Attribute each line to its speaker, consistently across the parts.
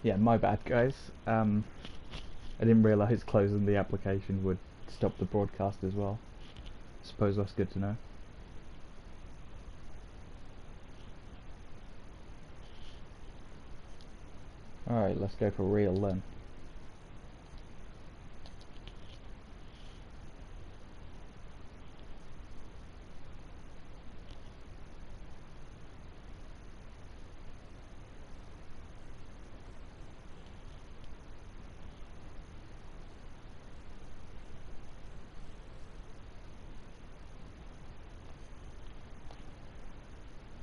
Speaker 1: Yeah, my bad, guys. I didn't realise closing the application would stop the broadcast as well. Suppose that's good to know. Alright, let's go for real then.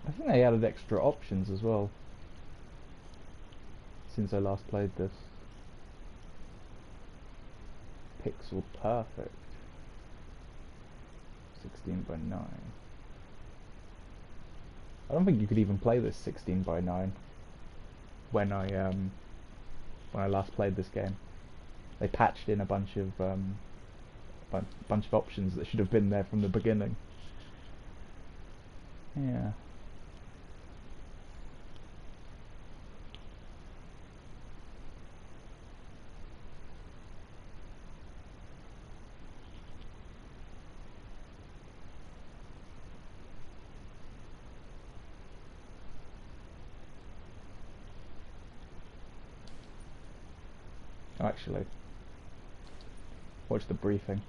Speaker 1: I think they added extra options as well since I last played this. Pixel perfect. 16 by 9. I don't think you could even play this 16 by 9 when I last played this game. They patched in a bunch of options that should have been there from the beginning. Yeah. Actually, watch the briefing.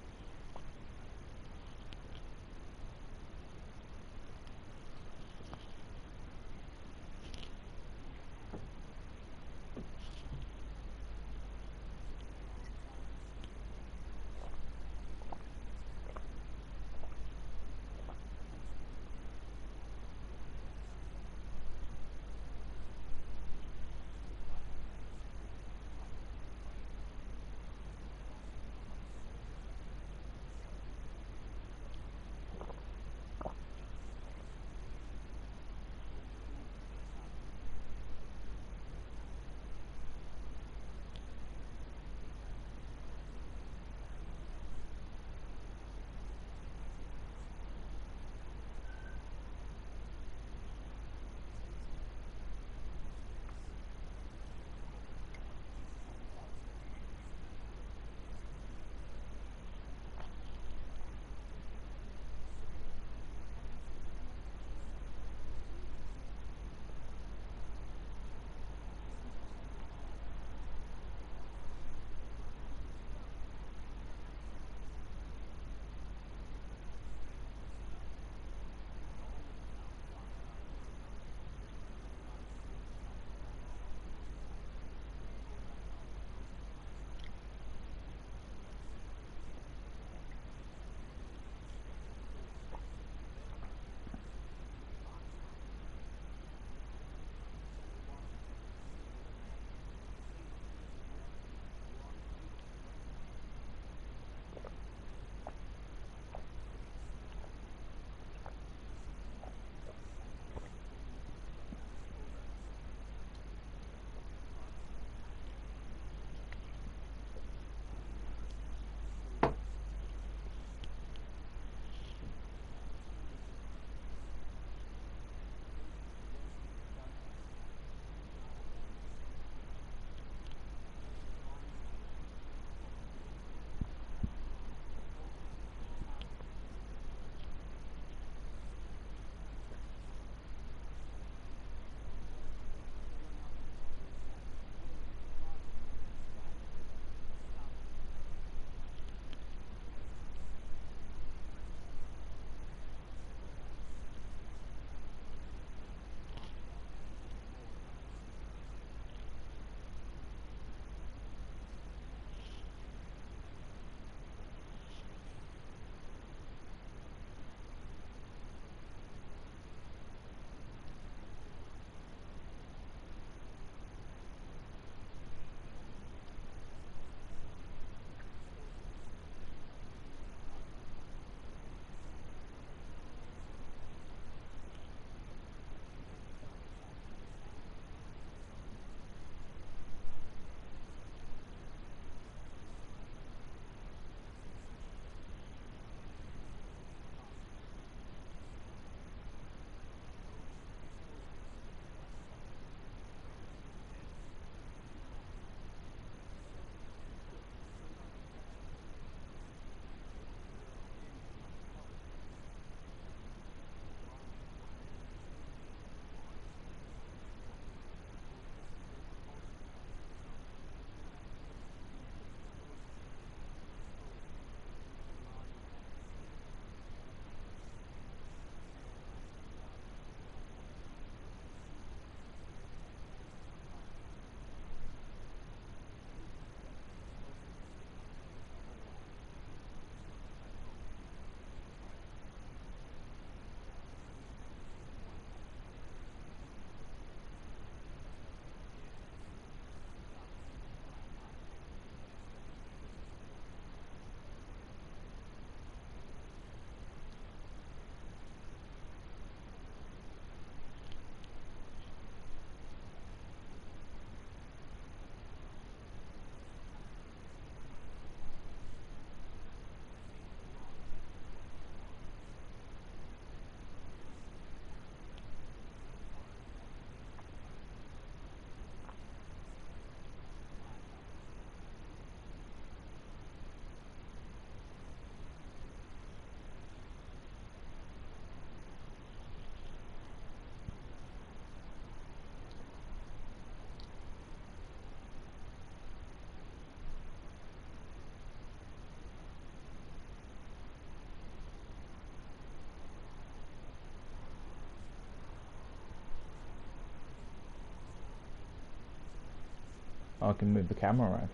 Speaker 1: I can move the camera around.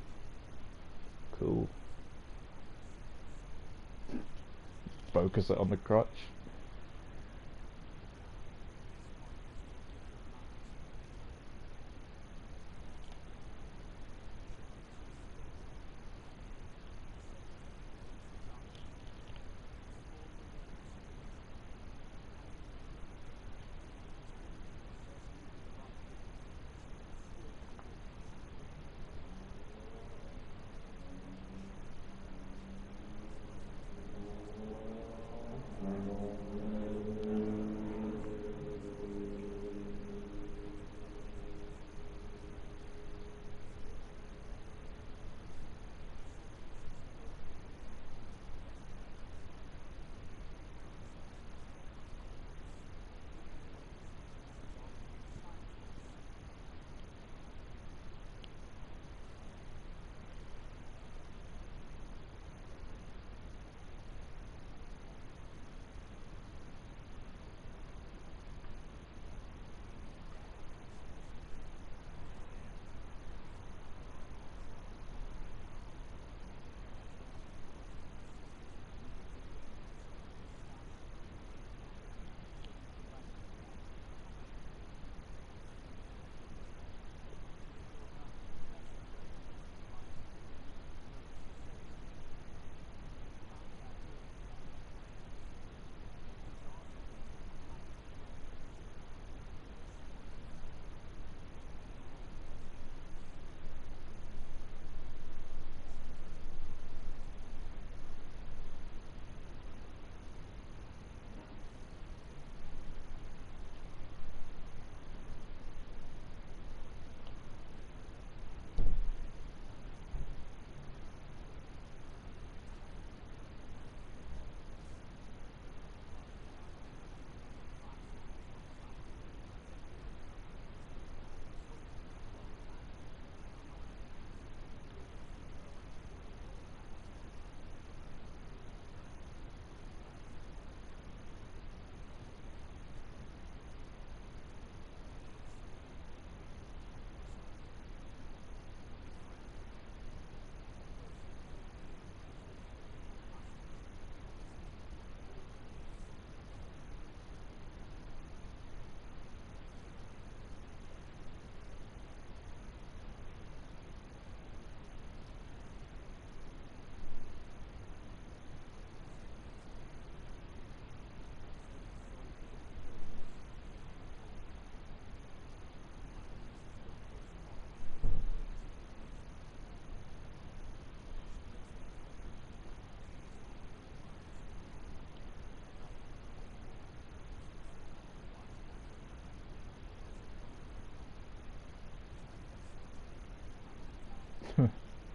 Speaker 1: Cool. Focus it on the crotch.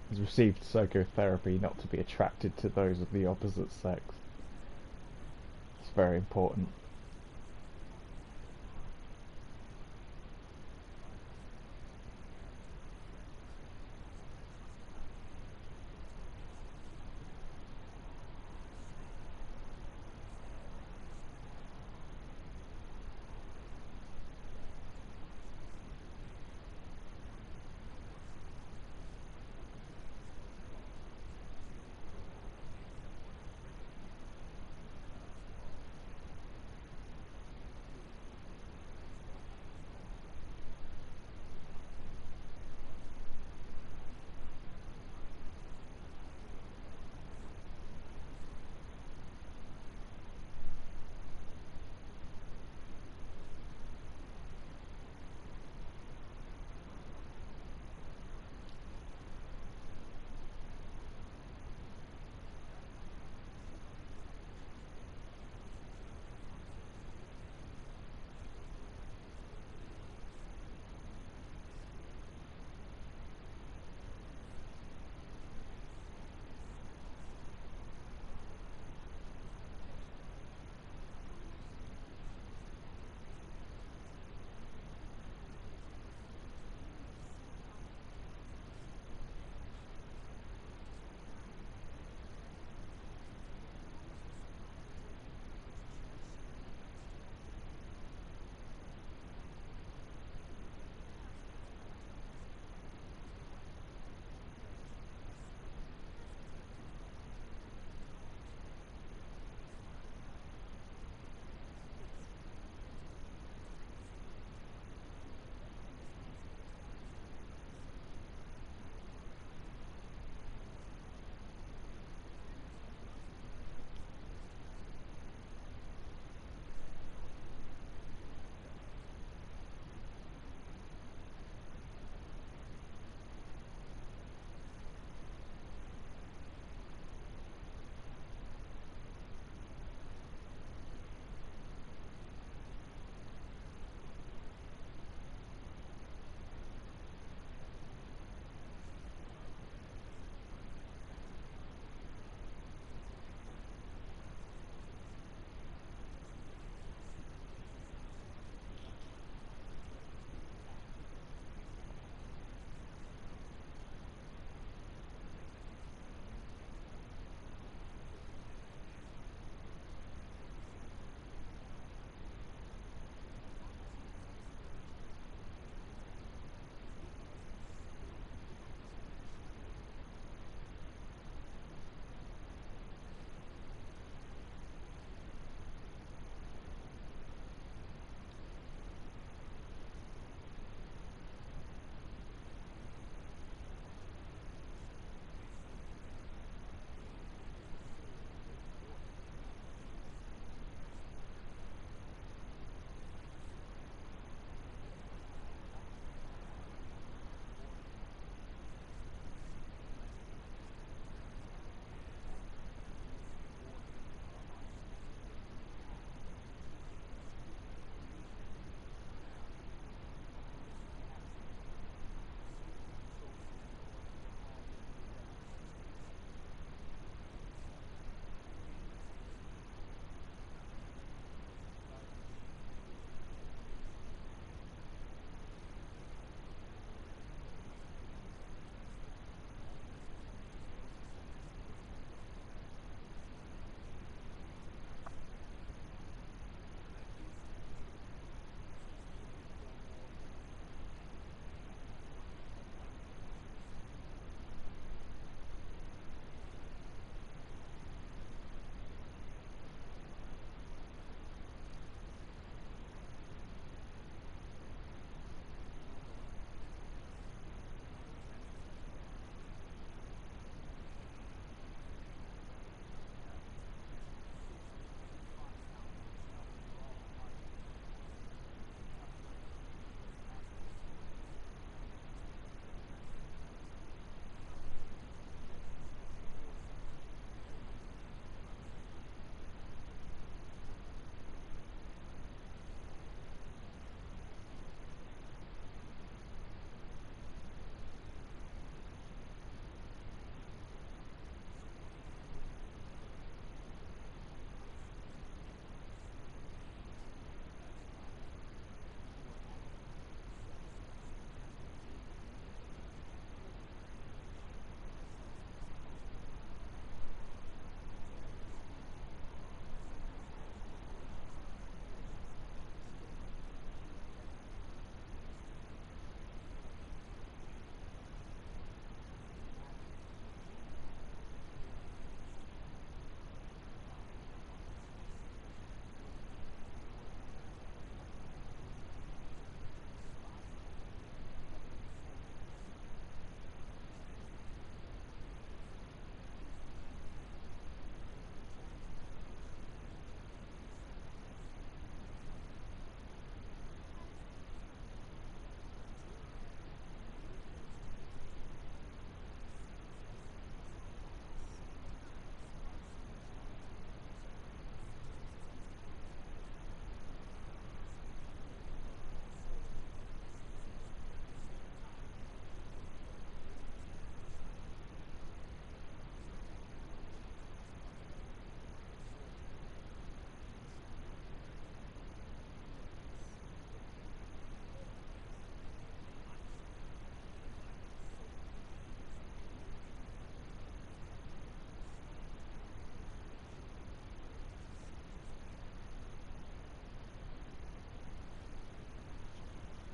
Speaker 1: Has received psychotherapy not to be attracted to those of the opposite sex. It's very important.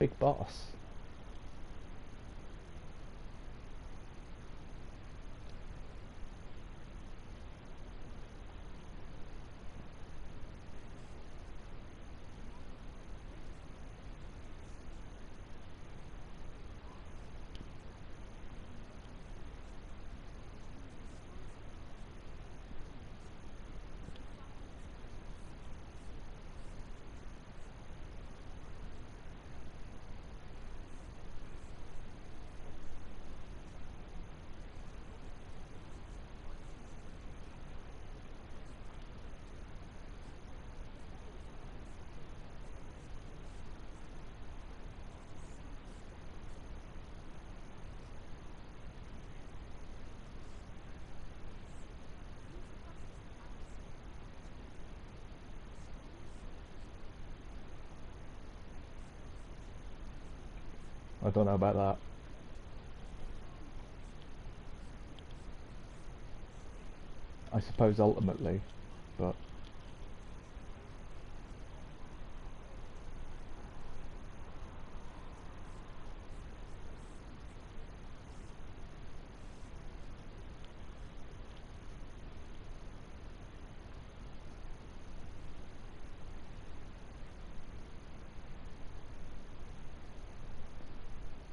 Speaker 1: big boss. I don't know about that. I suppose ultimately, but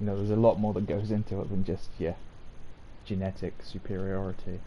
Speaker 1: you know, there's a lot more that goes into it than just, yeah, genetic superiority.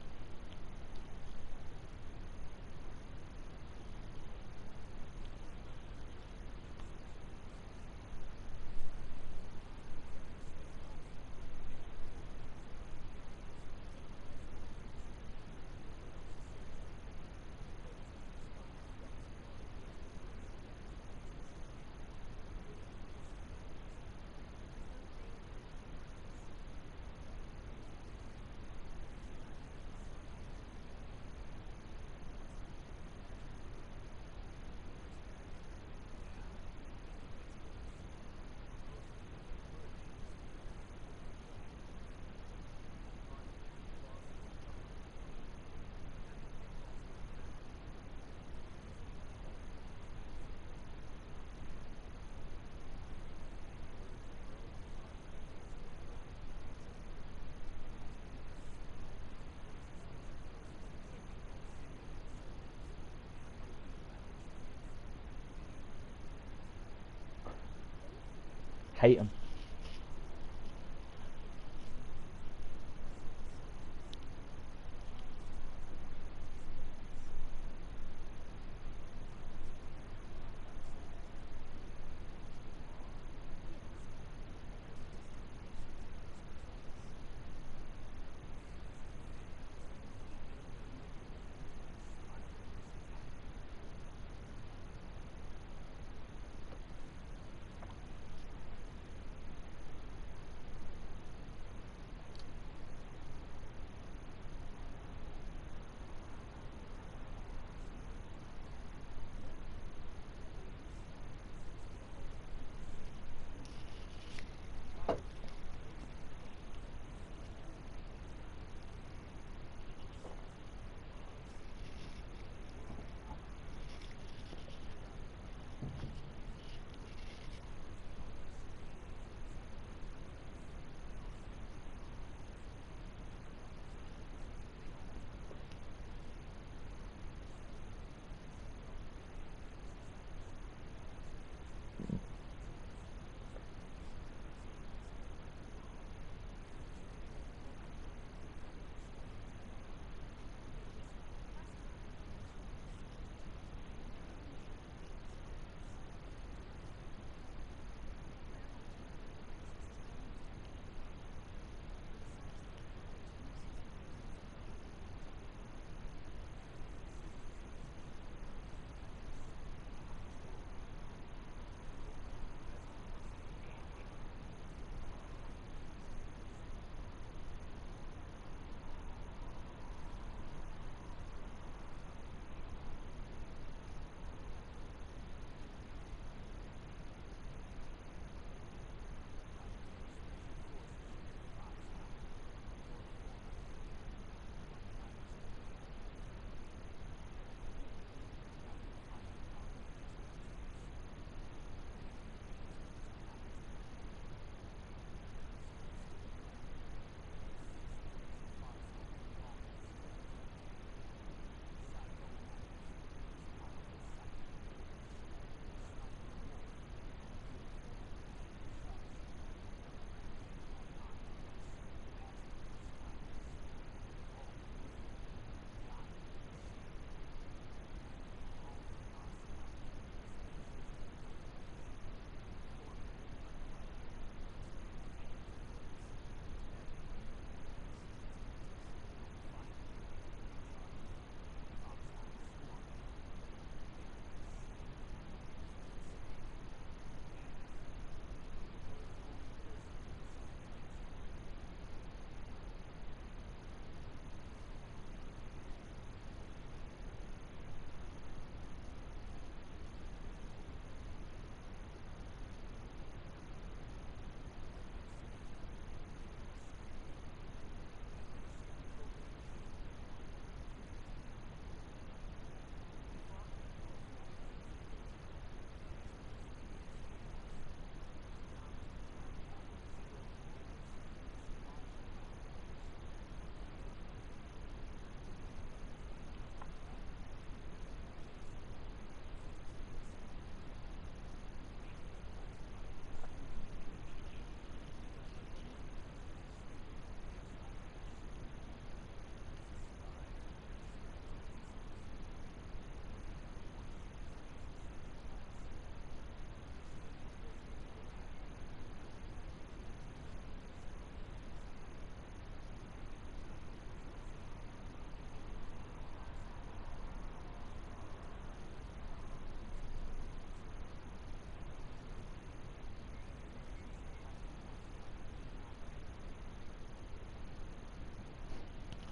Speaker 1: Hate them.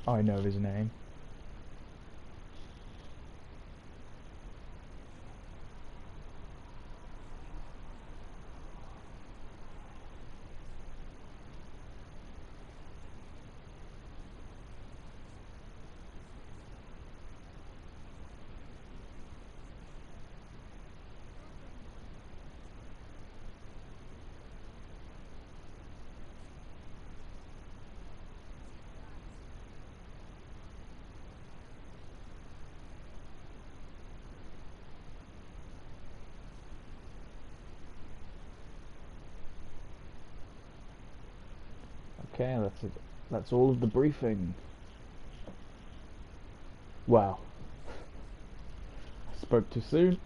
Speaker 1: I know his name. Okay, that's it. That's all of the briefing. Wow. I spoke too soon.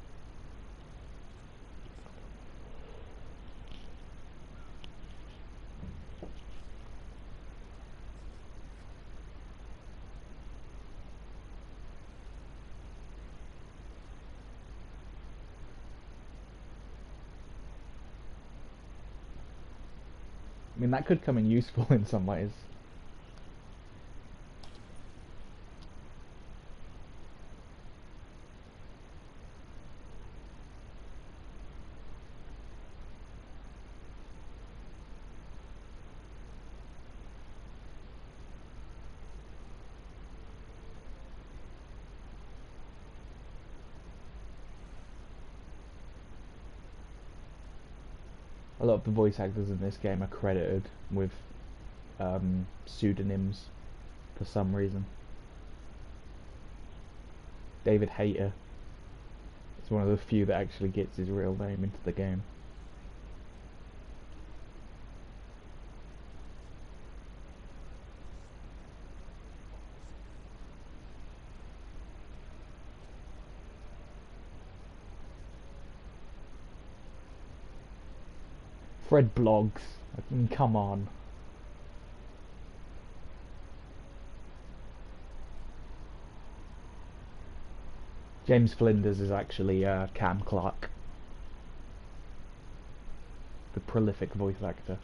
Speaker 1: I mean, that could come in useful in some ways. A lot of the voice actors in this game are credited with pseudonyms for some reason. David Hayter is one of the few that actually gets his real name into the game. Fred Bloggs. I mean, come on. James Flinders is actually Cam Clark, the prolific voice actor.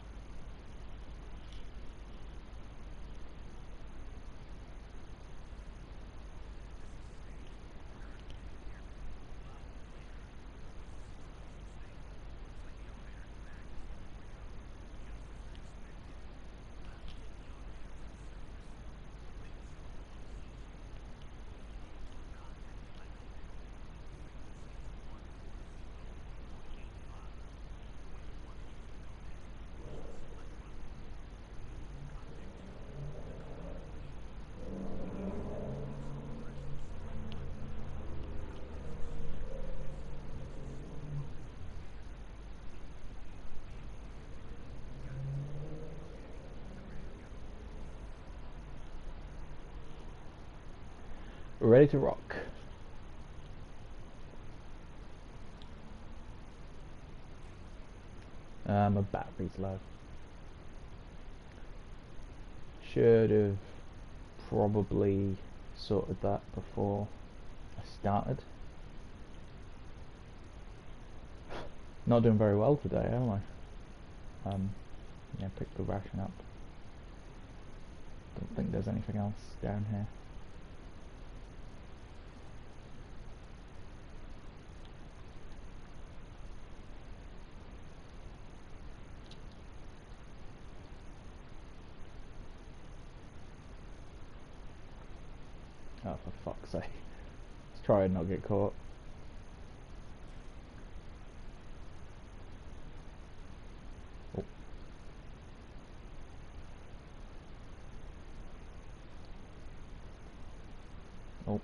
Speaker 1: We're ready to rock. My battery's low. Should have probably sorted that before I started. Not doing very well today, am I? Yeah, pick the ration up. Don't think there's anything else down here. Oh, for fuck's sake. Let's try and not get caught. Oh. Oh.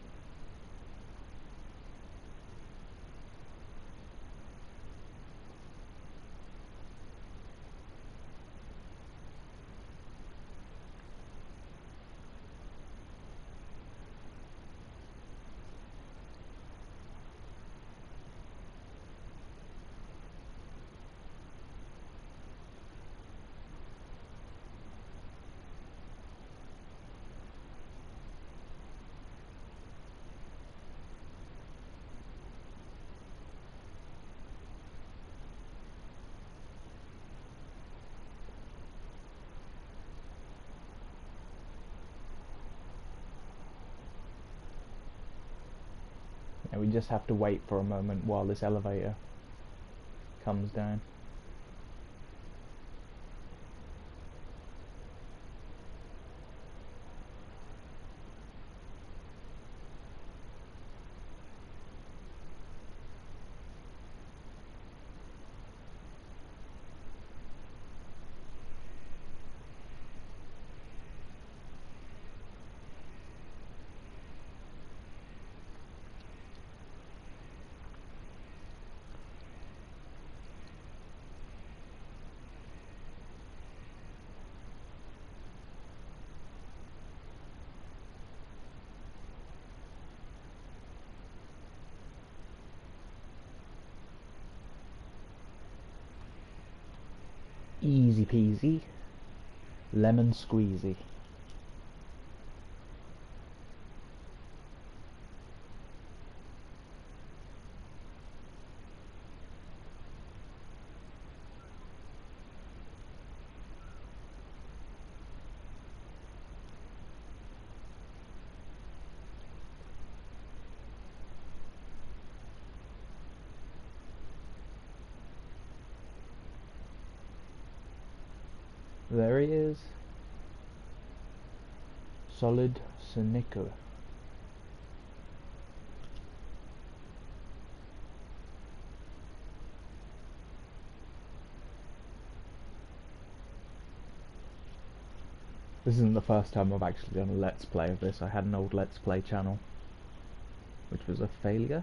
Speaker 1: we just have to wait for a moment while this elevator comes down. Easy peasy, lemon squeezy. There he is. Solid Sinico. This isn't the first time I've actually done a Let's Play of this. I had an old Let's Play channel, which was a failure.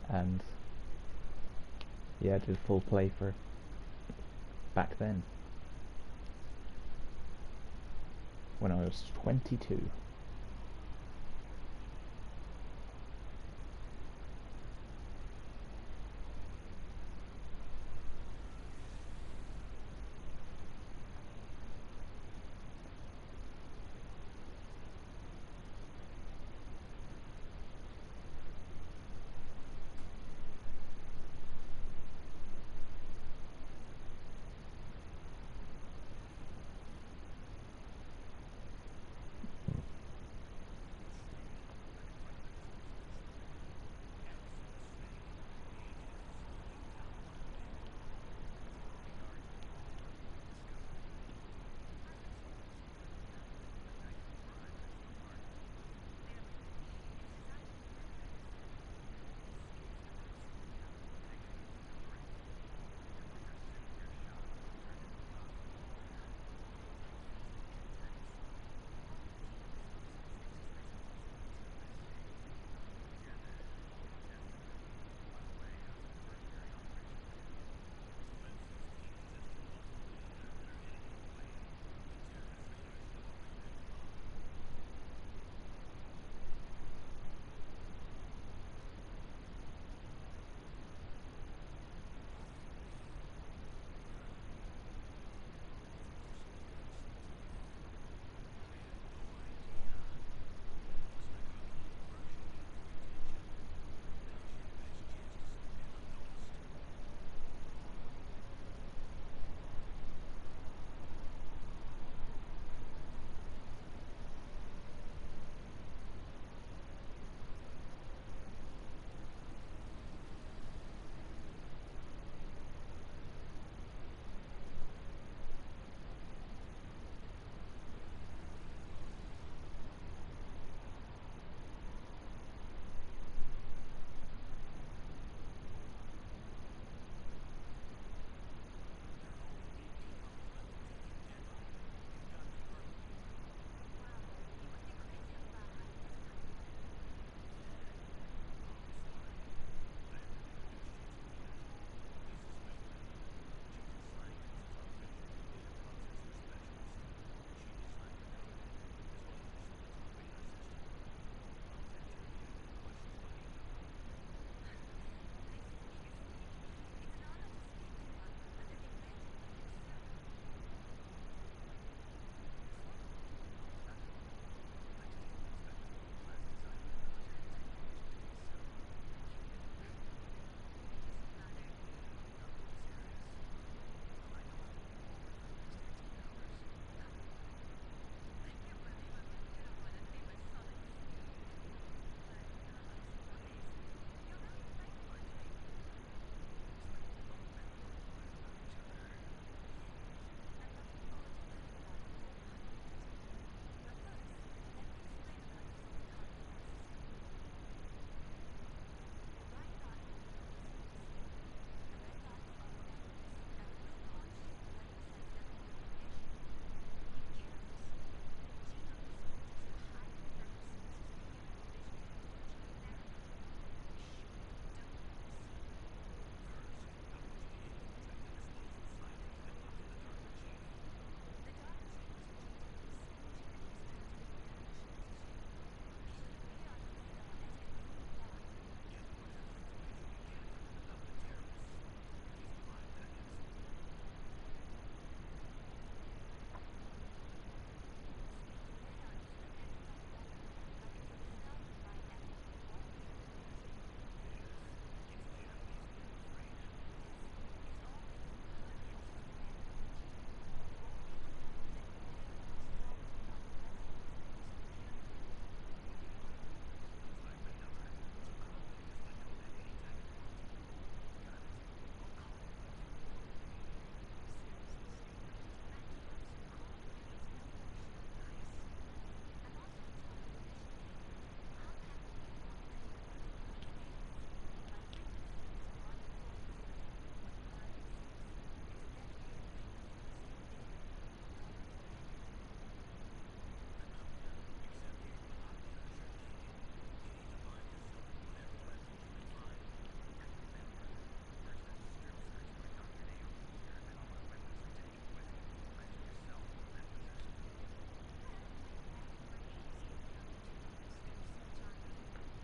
Speaker 1: And yeah, I did a full playthrough back then, when I was 22.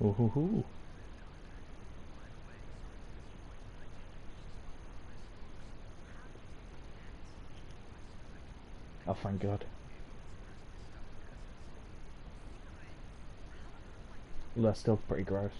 Speaker 1: Ooh hoo hoo. Oh, thank God. Well, that's still pretty gross.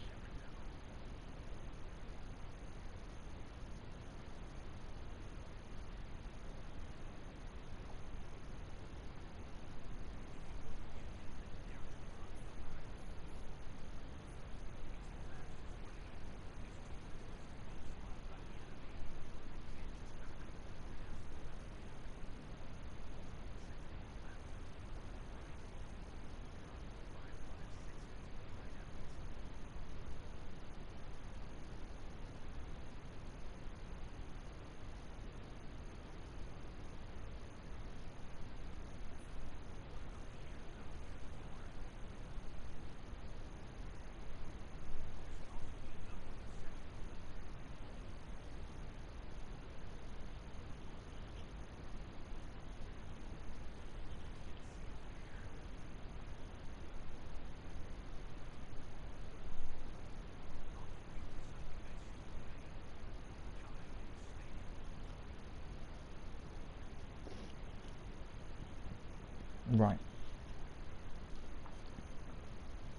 Speaker 1: Right.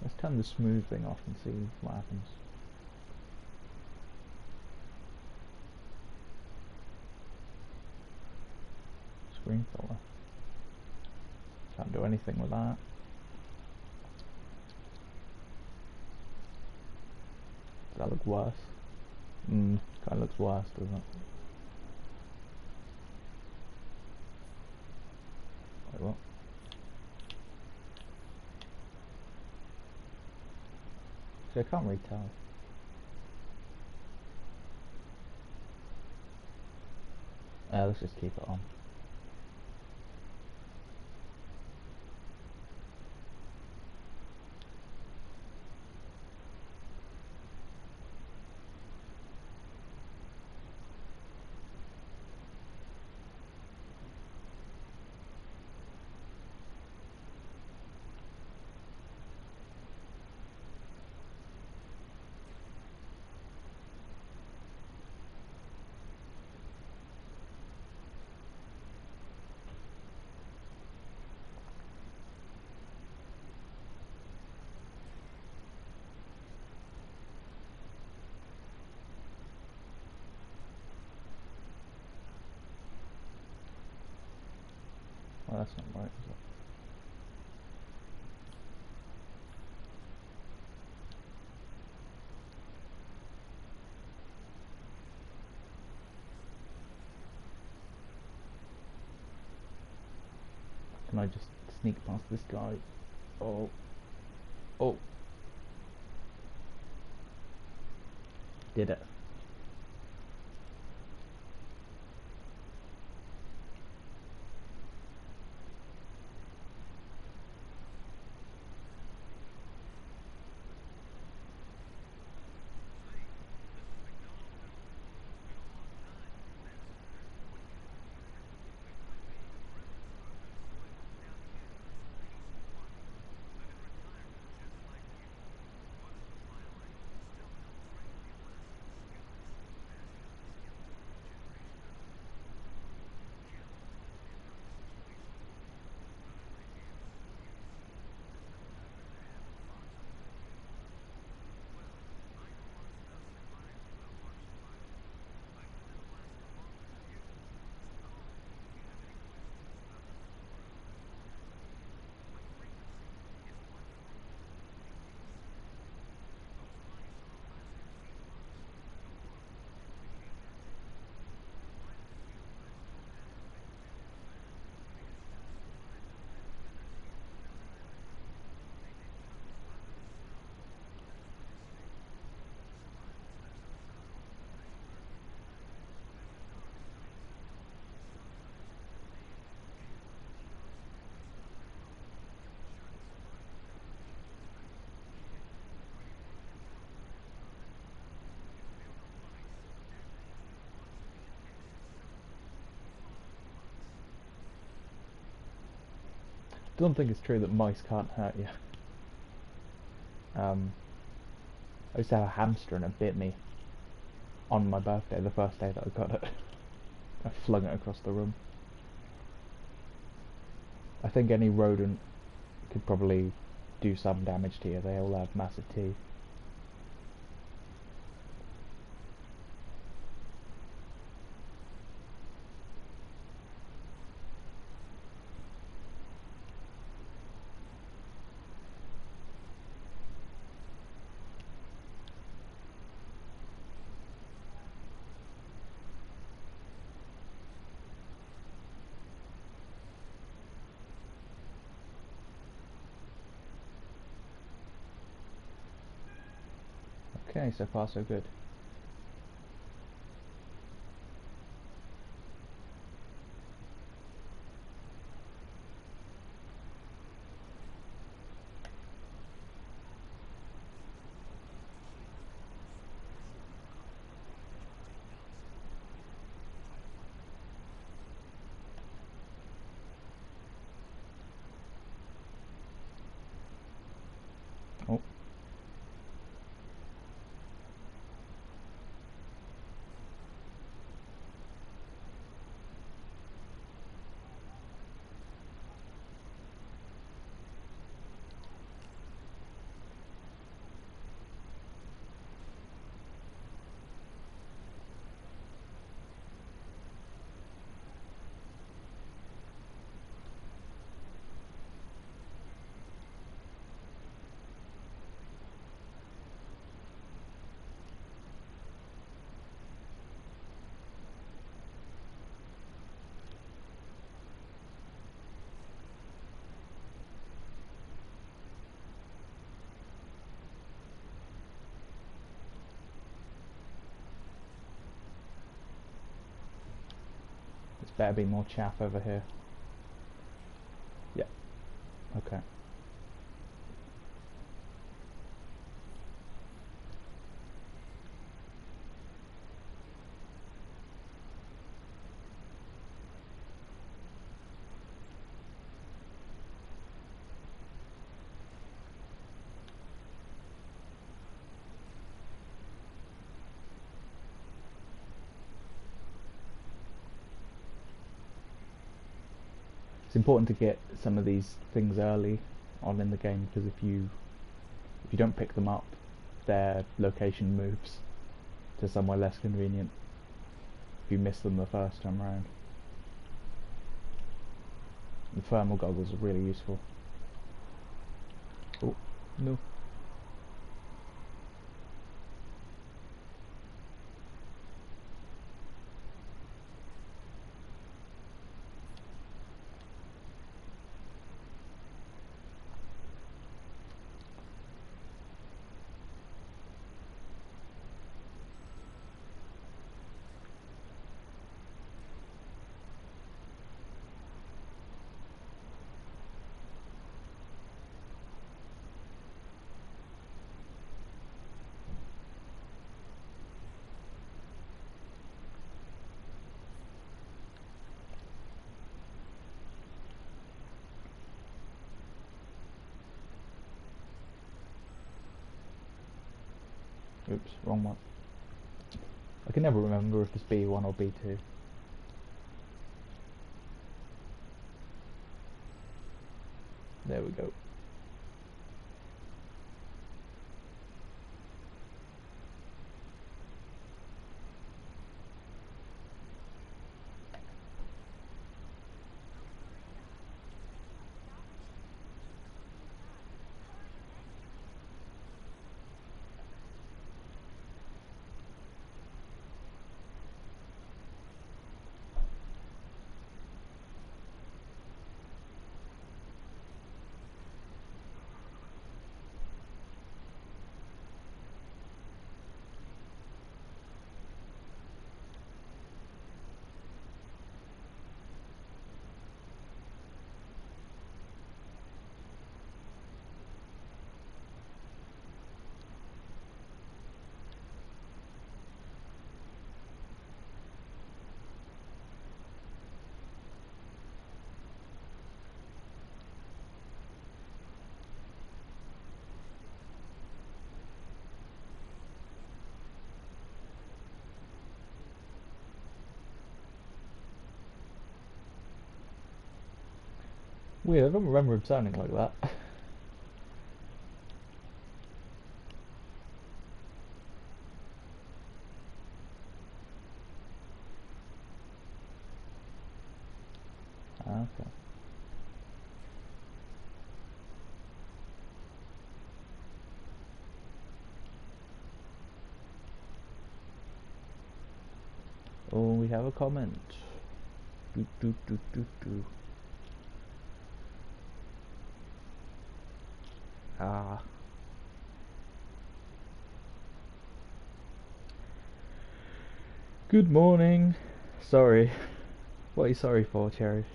Speaker 1: Let's turn the smooth thing off and see what happens. Screen filler. Can't do anything with that. Does that look worse? Kinda looks worse, doesn't it? Wait, what? See, I can't really tell. Let's just keep it on. Well, that's not right, is it? Can I just sneak past this guy? Oh. Oh. Did it. Don't think it's true that mice can't hurt you. Um, I used to have a hamster and it bit me on my birthday, the first day that I got it. I flung it across the room. I think any rodent could probably do some damage to you. They all have massive teeth. Okay, so far so good. Oh. There's better be more chaff over here. Yeah. Okay. It's important to get some of these things early on in the game, because if you don't pick them up, their location moves to somewhere less convenient if you miss them the first time round. The thermal goggles are really useful. Oh, no. Oops, wrong one. I can never remember if it's B1 or B2. There we go. Weird, I don't remember him sounding like that. Okay. Oh, we have a comment. Do do do do do. Ah. Good morning. Sorry. What are you sorry for, Cherry?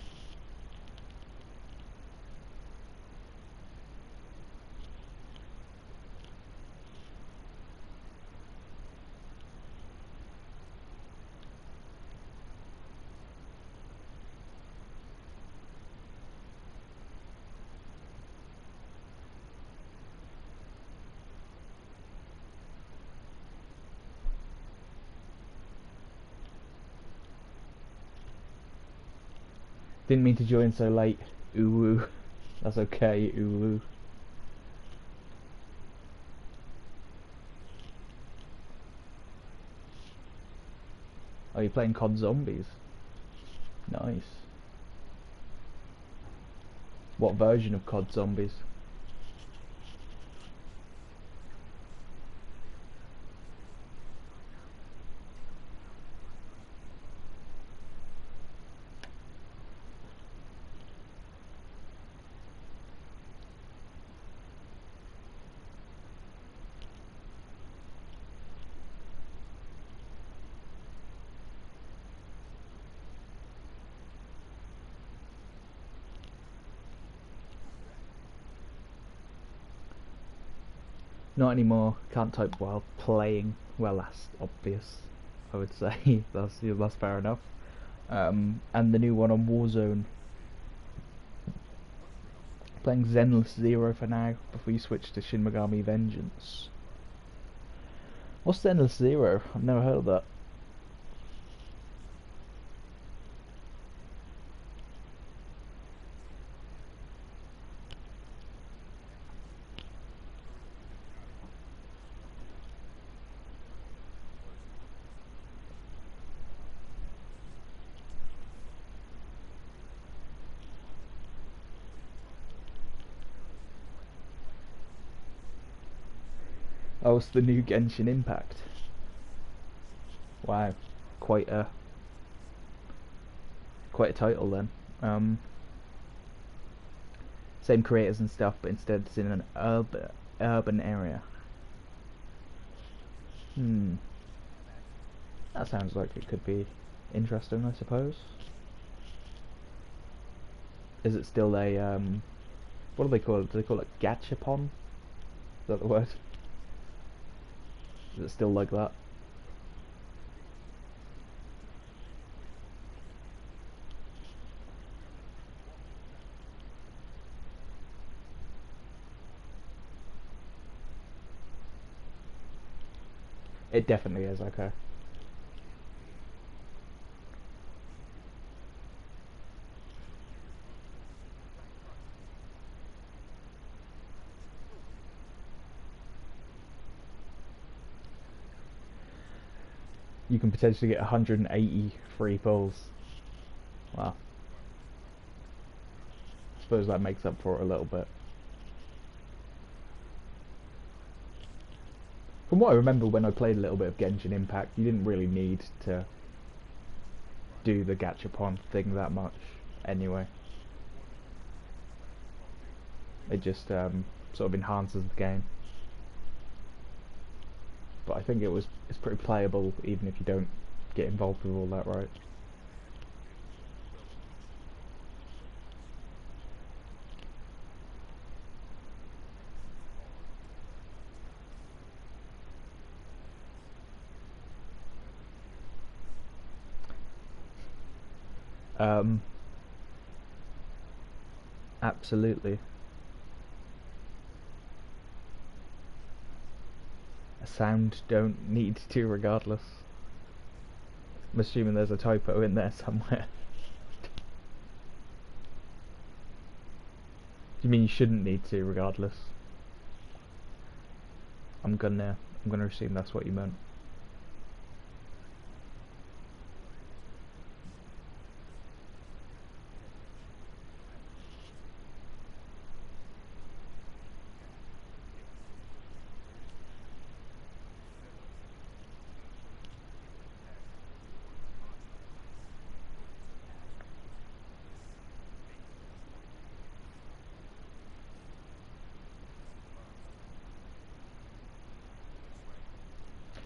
Speaker 1: Didn't mean to join so late. Ooh. That's okay, ooh. Are you playing COD Zombies? Nice. What version of COD Zombies? Not anymore. Can't type while playing. Well, that's obvious. I would say that's fair enough. And the new one on Warzone. Playing Zenless Zero for now before you switch to Shin Megami Vengeance. What's Zenless Zero? I've never heard of that. Oh, it's the new Genshin Impact. Wow, quite a quite a title then. Same creators and stuff, but instead it's in an urban area. Hmm, that sounds like it could be interesting, I suppose. Is it still a what do they call it? Do they call it gachapon? Is that the word? Is it still like that? It definitely is, okay. You can potentially get 180 free pulls. Wow. I suppose that makes up for it a little bit. From what I remember when I played a little bit of Genshin Impact, you didn't really need to do the gachapon thing that much anyway. It just sort of enhances the game. But I think it's pretty playable even if you don't get involved with all that, right? Um, Absolutely. A sound don't need to regardless. I'm assuming there's a typo in there somewhere. You mean you shouldn't need to, regardless? I'm gonna assume that's what you meant.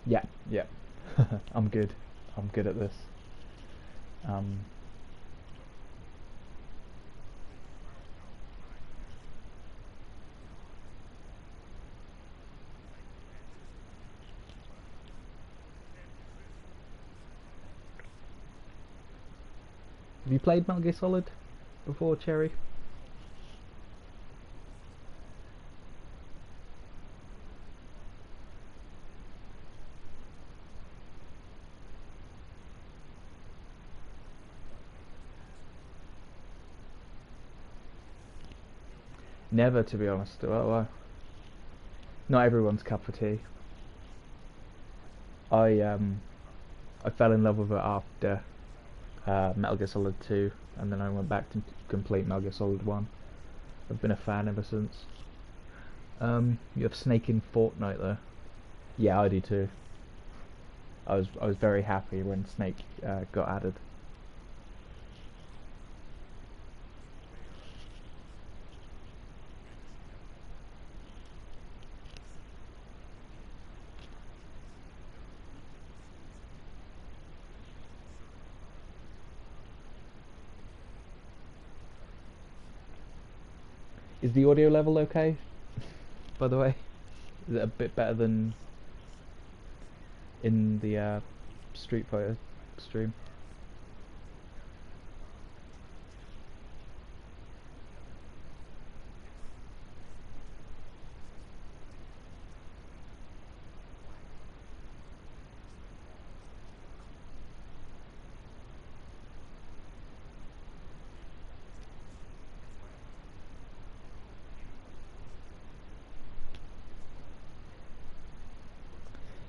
Speaker 1: Yeah, yeah. I'm good. I'm good at this. Um, have you played Metal Gear Solid before, Cherry? Never, to be honest. Not everyone's cup of tea. I um, I fell in love with it after Metal Gear Solid 2, and then I went back to complete Metal Gear Solid 1. I've been a fan ever since. You have Snake in Fortnite though. Yeah, I do too. I was very happy when Snake got added. Is the audio level okay? By the way, is it a bit better than in the Street Fighter stream?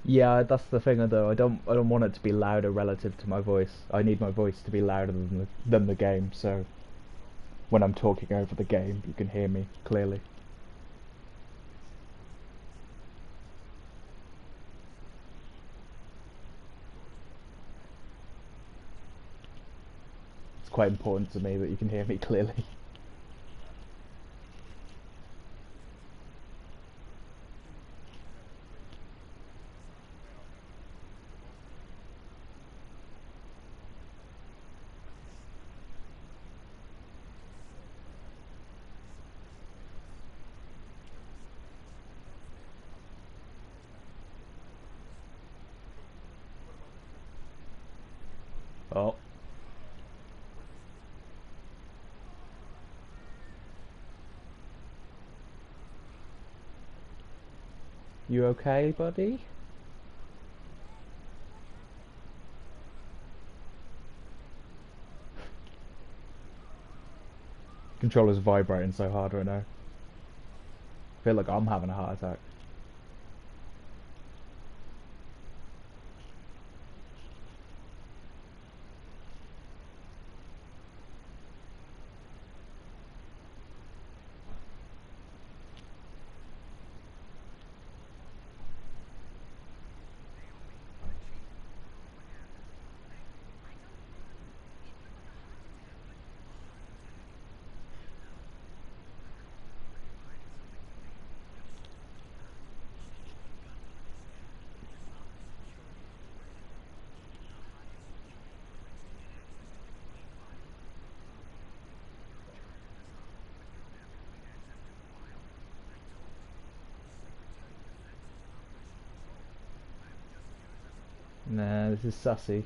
Speaker 1: Yeah, that's the thing though. I don't want it to be louder relative to my voice. I need my voice to be louder than the game. So when I'm talking over the game, you can hear me clearly. It's quite important to me that you can hear me clearly. Oh, you okay, buddy? Controller's vibrating so hard right now. I feel like I'm having a heart attack. Nah, this is sussy.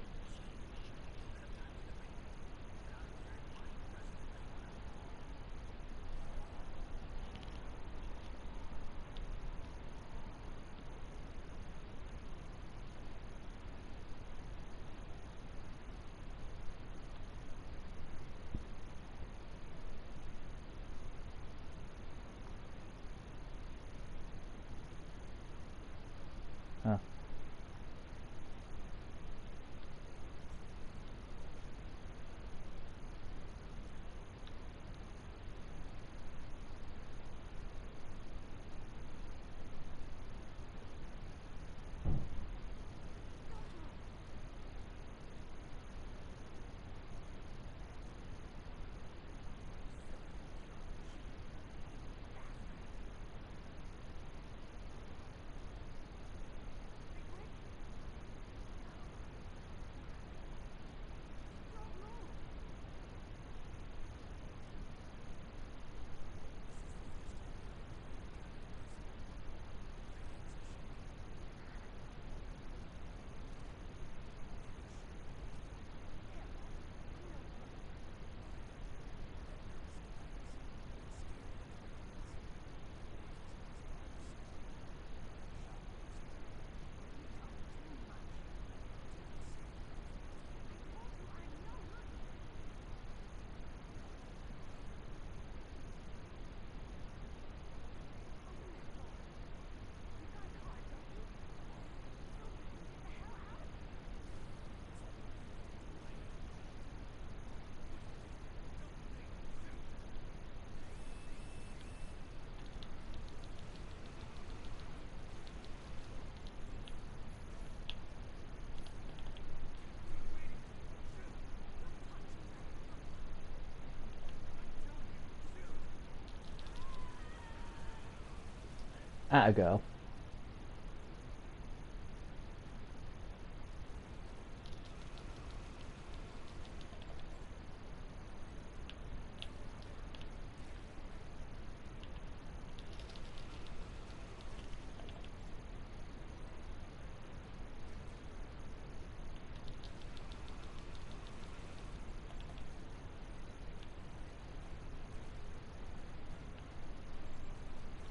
Speaker 1: At a girl.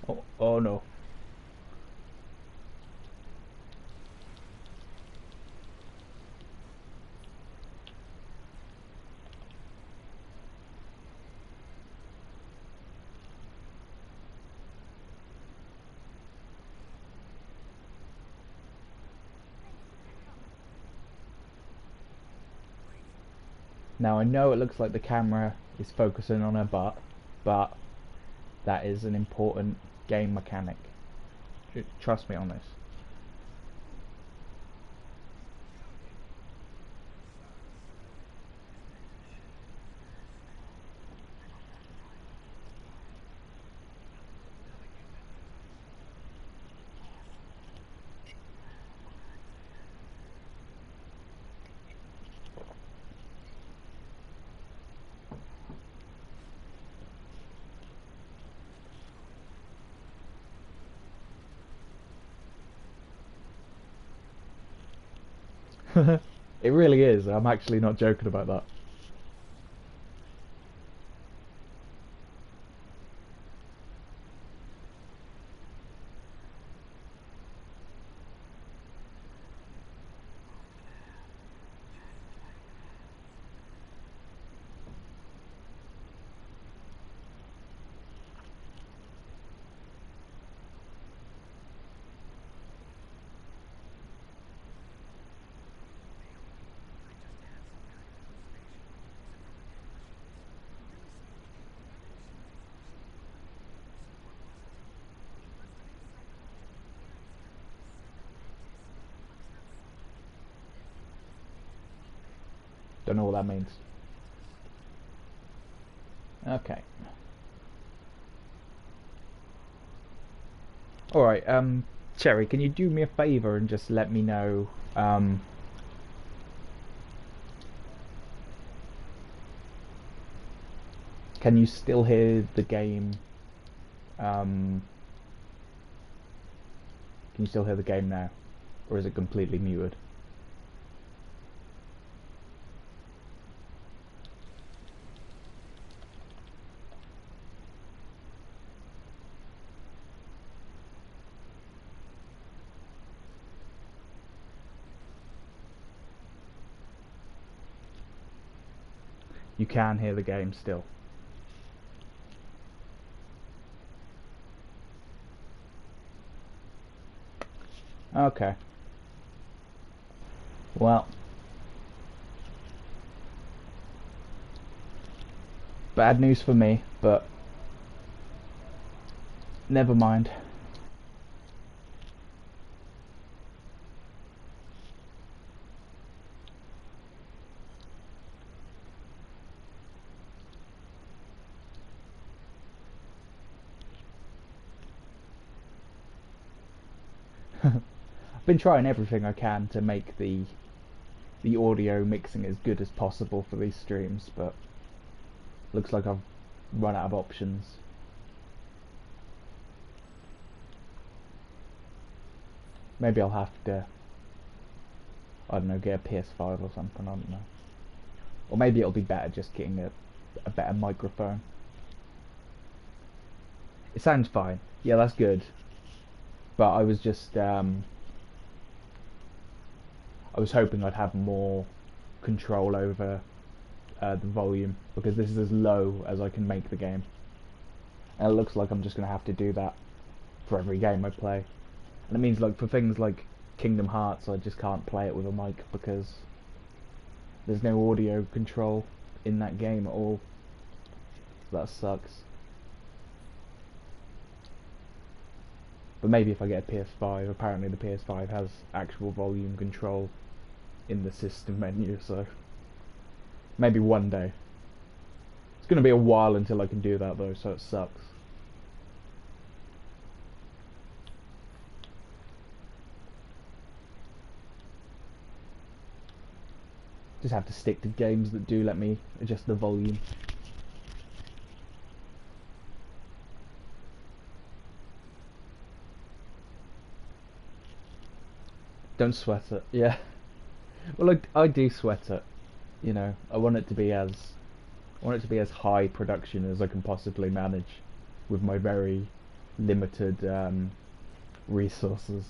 Speaker 1: Oh, oh no. Now I know it looks like the camera is focusing on her butt, but that is an important game mechanic. Trust me on this. It really is. I'm actually not joking about that. Don't know what that means. Okay. Alright, Cherry, can you do me a favour and just let me know, can you still hear the game, um, can you still hear the game now? Or is it completely muted? You can hear the game still. Okay. Well, bad news for me, but never mind. I've been trying everything I can to make the audio mixing as good as possible for these streams, but looks like I've run out of options. Maybe I'll have to, I don't know, get a PS5 or something, I don't know. Or maybe it'll be better just getting a better microphone. It sounds fine. Yeah, that's good. But I was just, I was hoping I'd have more control over the volume, because this is as low as I can make the game. And it looks like I'm just going to have to do that for every game I play. And it means, like, for things like Kingdom Hearts, I just can't play it with a mic because there's no audio control in that game at all. That sucks. But maybe if I get a PS5, apparently the PS5 has actual volume control in the system menu, so maybe one day. It's going to be a while until I can do that though, so it sucks. Just have to stick to games that do let me adjust the volume. Don't sweat it. Yeah. Well, I do sweat it. You know, I want it to be as high production as I can possibly manage with my very limited resources.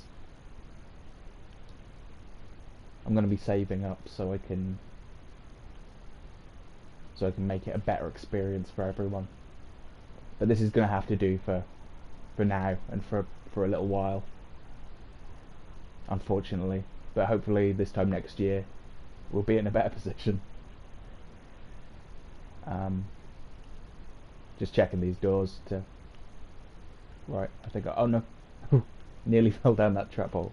Speaker 1: I'm going to be saving up so I can make it a better experience for everyone. But this is going to have to do for now and for a little while, unfortunately. But hopefully this time next year we'll be in a better position. Just checking these doors to. Right, I think. Oh no, nearly fell down that trap hole.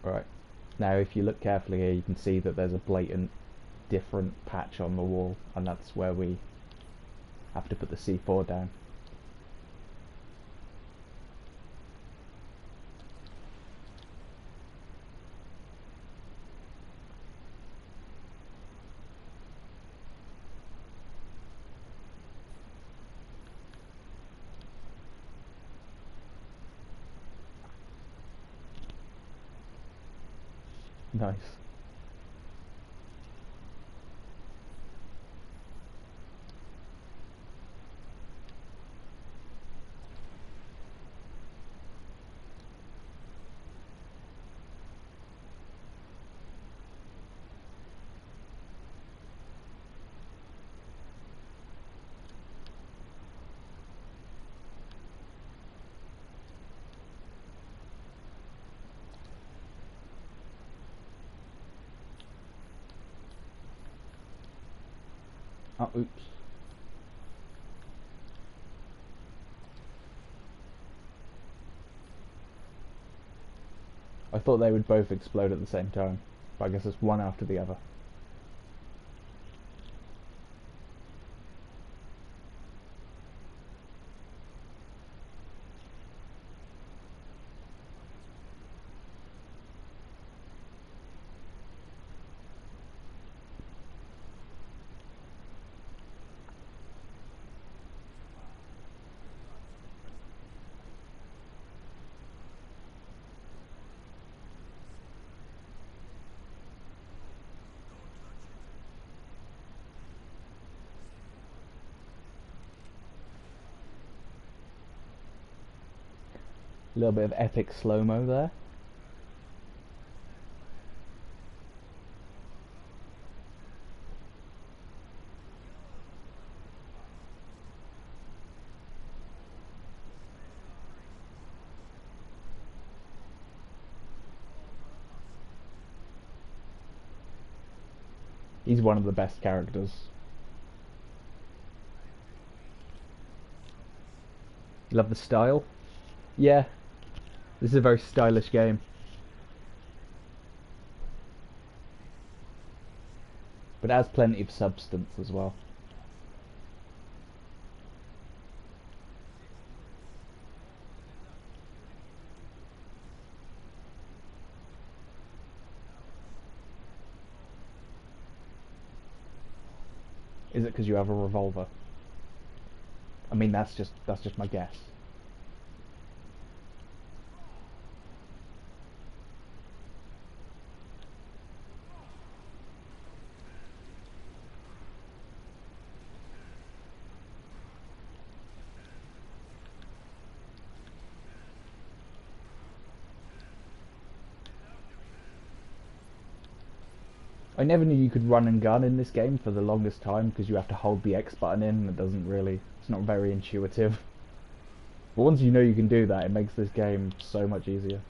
Speaker 1: Right, now if you look carefully here, you can see that there's a blatant different patch on the wall, and that's where we have to put the C4 down. Nice. Oh, oops. I thought they would both explode at the same time, but I guess it's one after the other. A little bit of epic slow-mo there. He's one of the best characters. You love the style? Yeah, this is a very stylish game. But it has plenty of substance as well. Is it because you have a revolver? I mean, that's just my guess. I never knew you could run and gun in this game for the longest time because you have to hold the X button in and it's not very intuitive. But once you know you can do that, it makes this game so much easier.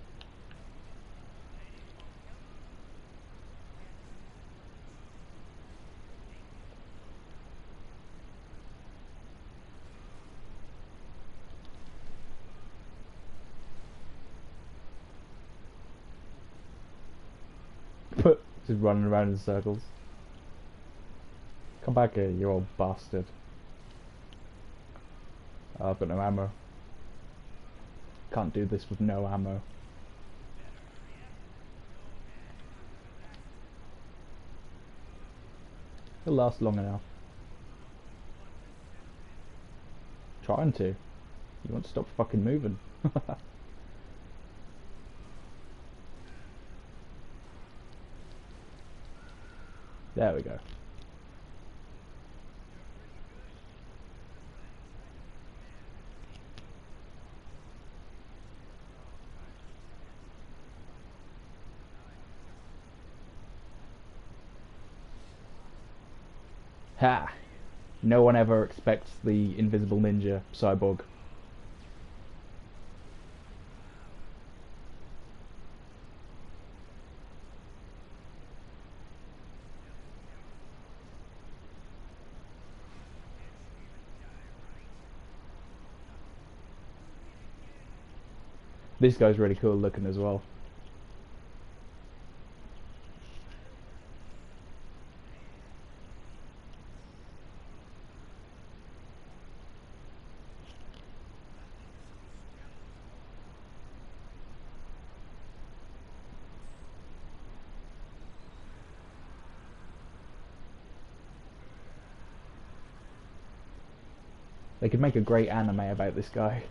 Speaker 1: Just running around in circles. Come back here, you old bastard. Oh, I've got no ammo. Can't do this with no ammo. It'll last long enough. Trying to. You won't stop fucking moving. There we go. Ha! No one ever expects the invisible ninja cyborg. This guy's really cool looking as well. They could make a great anime about this guy.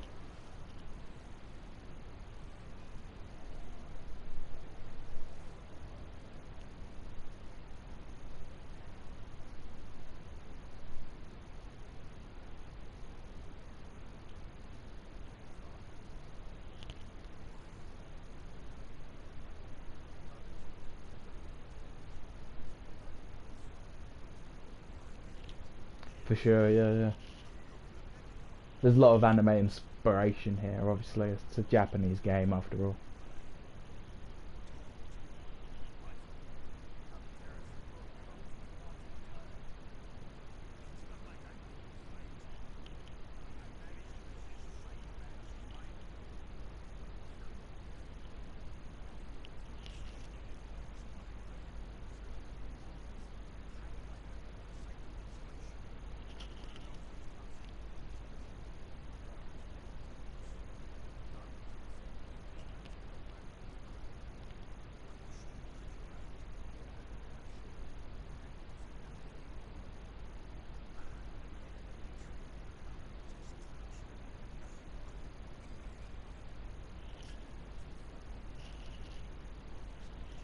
Speaker 1: For sure, yeah. There's a lot of anime inspiration here, obviously. It's a Japanese game after all.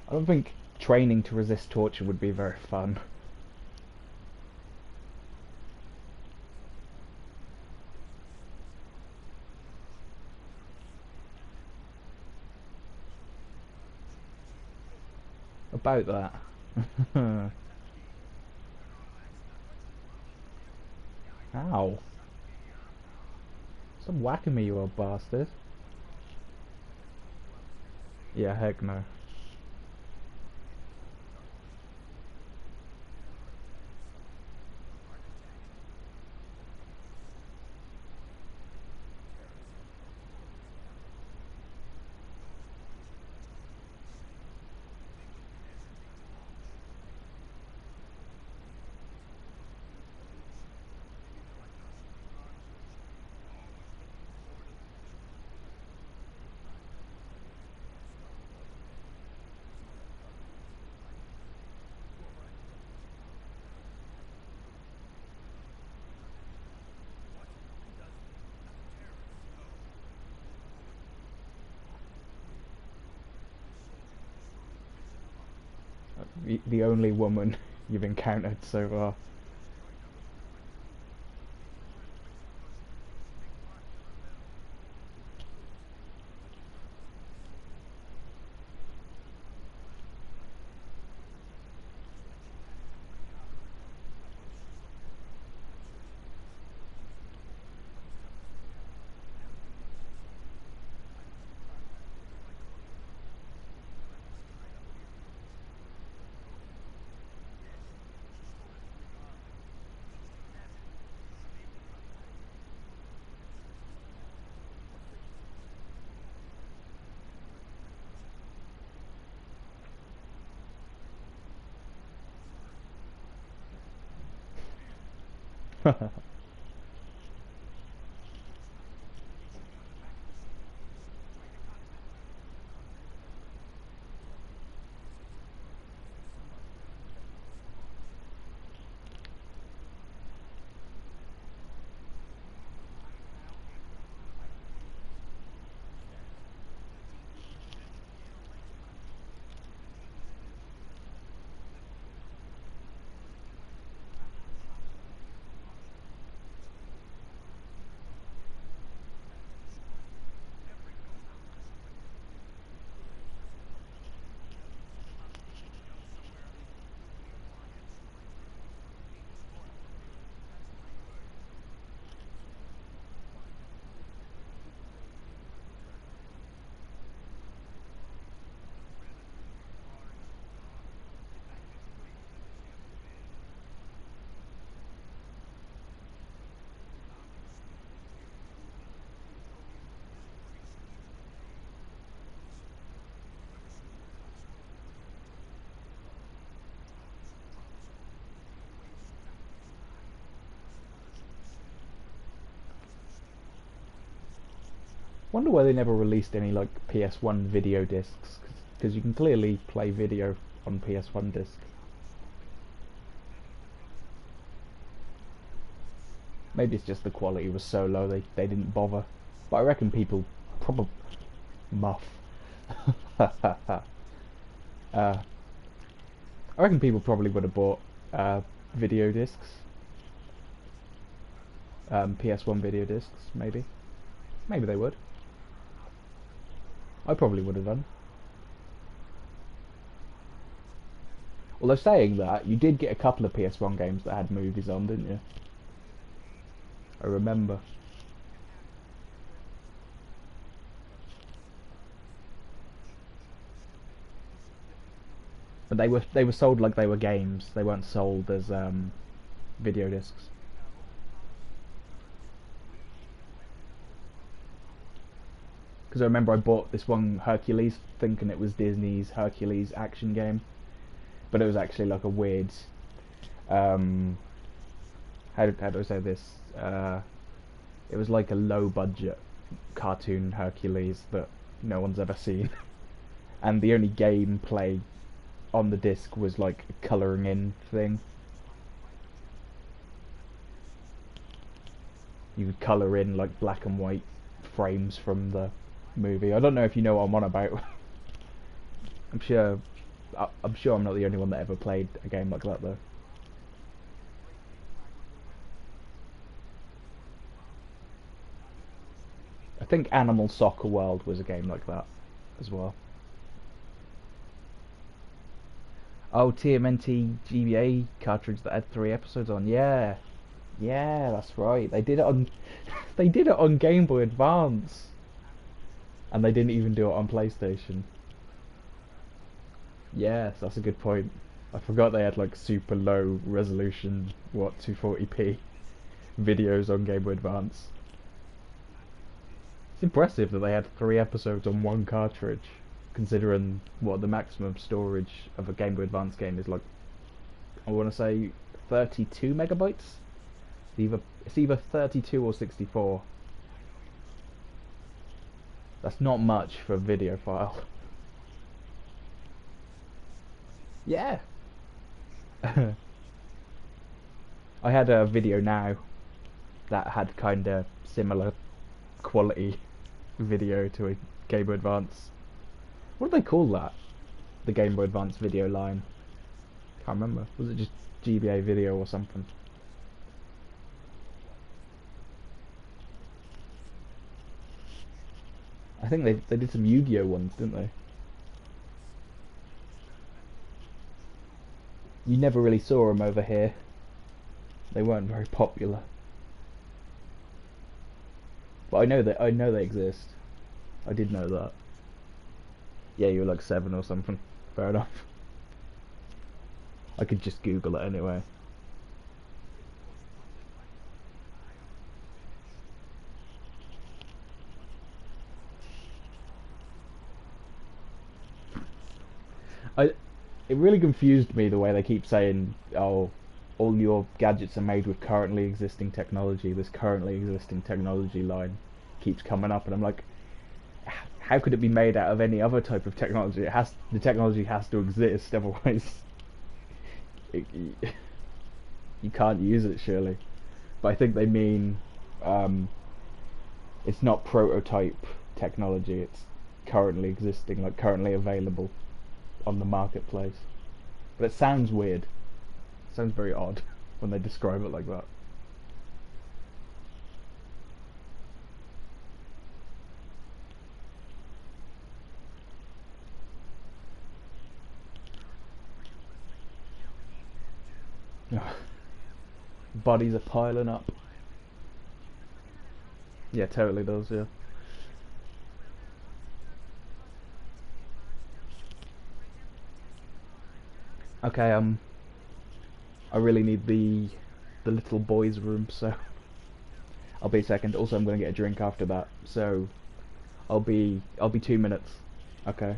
Speaker 1: I don't think training to resist torture would be very fun. About that. Ow. Stop whacking me, you old bastard. Yeah, heck no. The only woman you've encountered so far. Wonder why they never released any like PS1 video discs, because you can clearly play video on PS1 disc. Maybe it's just the quality was so low they didn't bother. But I reckon people probably muff. I reckon people probably would have bought video discs, PS1 video discs, maybe. Maybe they would. I probably would have done. Although saying that, you did get a couple of PS1 games that had movies on, didn't you? I remember. But they were sold like they were games. They weren't sold as video discs. Because I remember I bought this one Hercules thinking it was Disney's Hercules action game, but it was actually like a weird how do I say this? It was like a low budget cartoon Hercules that no one's ever seen, and the only gameplay on the disc was like a colouring in thing. You could colour in like black and white frames from the movie. I don't know if you know what I'm on about. I'm sure I'm not the only one that ever played a game like that though. I think Animal Soccer World was a game like that as well. Oh, TMNT GBA cartridge that had 3 episodes on. Yeah, yeah, that's right. They did it on, they did it on Game Boy Advance, and they didn't even do it on PlayStation. Yes, that's a good point. I forgot they had like super low resolution, what, 240p videos on Game Boy Advance. It's impressive that they had 3 episodes on one cartridge, considering what the maximum storage of a Game Boy Advance game is like. I want to say 32 megabytes. It's either 32 or 64. That's not much for a video file. Yeah. I had a video now that had kind of similar quality video to a Game Boy Advance. What do they call that? The Game Boy Advance video line. Can't remember. Was it just GBA video or something? I think they did some Yu-Gi-Oh ones, didn't they? You never really saw them over here. They weren't very popular. But I know they exist. I did know that. Yeah, you were like 7 or something. Fair enough. I could just Google it anyway. I It really confused me the way they keep saying, "Oh, all your gadgets are made with currently existing technology." This currently existing technology line keeps coming up, and I'm like, how could it be made out of any other type of technology? The technology has to exist, otherwise it, you can't use it, surely. But I think they mean it's not prototype technology, it's currently existing, like currently available on the marketplace. But it sounds weird. It sounds very odd when they describe it like that. Bodies are piling up. Yeah, totally does, yeah. Okay, I really need the little boys' room, so I'll be a second. Also, I'm gonna get a drink after that, so I'll be 2 minutes. Okay.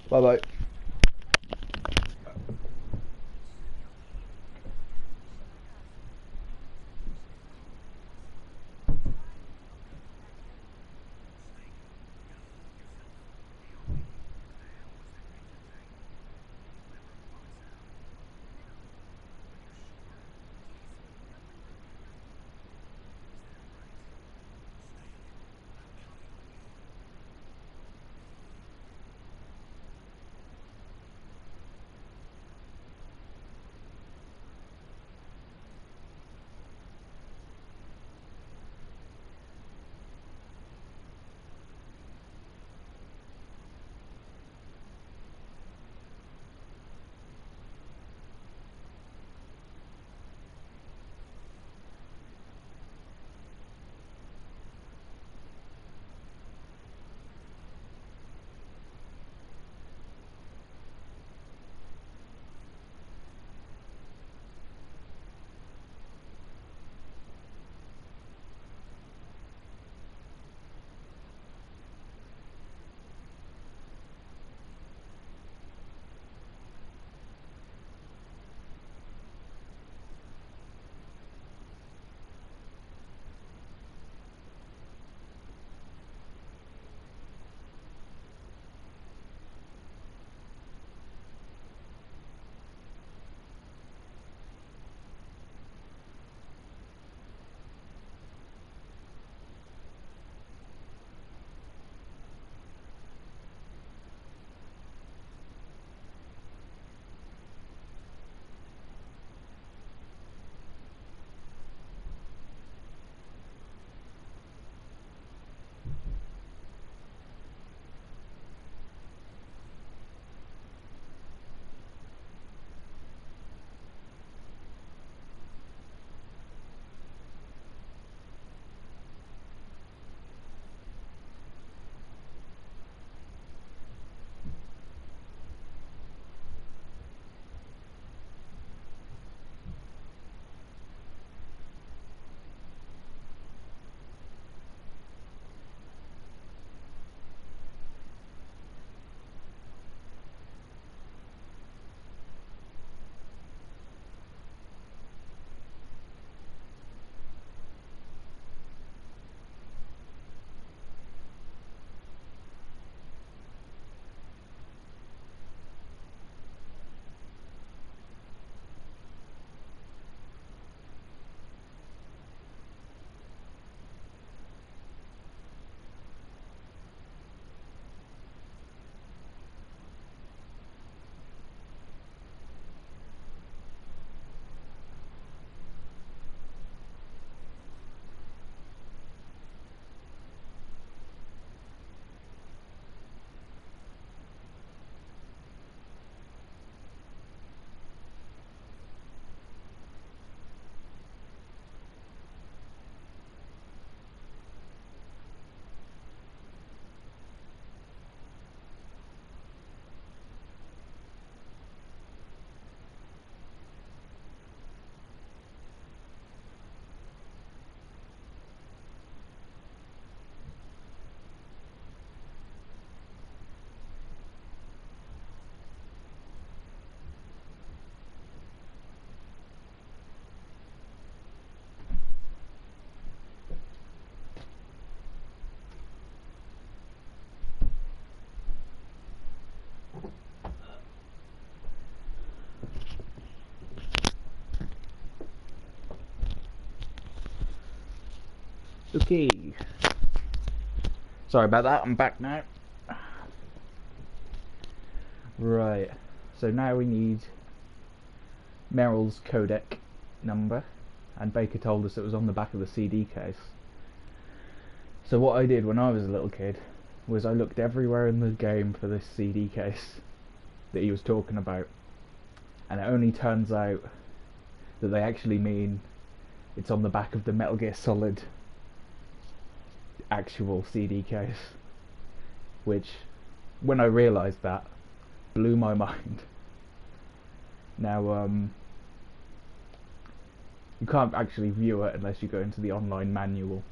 Speaker 1: Bye bye. Okay. Sorry about that, I'm back now. Right. So now we need Meryl's codec number, and Baker told us it was on the back of the CD case. So what I did when I was a little kid was I looked everywhere in the game for this CD case that he was talking about, and it only turns out that they actually mean it's on the back of the Metal Gear Solid actual CD case, which, when I realised that, blew my mind. Now, you can't actually view it unless you go into the online manual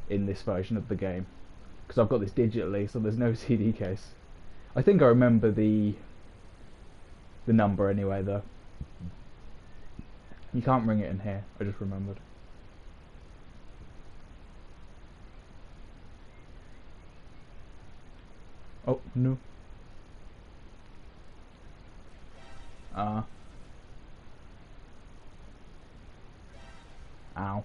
Speaker 1: in this version of the game, because I've got this digitally, so there's no CD case. I think I remember the number anyway, though. You can't ring it in here, I just remembered. Oh, no. Ow.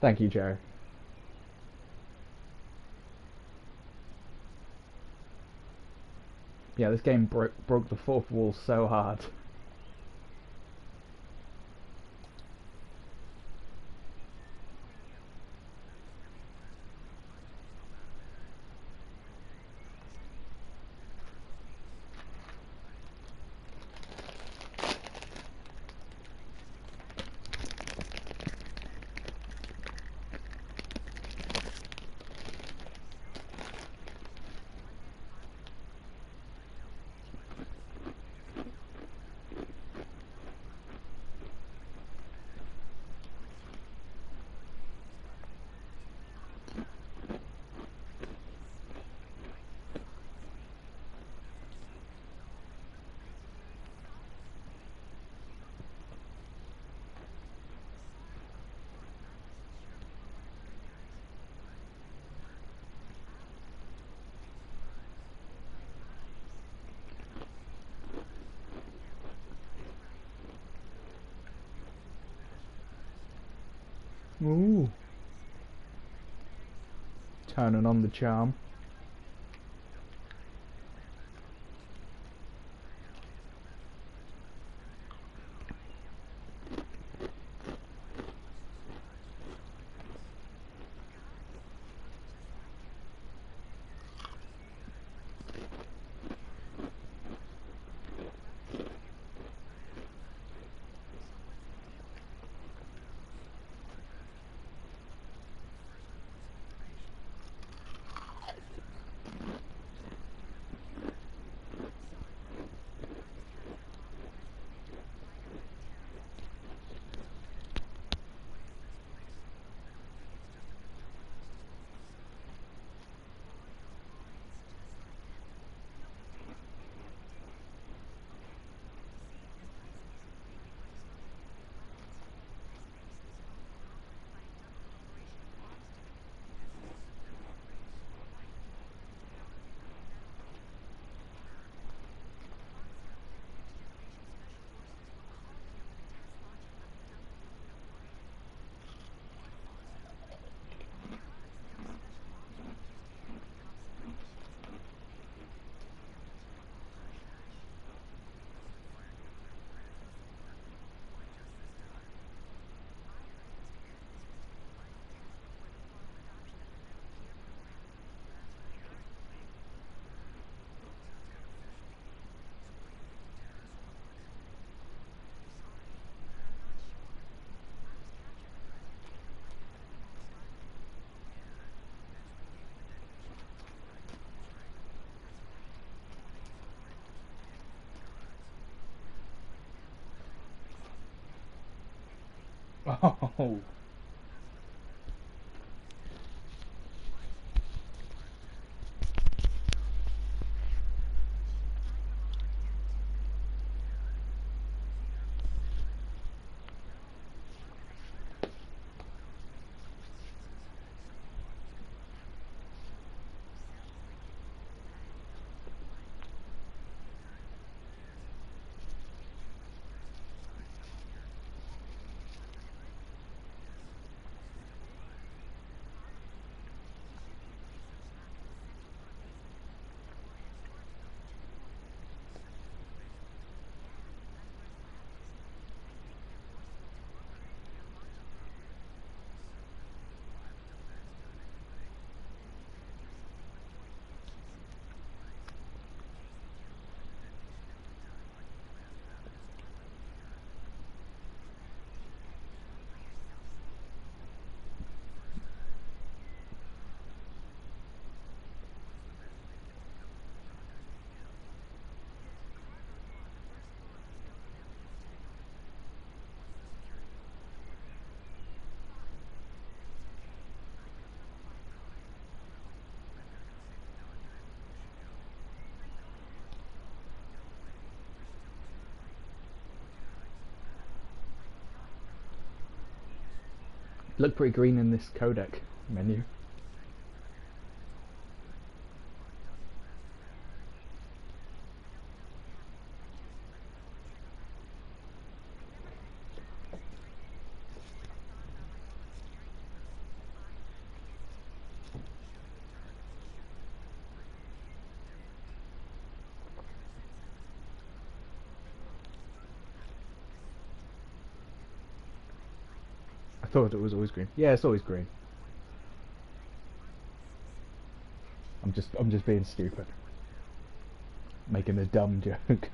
Speaker 1: Thank you, Jerry. Yeah, this game broke the fourth wall so hard. Ooh. Turning on the charm. Oh. Look pretty green in this codec menu. I thought it was always green. Yeah, it's always green. I'm just being stupid. Making a dumb joke.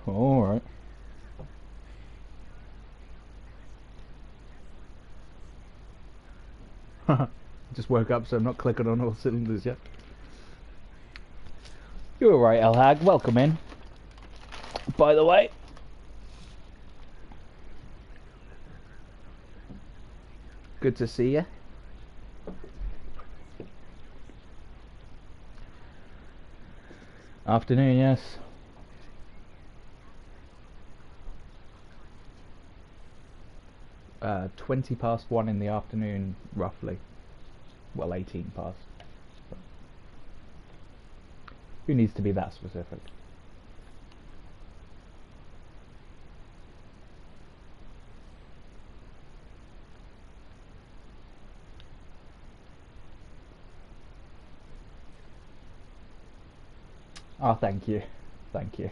Speaker 1: Alright. Just woke up, so I'm not clicking on all cylinders yet. You're alright, Elhag. Welcome in. By the way. Good to see you. Afternoon, yes. Uh, 20 past 1 in the afternoon, roughly. Well, 18 past. Who needs to be that specific? Oh, thank you. Thank you.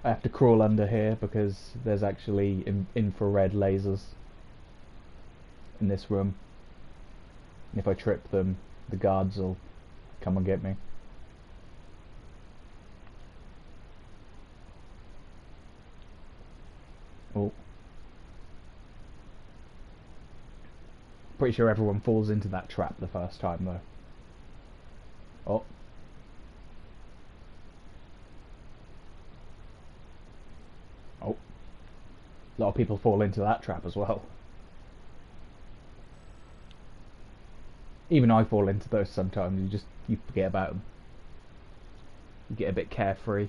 Speaker 1: I have to crawl under here because there's actually infrared lasers in this room. And if I trip them, the guards will come and get me. Oh. Pretty sure everyone falls into that trap the first time though. Oh. Oh. A lot of people fall into that trap as well. Even I fall into those sometimes. You forget about them. You get a bit carefree.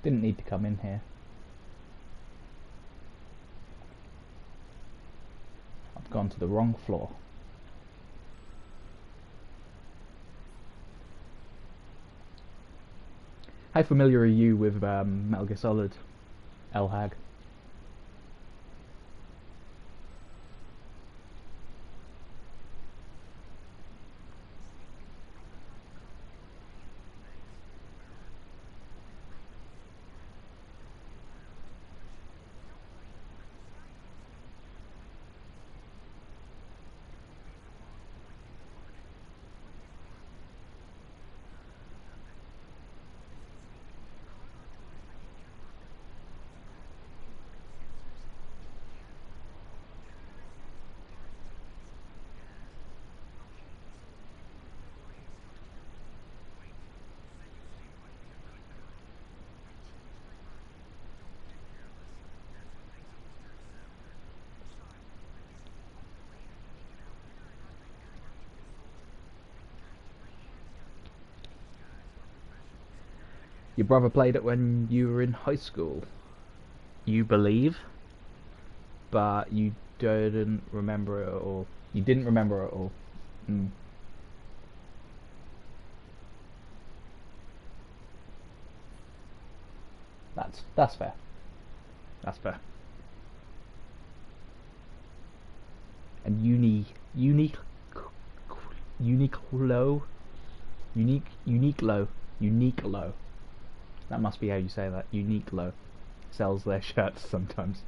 Speaker 1: Didn't need to come in here. I've gone to the wrong floor. How familiar are you with Metal Gear Solid, Elhag? Your brother played it when you were in high school, you believe, but you didn't remember it at all. You didn't remember it at all. Mm. That's fair. That's fair. And unique low, unique low. That must be how you say that. Unique low sells their shirts sometimes.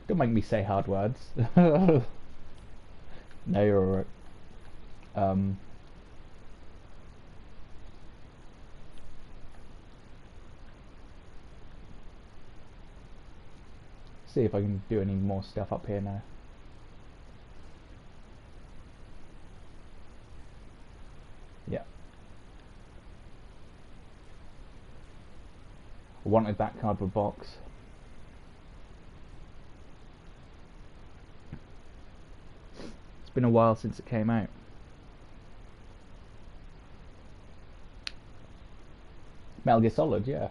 Speaker 1: Don't make me say hard words. No, you're alright. Um, see if I can do any more stuff up here now. Yeah. I wanted that cardboard box. It's been a while since it came out. Metal Gear Solid, yeah.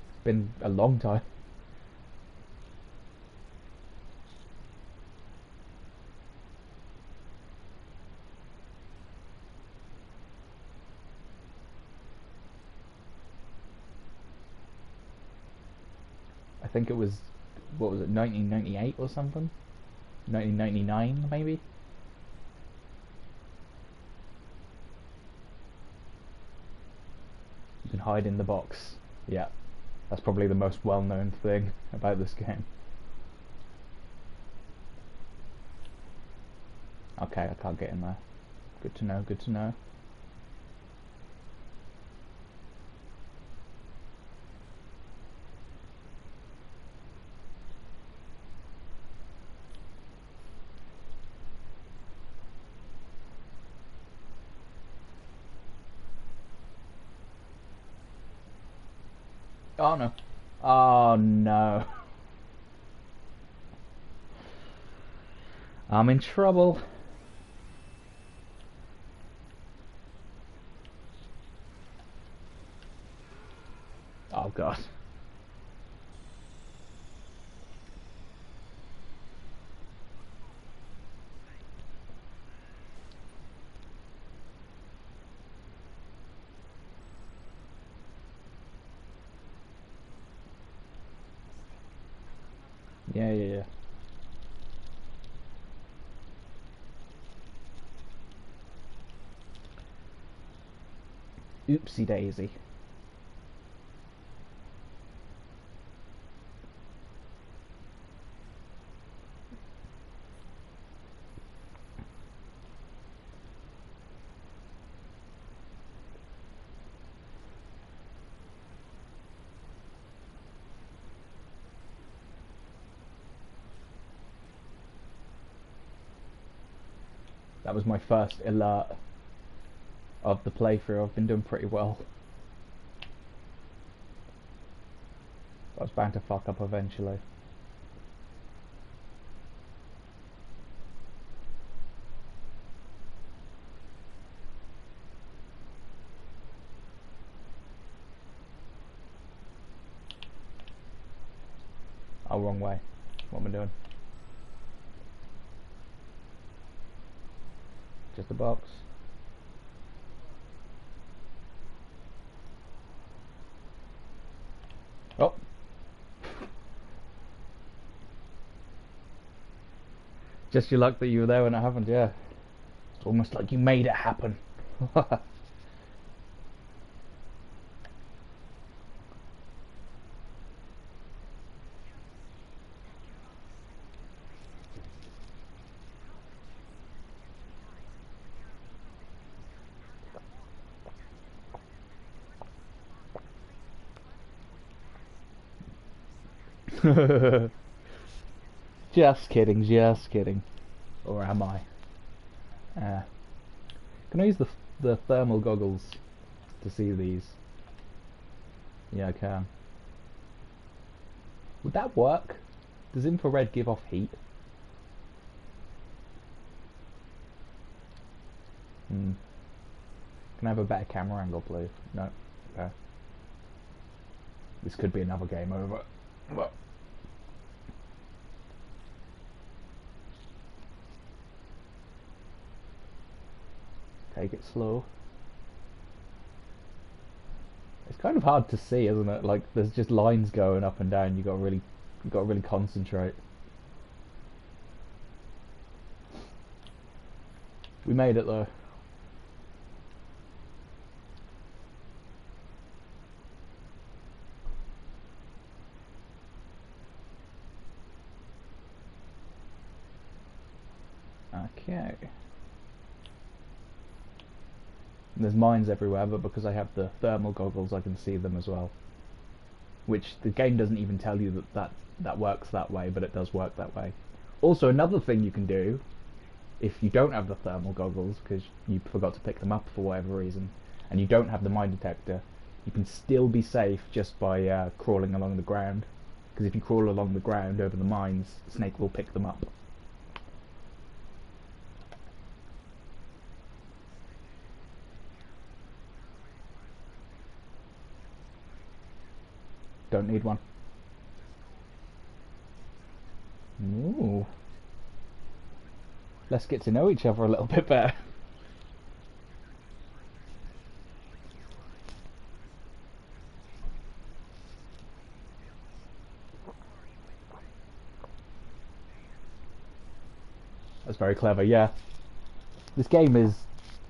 Speaker 1: It's been a long time. I think it was, what was it, 1998 or something? 1999 maybe? You can hide in the box. Yeah, that's probably the most well-known thing about this game. Okay, I can't get in there. Good to know, good to know. Oh no. Oh no. I'm in trouble. Oh god. Yeah, yeah, yeah. Oopsie daisy. That was my first alert of the playthrough. I've been doing pretty well. I was bound to fuck up eventually. Oh, wrong way. What am I doing? Just a box. Oh. Just your luck that you were there when it happened, yeah. It's almost like you made it happen. Just kidding, just kidding. Or am I? Can I use the thermal goggles to see these? Yeah, I can. Would that work? Does infrared give off heat? Can Can I have a better camera angle, please? No? Okay. This could be another game over. Well. Take it slow. It's kind of hard to see, isn't it? Like there's just lines going up and down. You got to really concentrate. We made it though. Okay. And there's mines everywhere, but because I have the thermal goggles, I can see them as well. Which the game doesn't even tell you that works that way, but it does work that way. Also, another thing you can do, if you don't have the thermal goggles, because you forgot to pick them up for whatever reason, and you don't have the mine detector, you can still be safe just by crawling along the ground. Because if you crawl along the ground over the mines, Snake will pick them up. Don't need one. Ooh. Let's get to know each other a little bit better. That's very clever, yeah. This game has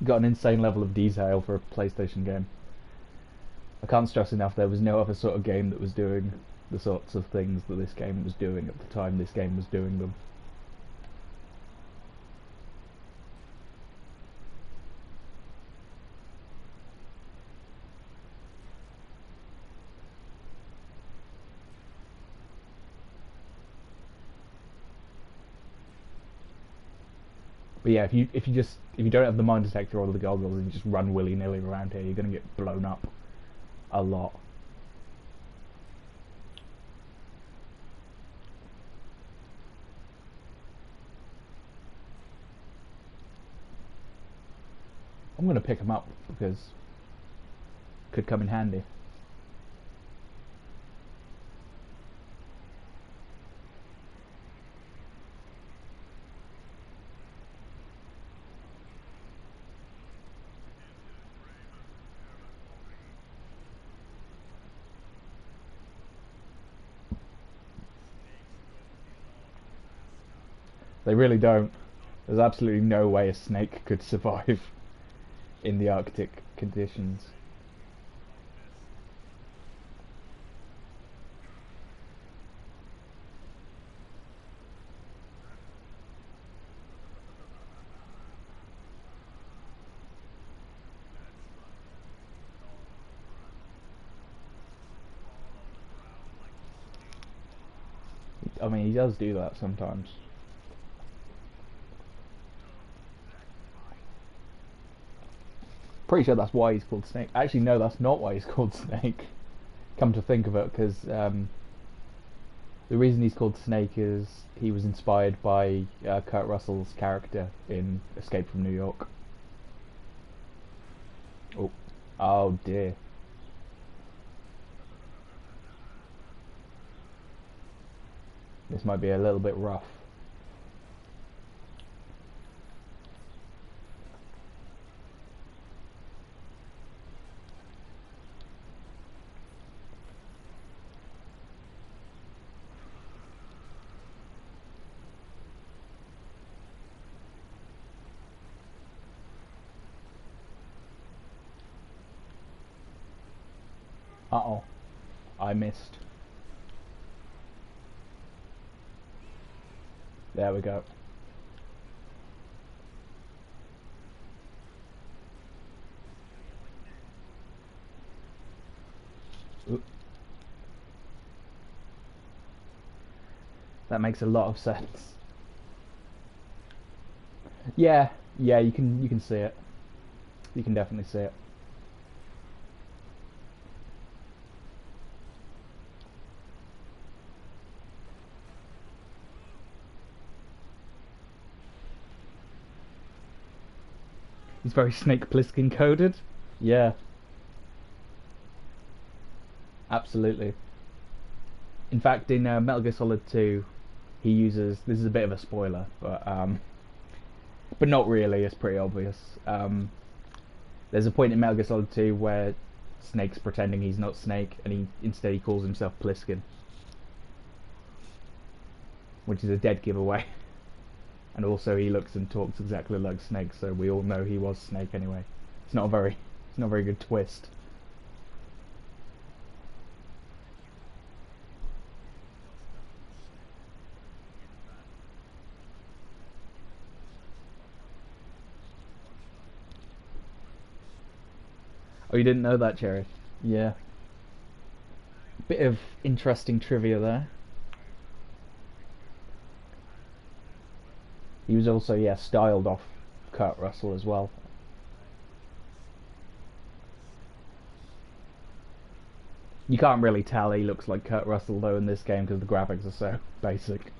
Speaker 1: got an insane level of detail for a PlayStation game. I can't stress enough, there was no other sort of game that was doing the sorts of things that this game was doing at the time this game was doing them. But yeah, if you don't have the mine detector or the goggles and you just run willy nilly around here, you're gonna get blown up a lot. I'm gonna pick them up because it could come in handy. They really don't. There's absolutely no way a snake could survive in the Arctic conditions. I mean, he does do that sometimes. Pretty sure that's why he's called Snake. Actually, no, that's not why he's called Snake. Come to think of it, because the reason he's called Snake is he was inspired by Kurt Russell's character in Escape from New York. Oh, oh dear. This might be a little bit rough. Uh-oh. I missed. There we go. Oop. That makes a lot of sense. Yeah, yeah, you can see it. You can definitely see it. He's very Snake Plissken coded. Yeah, absolutely. In fact, in Metal Gear Solid 2, he uses, this is a bit of a spoiler, but not really. It's pretty obvious. There's a point in Metal Gear Solid 2 where Snake's pretending he's not Snake, and he calls himself Pliskin, which is a dead giveaway. And also, he looks and talks exactly like Snake, so we all know he was Snake anyway. It's not a very good twist. Oh, you didn't know that, Cherry? Yeah. Bit of interesting trivia there. He was also, yeah, styled off Kurt Russell as well. You can't really tell he looks like Kurt Russell though in this game because the graphics are so basic.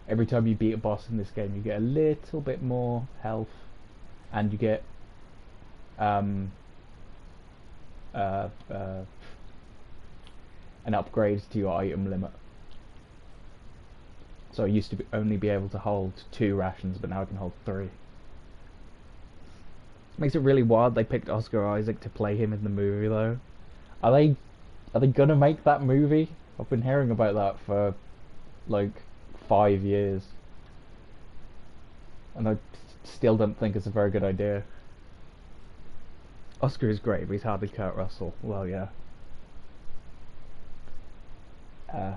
Speaker 1: Every time you beat a boss in this game, you get a little bit more health, and you get um, uh, uh, an upgrade to your item limit. So I used to only be able to hold 2 rations, but now I can hold 3. It makes it really wild they picked Oscar Isaac to play him in the movie though. Are they are they gonna make that movie? I've been hearing about that for like 5 years, and I still don't think it's a very good idea. Oscar is great, but he's hardly Kurt Russell. Well, yeah. Uh,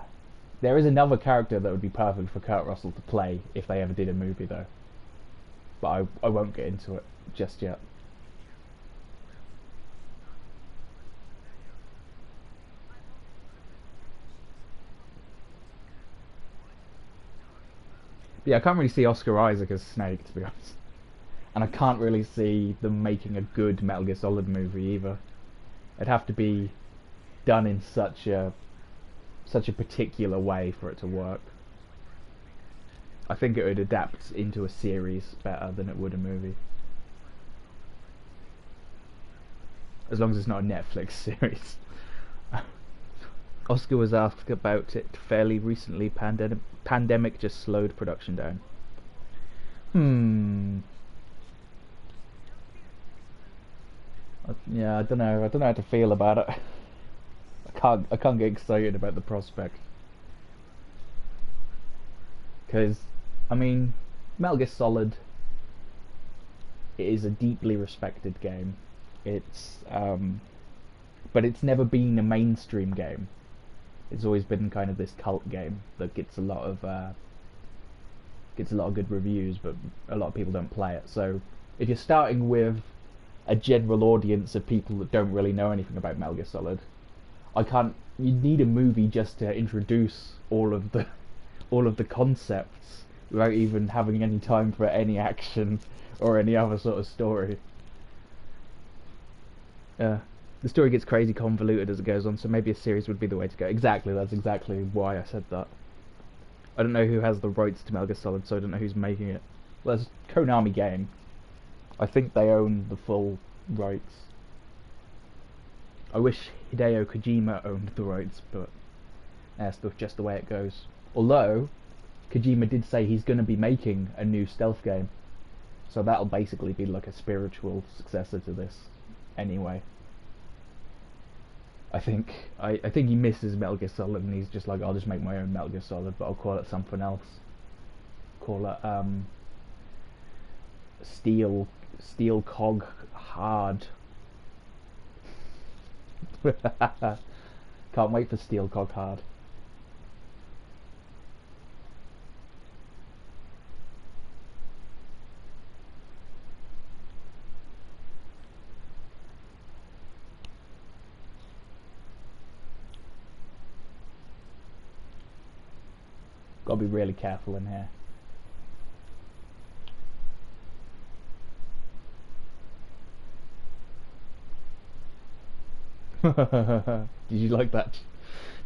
Speaker 1: there is another character that would be perfect for Kurt Russell to play if they ever did a movie, though. But I won't get into it just yet. But yeah, I can't really see Oscar Isaac as Snake, to be honest. And I can't really see them making a good Metal Gear Solid movie either. It'd have to be done in such a particular way for it to work. I think it would adapt into a series better than it would a movie. As long as it's not a Netflix series. Oscar was asked about it fairly recently. Pandemic just slowed production down. Hmm. Yeah, I don't know. I don't know how to feel about it. I can't get excited about the prospect because, I mean, Metal Gear Solid is a deeply respected game. It's but it's never been a mainstream game. It's always been kind of this cult game that gets a lot of good reviews, but a lot of people don't play it. So if you're starting with a general audience of people that don't really know anything about Metal Gear Solid, I can't. You need a movie just to introduce all of the concepts without even having any time for any action or any other sort of story. The story gets crazy convoluted as it goes on, so maybe a series would be the way to go. Exactly, that's exactly why I said that. I don't know who has the rights to Metal Gear Solid, so I don't know who's making it. Well, it's a Konami game. I think they own the full rights. I wish Hideo Kojima owned the rights, but that's just the way it goes. Although, Kojima did say he's going to be making a new stealth game, so that'll basically be like a spiritual successor to this, anyway. I think he misses Metal Gear Solid, and he's just like, I'll just make my own Metal Gear Solid, but I'll call it something else. Call it Steel Cog Hard. Can't wait for Steel Cog Hard. Got to be really careful in here. Did you like that?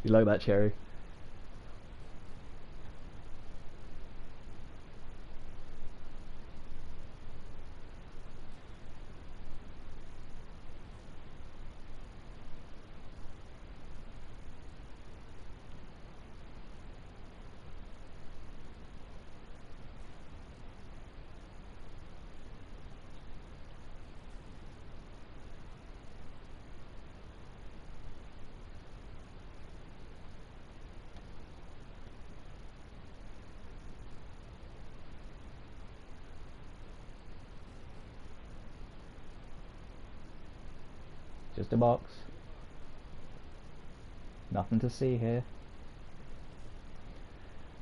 Speaker 1: You like that, Cherry? Just a box. Nothing to see here.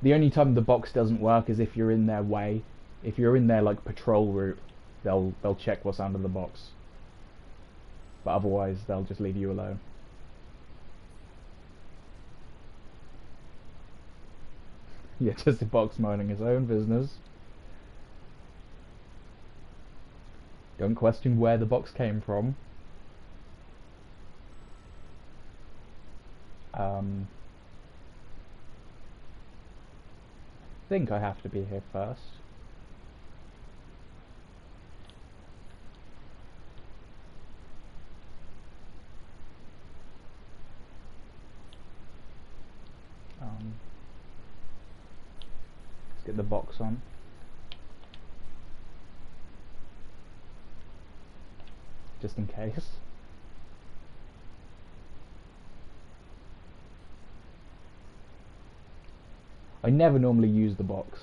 Speaker 1: The only time the box doesn't work is if you're in their way. If you're in their like patrol route, they'll check what's under the box. But otherwise, they'll just leave you alone. Yeah, just a box minding its own business. Don't question where the box came from. I think I have to be here first. Let's get the box on. Just in case. I never normally use the box.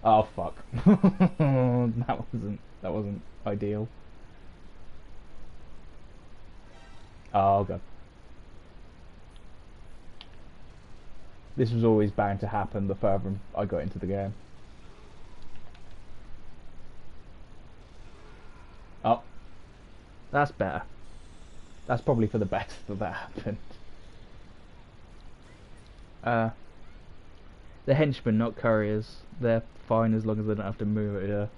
Speaker 1: Oh fuck. that wasn't ideal. Oh god. This was always bound to happen the further I got into the game. Oh. That's better. That's probably for the best that happened. The henchmen, not couriers. They're fine as long as they don't have to move it here.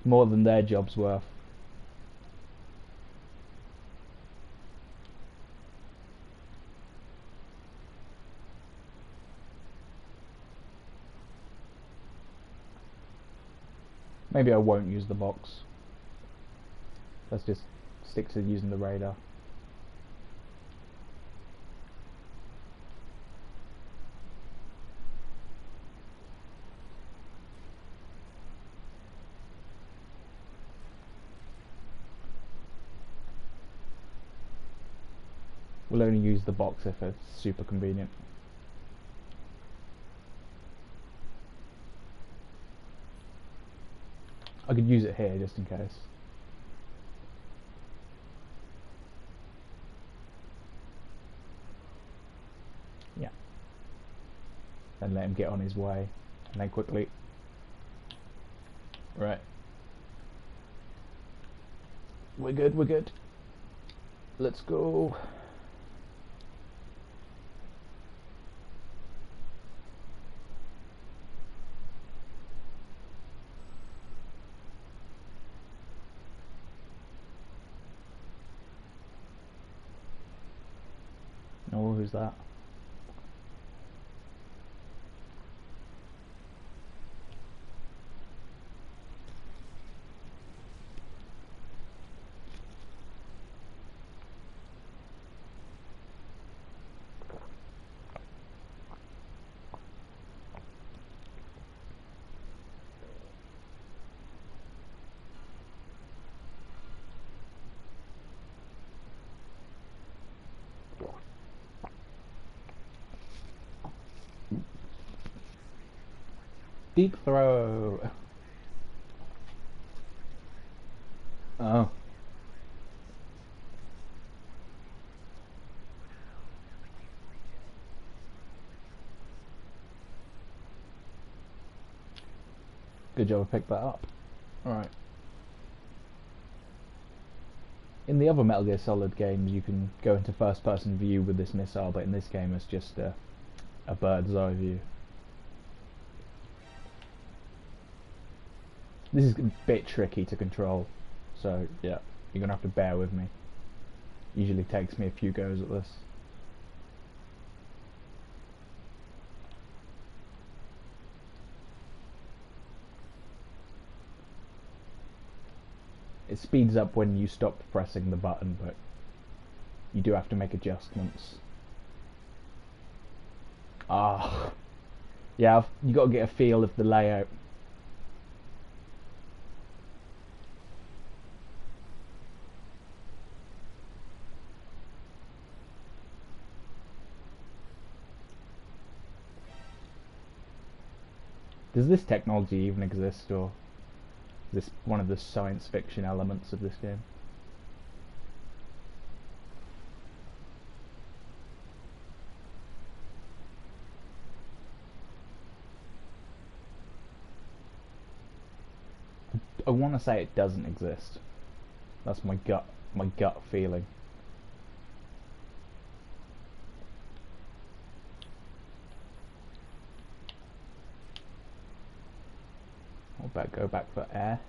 Speaker 1: More than their job's worth. Maybe I won't use the box. Let's just stick to using the radar. We'll only use the box if it's super convenient. I could use it here just in case. Yeah. Then let him get on his way. And then quickly. Right. We're good, we're good. Let's go. Oh, who's that? Deep throw. Oh. Good job I picked that up. Alright. In the other Metal Gear Solid games, you can go into first-person view with this missile, but in this game, it's just a bird's eye view. This is a bit tricky to control, so yeah, you're gonna have to bear with me. Usually takes me a few goes at this. It speeds up when you stop pressing the button, but you do have to make adjustments. Ah, yeah, you got to get a feel of the layout. Does this technology even exist, or is this one of the science fiction elements of this game? I want to say it doesn't exist. That's my gut feeling. I'll go back for air.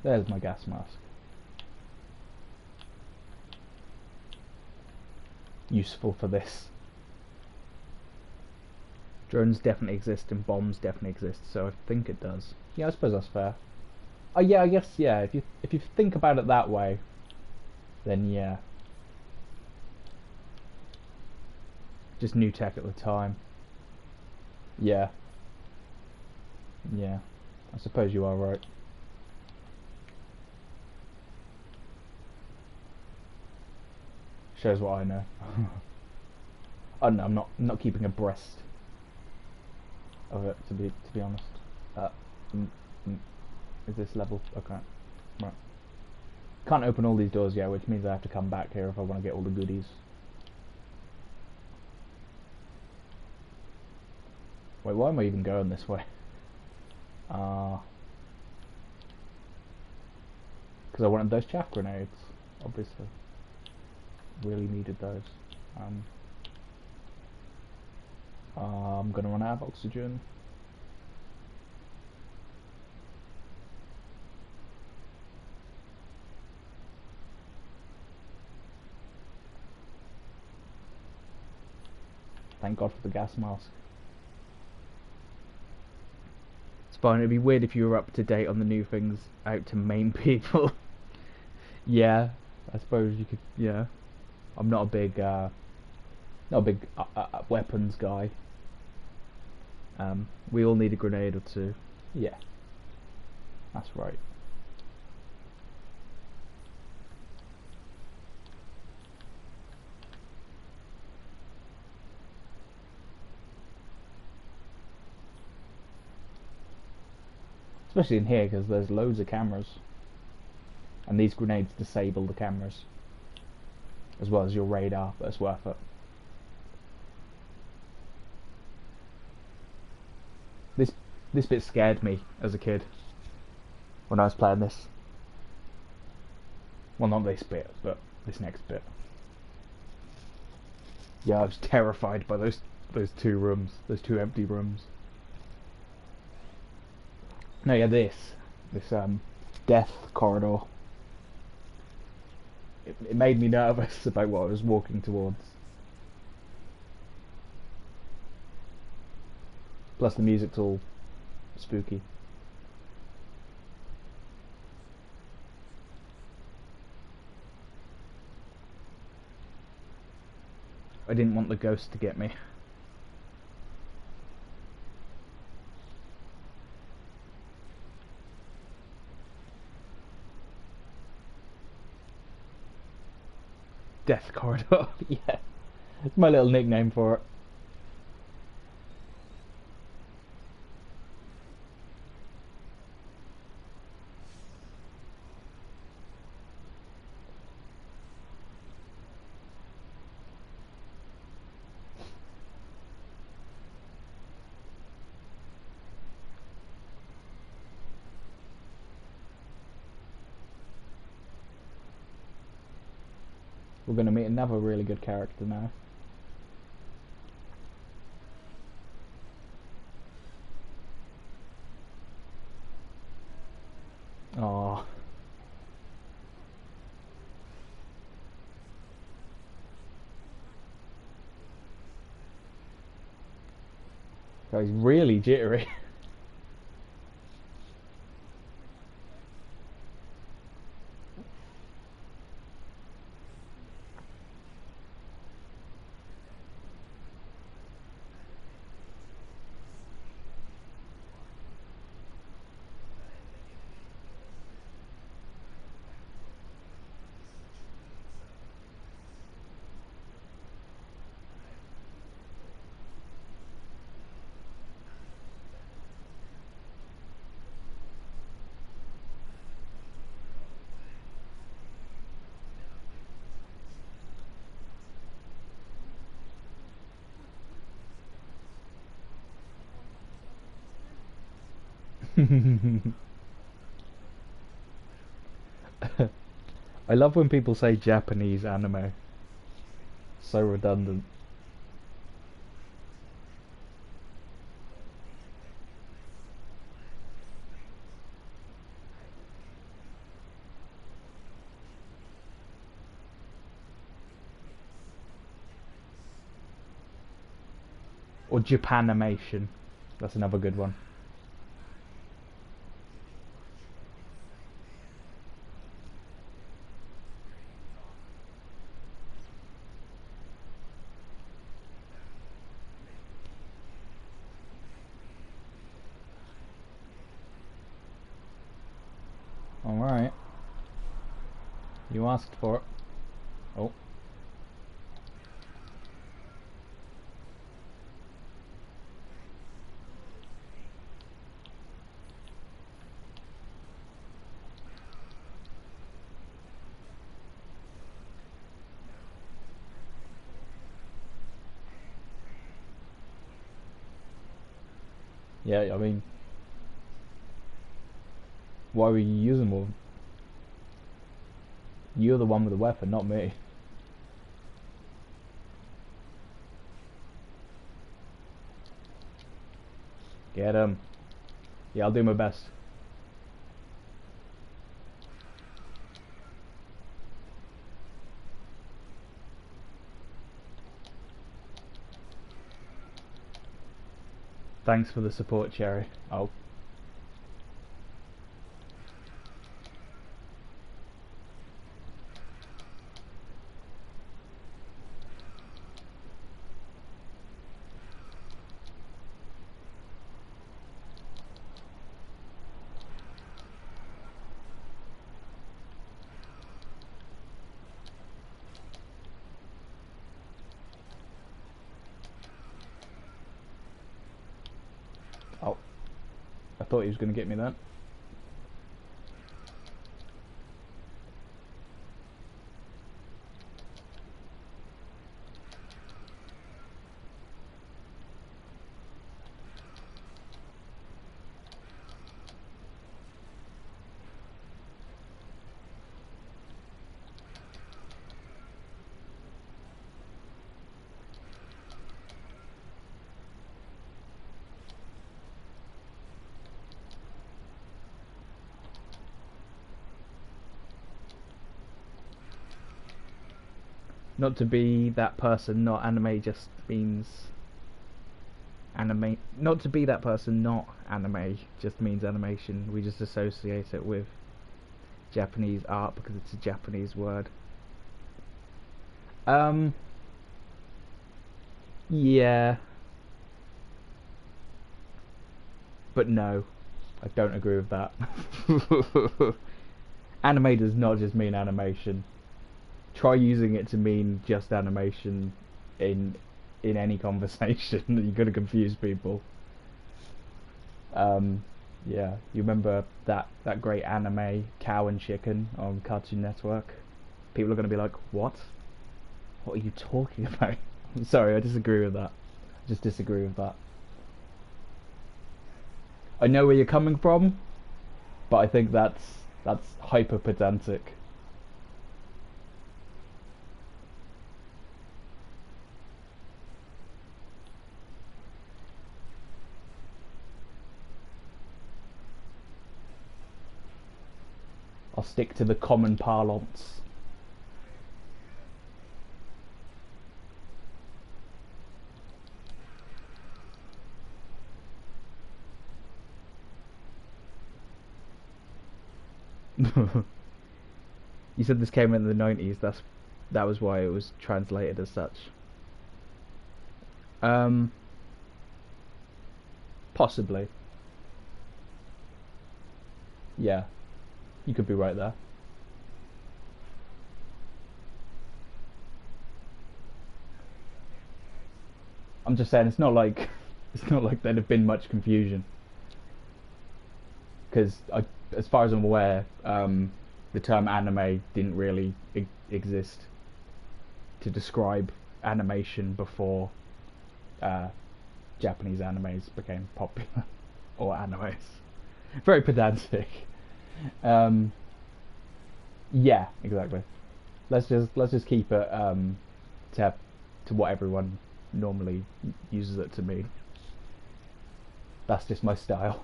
Speaker 1: There's my gas mask. Useful for this. Drones definitely exist and bombs definitely exist, so I think it does. Yeah, I suppose that's fair. Oh yeah, I guess yeah. If you think about it that way, then yeah. Just new tech at the time. Yeah. Yeah. I suppose you are right. Shows what I know. I don't know, I'm not keeping abreast of it to be honest. Is this level? Okay. Right. Can't open all these doors yet, which means I have to come back here if I want to get all the goodies. Wait, why am I even going this way? Because I wanted those chaff grenades, obviously. Really needed those. I'm gonna run out of oxygen. Thank God for the gas mask. It's fine, it'd be weird if you were up to date on the new things out to main people. Yeah, I suppose you could, yeah. I'm not a big, weapons guy. We all need a grenade or two. Yeah, that's right. Especially in here, because there's loads of cameras. And these grenades disable the cameras. As well as your radar, but it's worth it. This bit scared me as a kid. When I was playing this. Well, not this bit, but this next bit. Yeah, I was terrified by those two rooms. Those two empty rooms. No, yeah, this death corridor. It made me nervous about what I was walking towards. Plus the music's all spooky. I didn't want the ghost to get me. Death corridor, yeah. It's my little nickname for it. We're going to meet another really good character now. Oh, he's really jittery. I love when people say Japanese anime. So redundant. Or Japanimation. That's another good one. Alright. You asked for it. Oh. Yeah, I mean, why were you using one? You're the one with the weapon, not me. Get him. Yeah, I'll do my best. Thanks for the support, Cherry. Oh. Oh. I thought he was going to get me then. Not to be that person, not anime just means anime. Not to be that person, not anime just means animation. We just associate it with Japanese art because it's a Japanese word. Um, yeah, but no, I don't agree with that. Anime does not just mean animation. Try using it to mean just animation in any conversation. You're gonna confuse people. Um, yeah, you remember that great anime Cow and Chicken on Cartoon Network? People are gonna be like, "What? What are you talking about?" I'm sorry, I disagree with that. I just disagree with that. I know where you're coming from, but I think that's hyper pedantic. I'll stick to the common parlance. You said this came in the 90s. That was why it was translated as such. Um, Possibly. Yeah, you could be right there. I'm just saying it's not like it's not like there'd have been much confusion because as far as I'm aware, the term anime didn't really exist to describe animation before uh, Japanese animes became popular or animes. Very pedantic. Um, yeah, exactly. Let's just keep it to what everyone normally uses it to mean. That's just my style.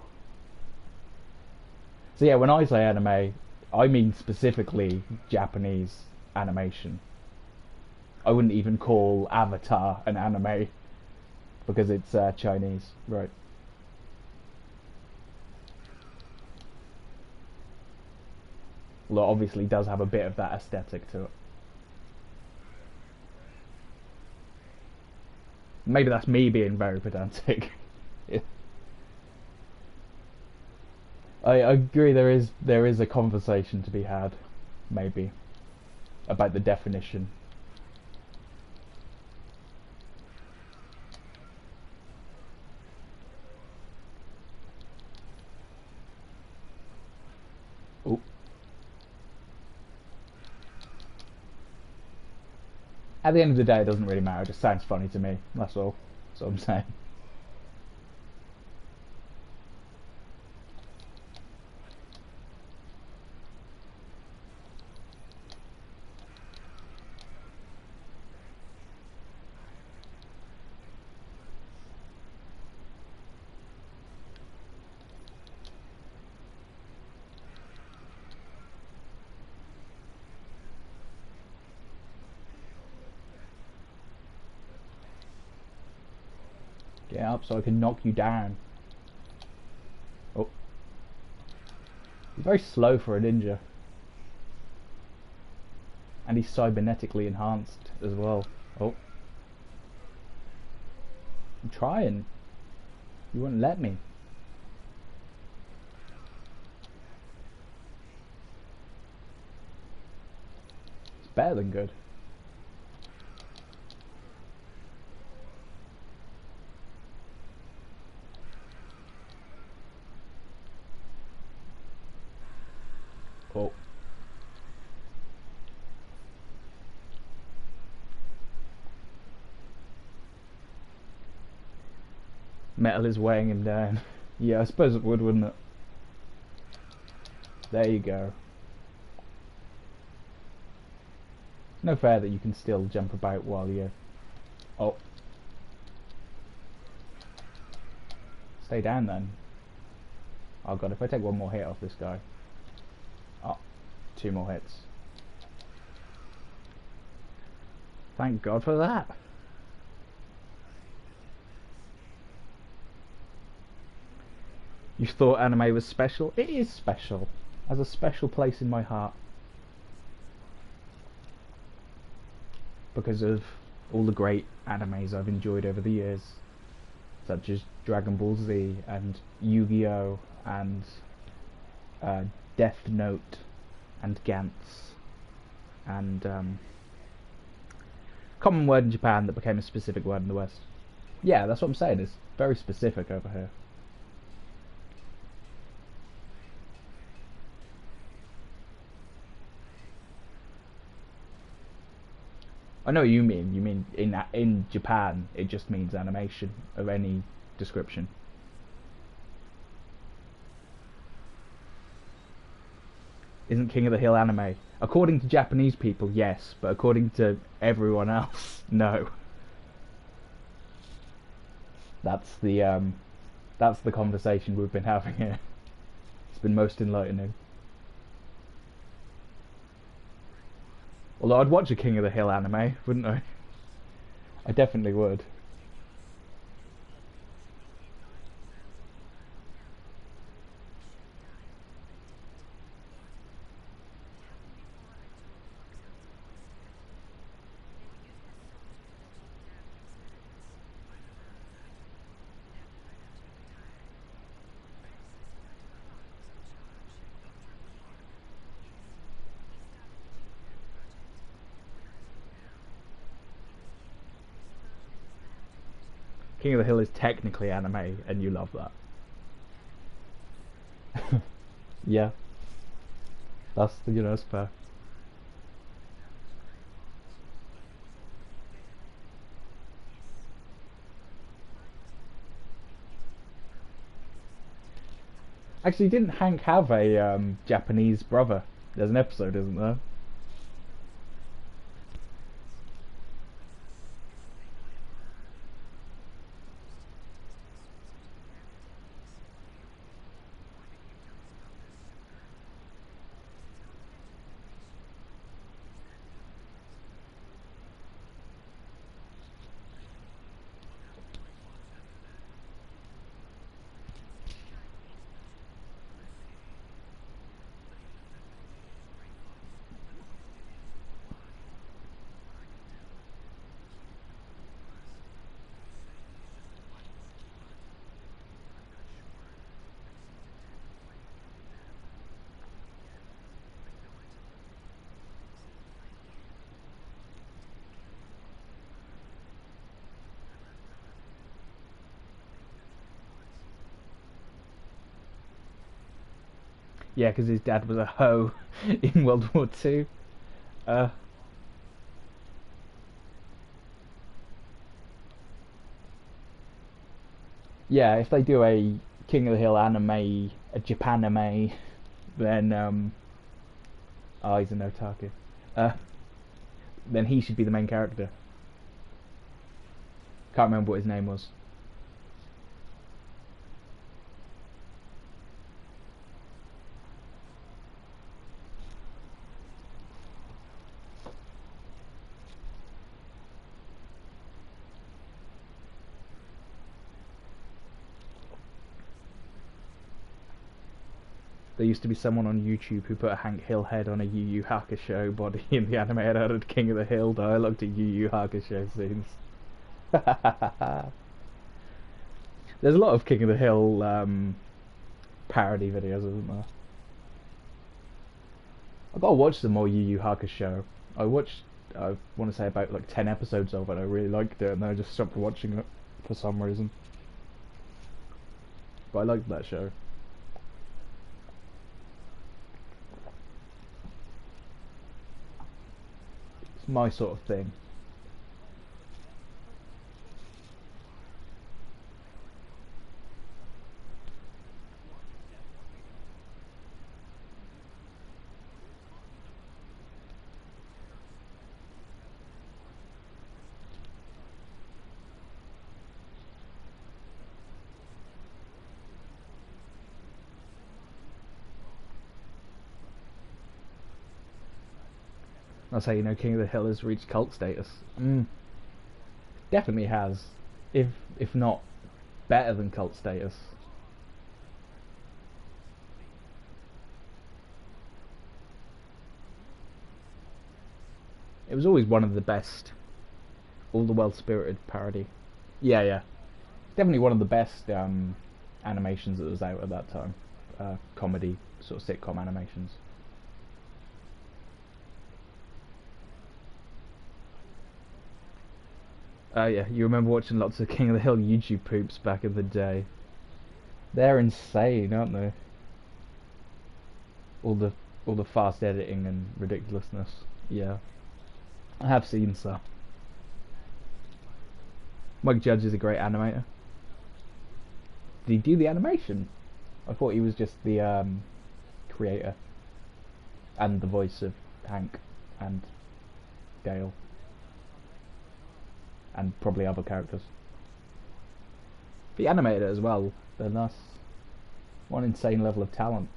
Speaker 1: So yeah, when I say anime, I mean specifically Japanese animation. I wouldn't even call Avatar an anime because it's Chinese, right? Well, it obviously does have a bit of that aesthetic to it. Maybe that's me being very pedantic. I agree. There is a conversation to be had, maybe, about the definition. Ooh. At the end of the day, it doesn't really matter. It just sounds funny to me. That's all. That's what I'm saying. Get up so I can knock you down. Oh, he's very slow for a ninja, and he's cybernetically enhanced as well. Oh, I'm trying. You wouldn't let me. It's better than good. Oh. Metal is weighing him down. Yeah, I suppose it would, wouldn't it? There you go. No fair that you can still jump about while you're... Oh. Stay down then. Oh god, if I take one more hit off this guy... Oh, two more hits. Thank god for that. You thought anime was special? It is special. It has a special place in my heart. Because of all the great animes I've enjoyed over the years. Such as Dragon Ball Z and Yu-Gi-Oh! And Death Note and Gantz. And common word in Japan that became a specific word in the West. Yeah, that's what I'm saying. It's very specific over here. I know what you mean. You mean in Japan, it just means animation of any description. Isn't King of the Hill anime? According to Japanese people, yes, but according to everyone else, no. That's the conversation we've been having here. It's been most enlightening. Although I'd watch a King of the Hill anime, wouldn't I? I definitely would. King of the Hill is technically anime, and you love that. Yeah, that's fair. Actually, didn't Hank have a Japanese brother? There's an episode, isn't there? Yeah, because his dad was a hoe in World War Two. Uh, yeah, if they do a King of the Hill anime, a Japanime, then oh, he's an otaku. Uh, then he should be the main character. Can't remember what his name was. There used to be someone on YouTube who put a Hank Hill head on a Yu Yu Hakusho body in the anime and added King of the Hill dialogue to Yu Yu Hakusho scenes. There's a lot of King of the Hill parody videos, isn't there? I've got to watch some more Yu Yu Hakusho. I watched, I want to say about like 10 episodes of it. I really liked it, and then I just stopped watching it for some reason. But I liked that show. It's my sort of thing. That's how you know King of the Hill has reached cult status. Definitely has, if not better than cult status. It was always one of the best. All the well-spirited parody. Yeah, yeah. Definitely one of the best animations that was out at that time. Comedy, sort of sitcom animations. Yeah, you remember watching lots of King of the Hill YouTube poops back in the day. They're insane, aren't they? All the all the fast editing and ridiculousness. Yeah, I have seen some. Mike Judge is a great animator. Did he do the animation? I thought he was just the creator and the voice of Hank and Dale and probably other characters. If he animated it as well, then that's one insane level of talent.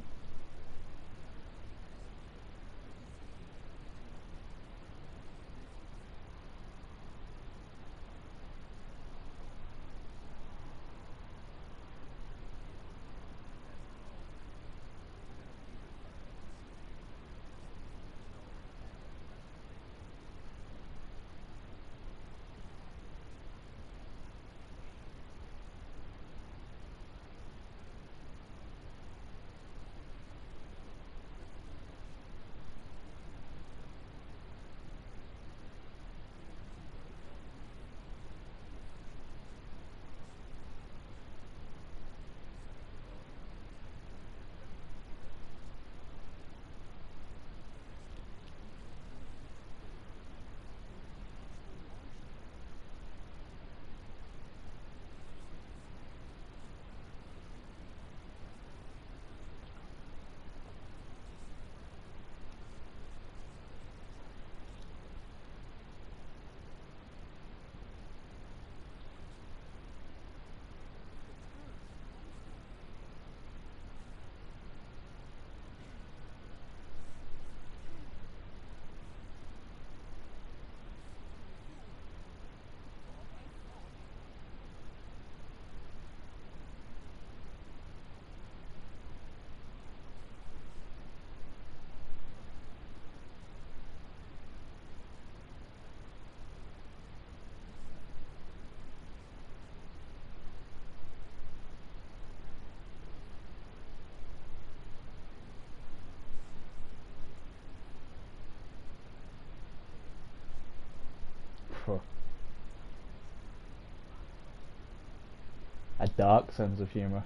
Speaker 1: for. A dark sense of humour.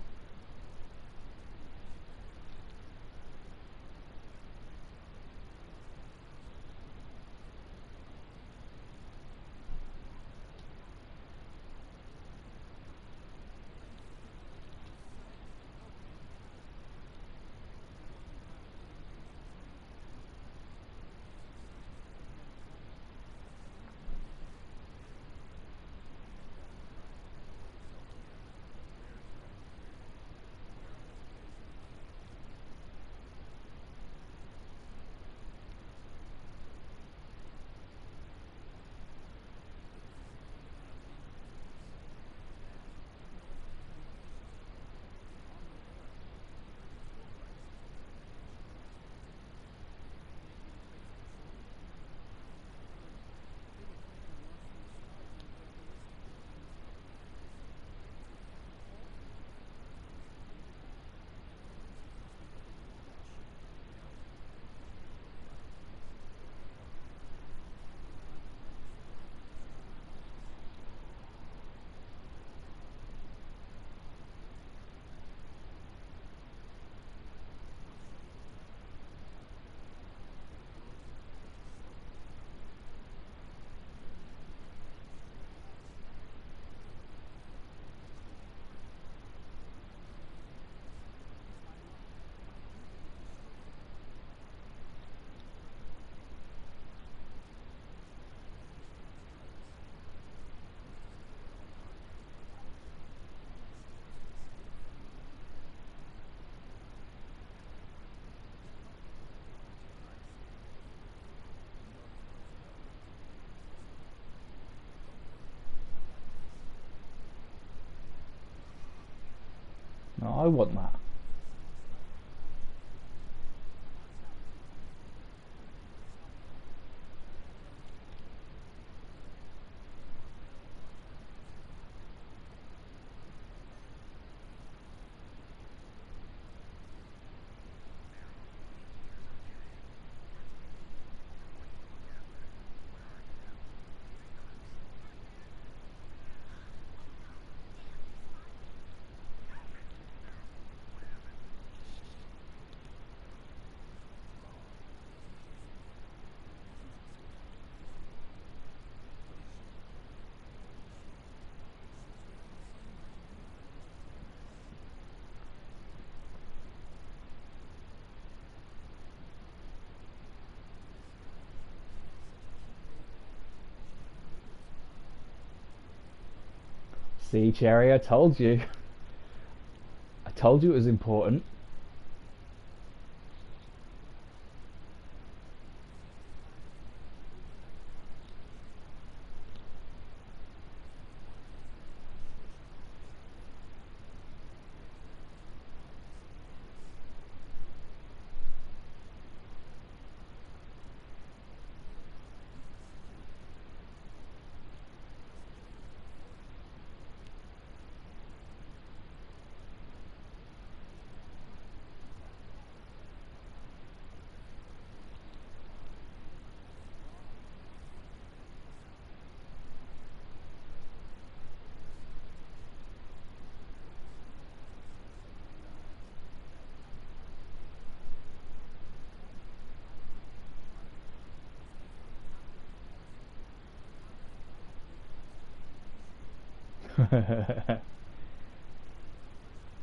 Speaker 1: No, I want that. See, Cherry, I told you. I told you it was important.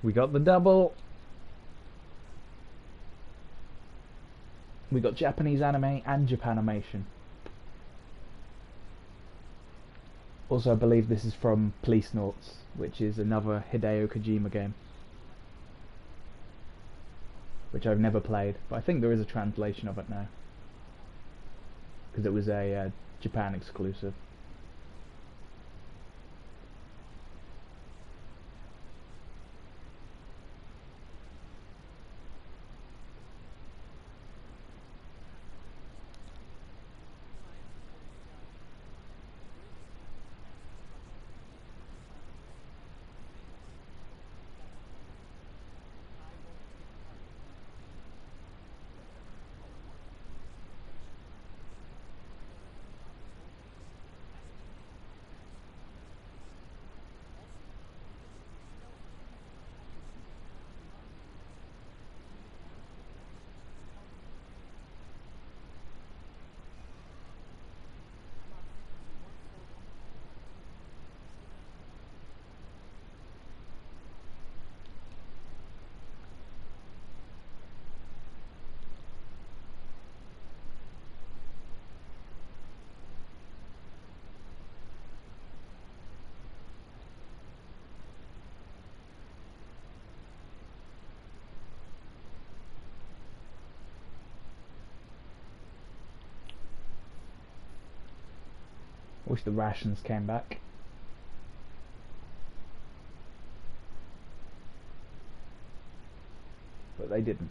Speaker 1: We got the double. We got Japanese anime and Japanimation. Also, I believe this is from Policenauts, which is another Hideo Kojima game, which I've never played, but I think there is a translation of it now, because it was a Japan exclusive. Wish the rations came back. But they didn't.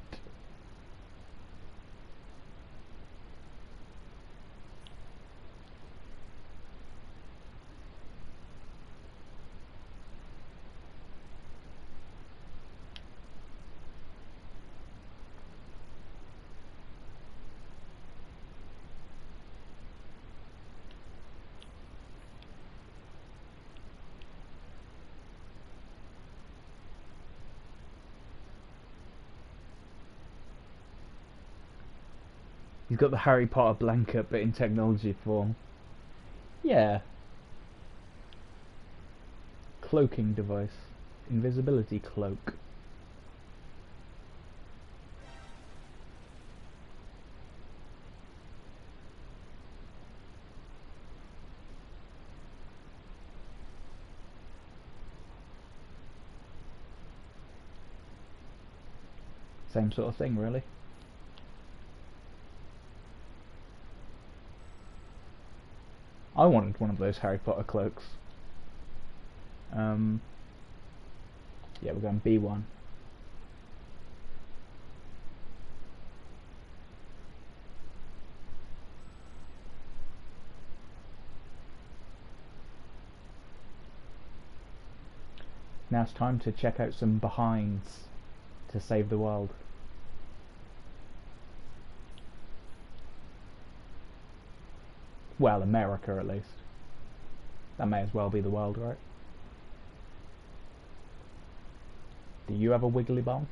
Speaker 1: He's got the Harry Potter blanket, but in technology form. Yeah. Cloaking device. Invisibility cloak. Same sort of thing, really. I wanted one of those Harry Potter cloaks. Yeah, we're going B1. Now it's time to check out some behinds to save the world. Well, America at least. That may as well be the world, right? Do you have a wiggly bomb?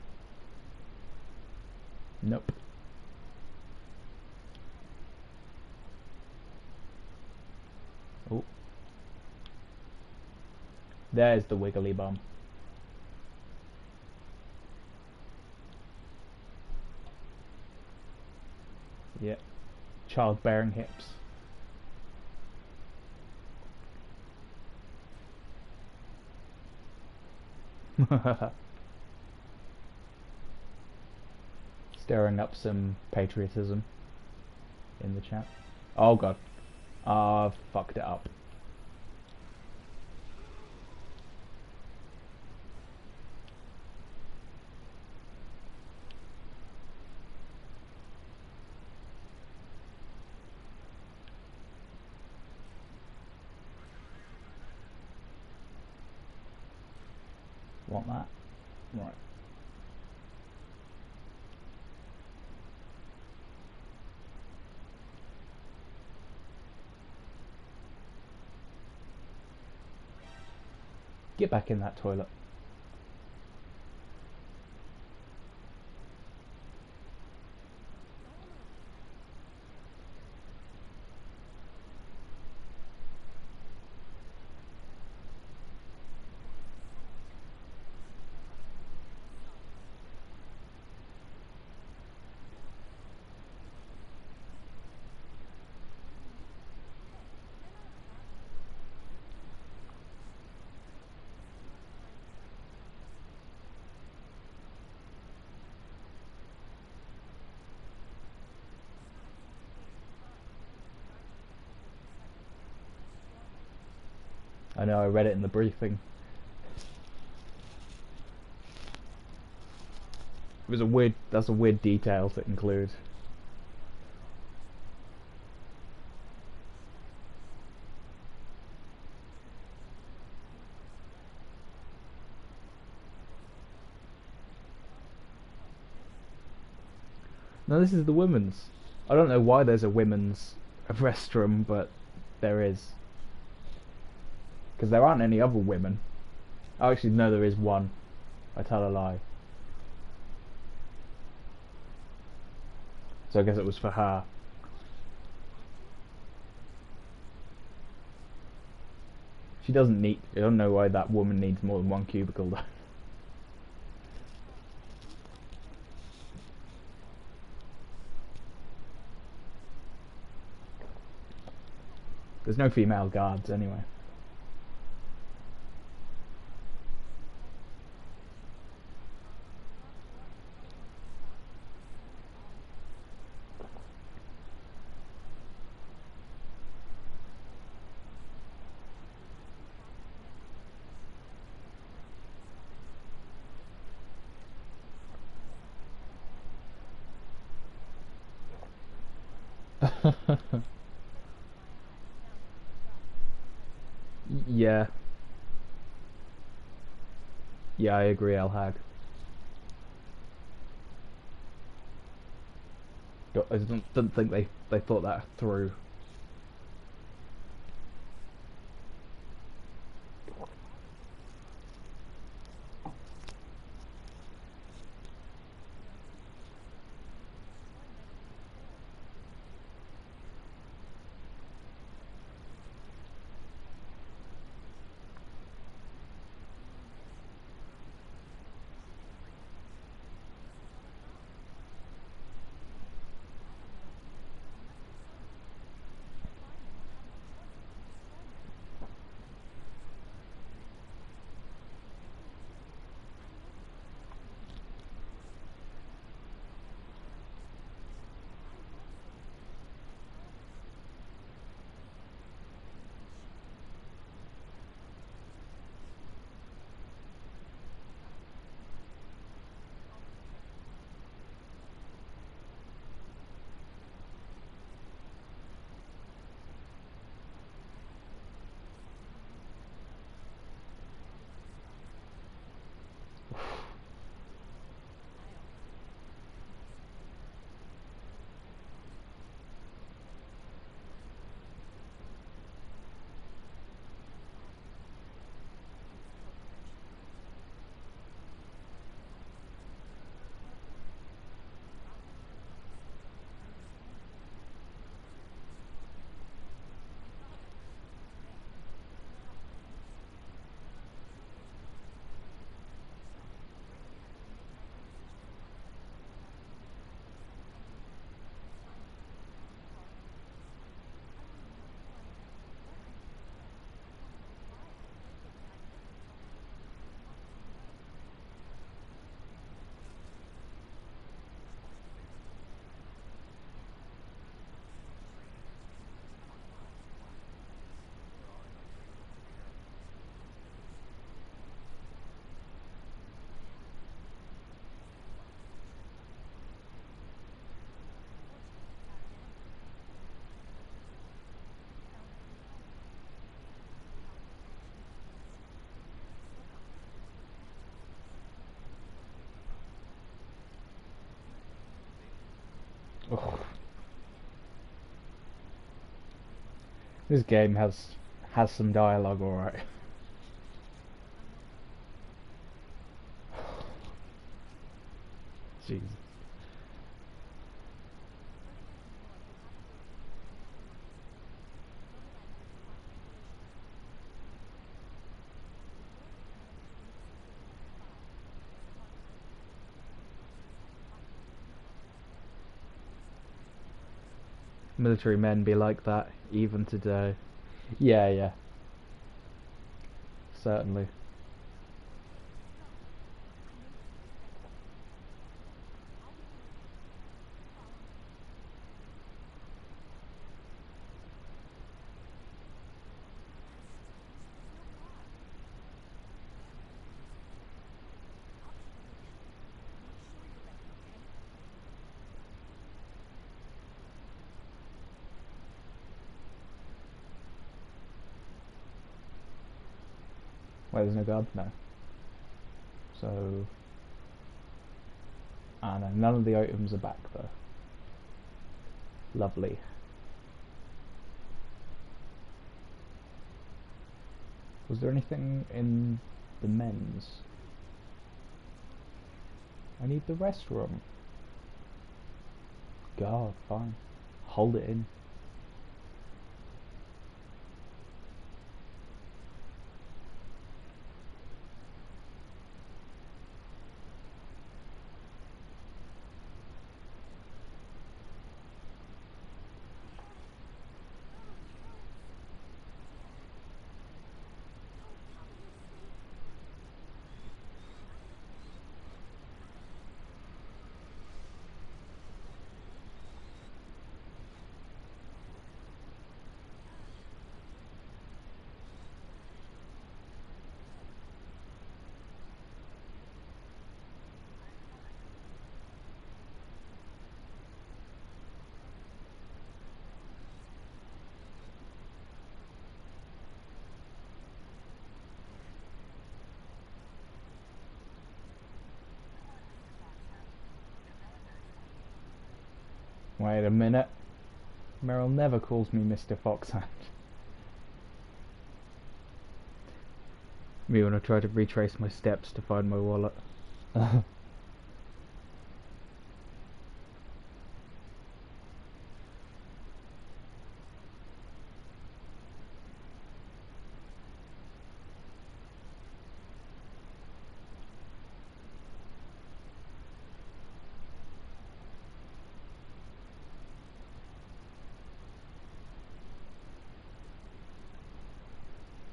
Speaker 1: Nope. Oh. There's the wiggly bomb. Yep. Childbearing hips. Stirring up some patriotism in the chat. Oh god. I've fucked it up. Want that? Right. Get back in that toilet. I know, I read it in the briefing. It was a weird, that's a weird detail to include. No, this is the women's. I don't know why there's a women's restroom, but there is. Because there aren't any other women. Oh, actually, no, there is one. I tell a lie. So I guess it was for her. She doesn't need... I don't know why that woman needs more than one cubicle, though. There's no female guards, anyway. Yeah, yeah, I agree, El Hag. I don't think they thought that through. Ugh. This game has some dialogue, all right. Jeez. Military men be like that even today. Yeah, yeah, certainly. Wait, there's no guard? No. So, ah no, none of the items are back though. Lovely. Was there anything in the men's? I need the restroom. God, fine. Hold it in. Wait a minute. Meryl never calls me Mr. Foxhand. Me when I try to retrace my steps to find my wallet.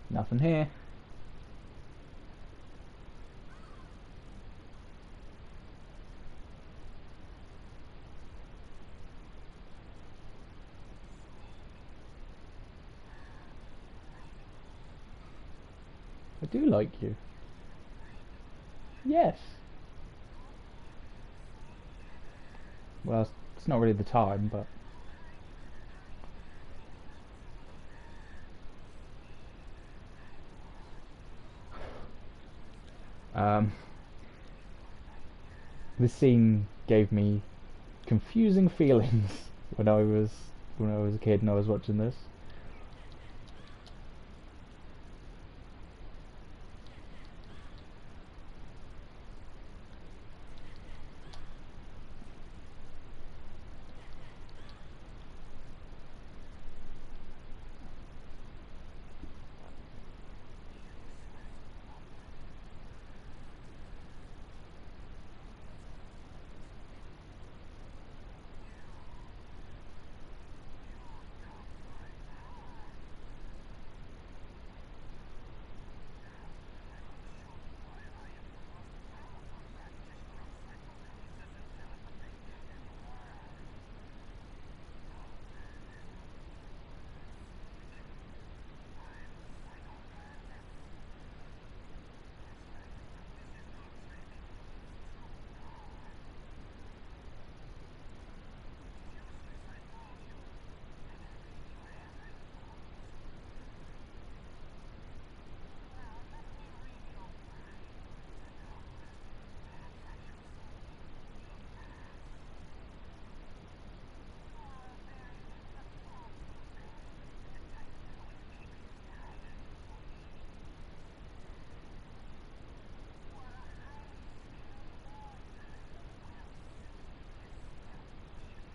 Speaker 1: Nothing here. I do like you. Yes. Well, it's not really the time, but... This scene gave me confusing feelings when I was a kid and I was watching this.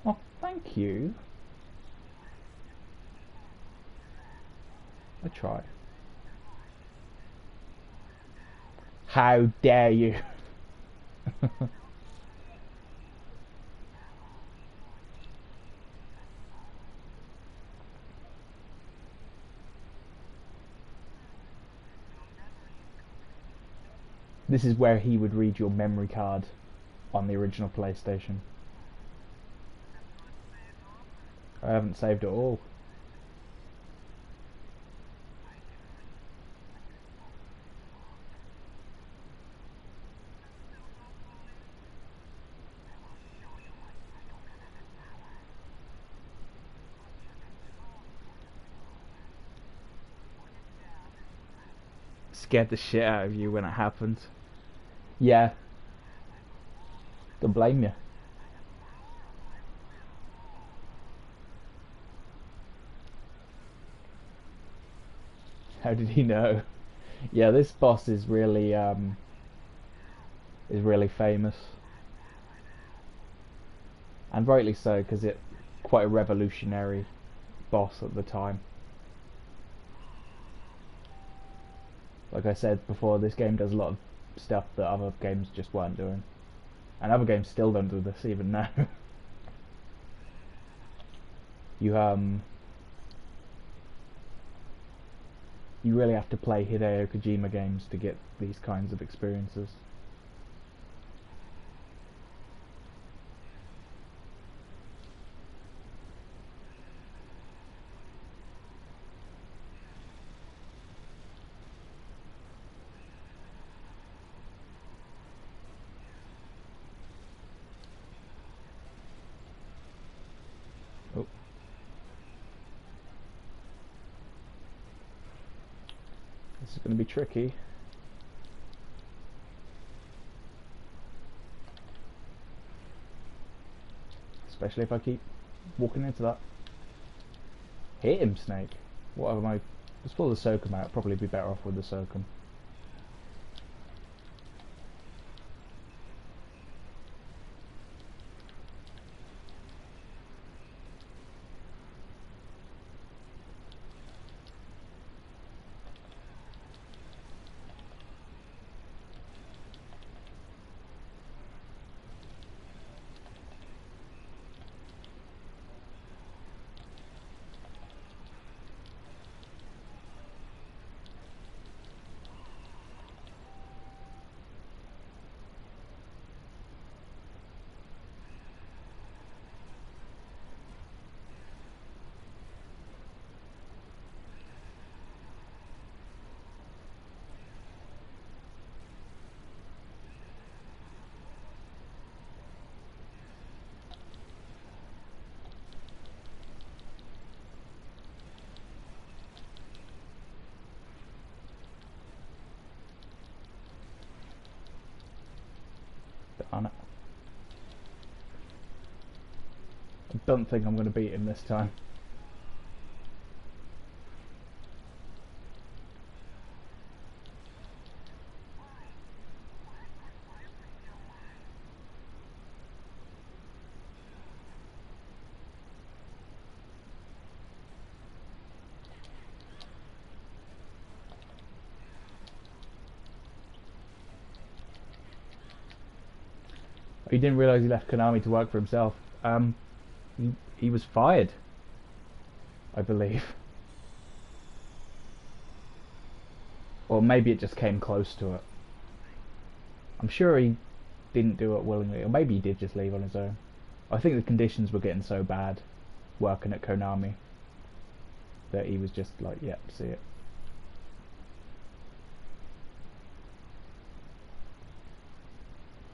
Speaker 1: Oh, thank you. I try. How dare you? This is where he would read your memory card on the original PlayStation. I haven't saved it all. Scared the shit out of you when it happened. Yeah. Don't blame you. How did he know? Yeah, this boss is really famous, and rightly so, because it's quite a revolutionary boss at the time. Like I said before, this game does a lot of stuff that other games just weren't doing, and other games still don't do this even now. you you really have to play Hideo Kojima games to get these kinds of experiences. Oh. This is going to be tricky. Especially if I keep walking into that. Hit him, Snake. What am I? Let's pull the Soakum out. Probably be better off with the Soakum. Darn it. I don't think I'm going to beat him this time. He didn't realise he left Konami to work for himself. He was fired, I believe. Or maybe it just came close to it. I'm sure he didn't do it willingly, or maybe he did just leave on his own. I think the conditions were getting so bad working at Konami that he was just like, yep, see it.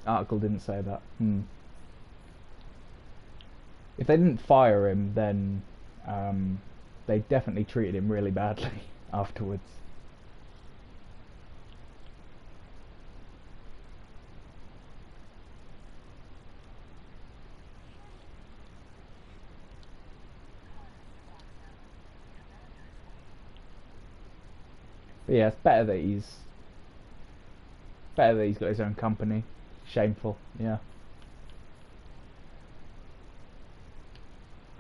Speaker 1: Article didn't say that. If they didn't fire him, then they definitely treated him really badly afterwards. But yeah, it's better that he's got his own company. Shameful, yeah.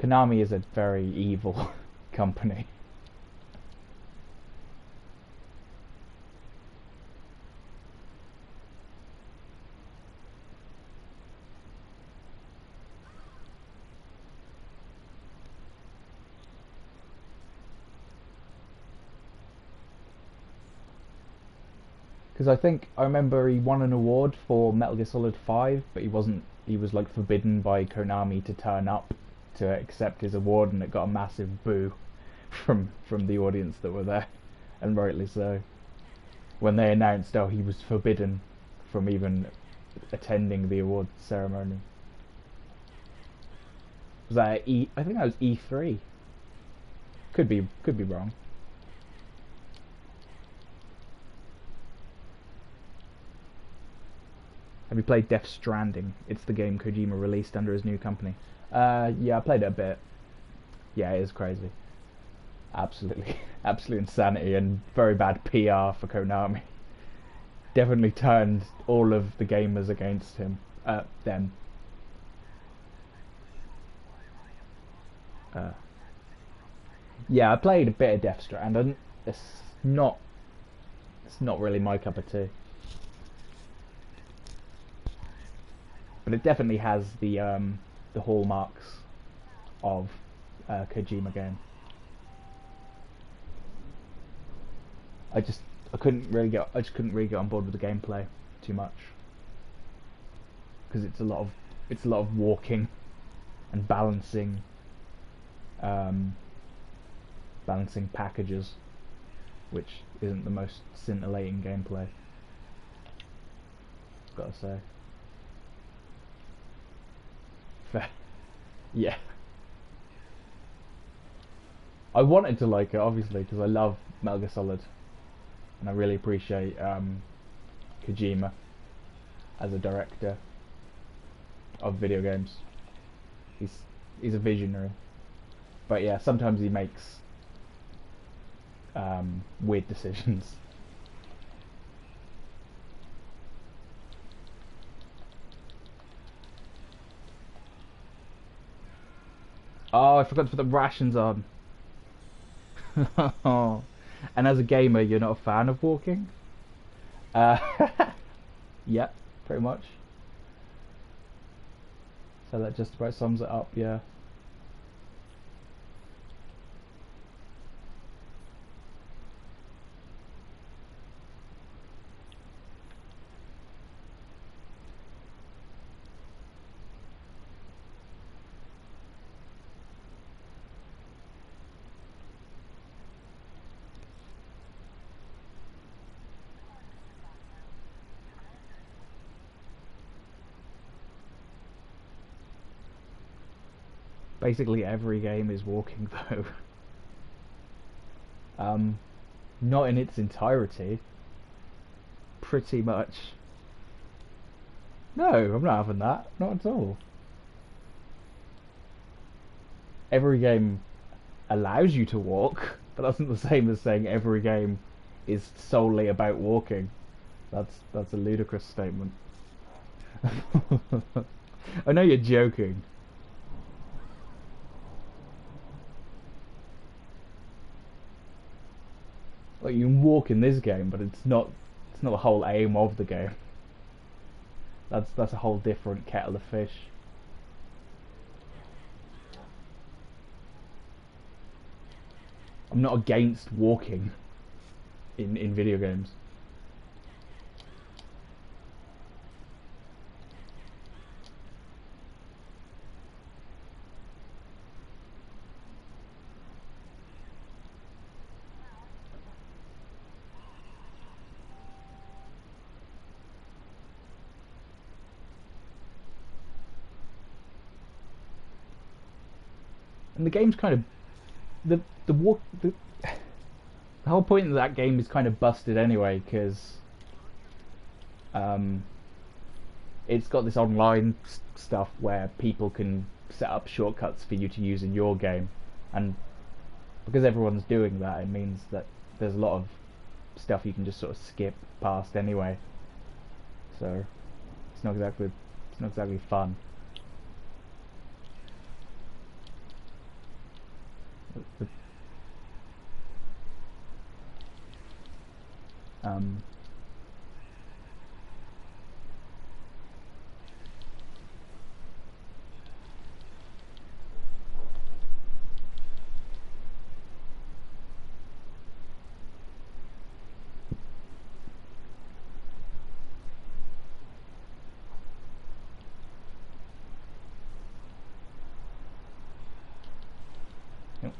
Speaker 1: Konami is a very evil company. Because I remember he won an award for Metal Gear Solid 5, but he was like forbidden by Konami to turn up to accept his award, and it got a massive boo from the audience that were there, and rightly so. When they announced, oh, he was forbidden from even attending the award ceremony. Was that I think that was E3. Could be wrong. Have you played Death Stranding? It's the game Kojima released under his new company. Yeah, I played it a bit. Yeah, it is crazy. Absolutely, absolute insanity and very bad PR for Konami. Definitely turned all of the gamers against him. Them. Uh, yeah, I played a bit of Death Stranding. It's not, it's not really my cup of tea. But it definitely has the hallmarks of Kojima game. I just I just couldn't really get on board with the gameplay too much because it's a lot of walking and um, balancing packages, which isn't the most scintillating gameplay. Gotta say. Fair. Yeah. I wanted to like it obviously because I love Metal Gear Solid, and I really appreciate Kojima as a director of video games. He's He's a visionary. But yeah, sometimes he makes weird decisions. Oh, I forgot to put the rations on. And as a gamer, you're not a fan of walking? Uh, yep, pretty much. So that just about sums it up, yeah. Basically every game is walking though. Um, not in its entirety. Pretty much. No, I'm not having that. Not at all. Every game allows you to walk, but that's not the same as saying every game is solely about walking. That's a ludicrous statement. I know you're joking. Like you can walk in this game, but it's not the whole aim of the game. That's a whole different kettle of fish. I'm not against walking in video games. And the game's kind of the walk the whole point of that game is kind of busted anyway because um, it's got this online stuff where people can set up shortcuts for you to use in your game, and because everyone's doing that, it means that there's a lot of stuff you can just sort of skip past anyway. So it's not exactly fun. Um, you know,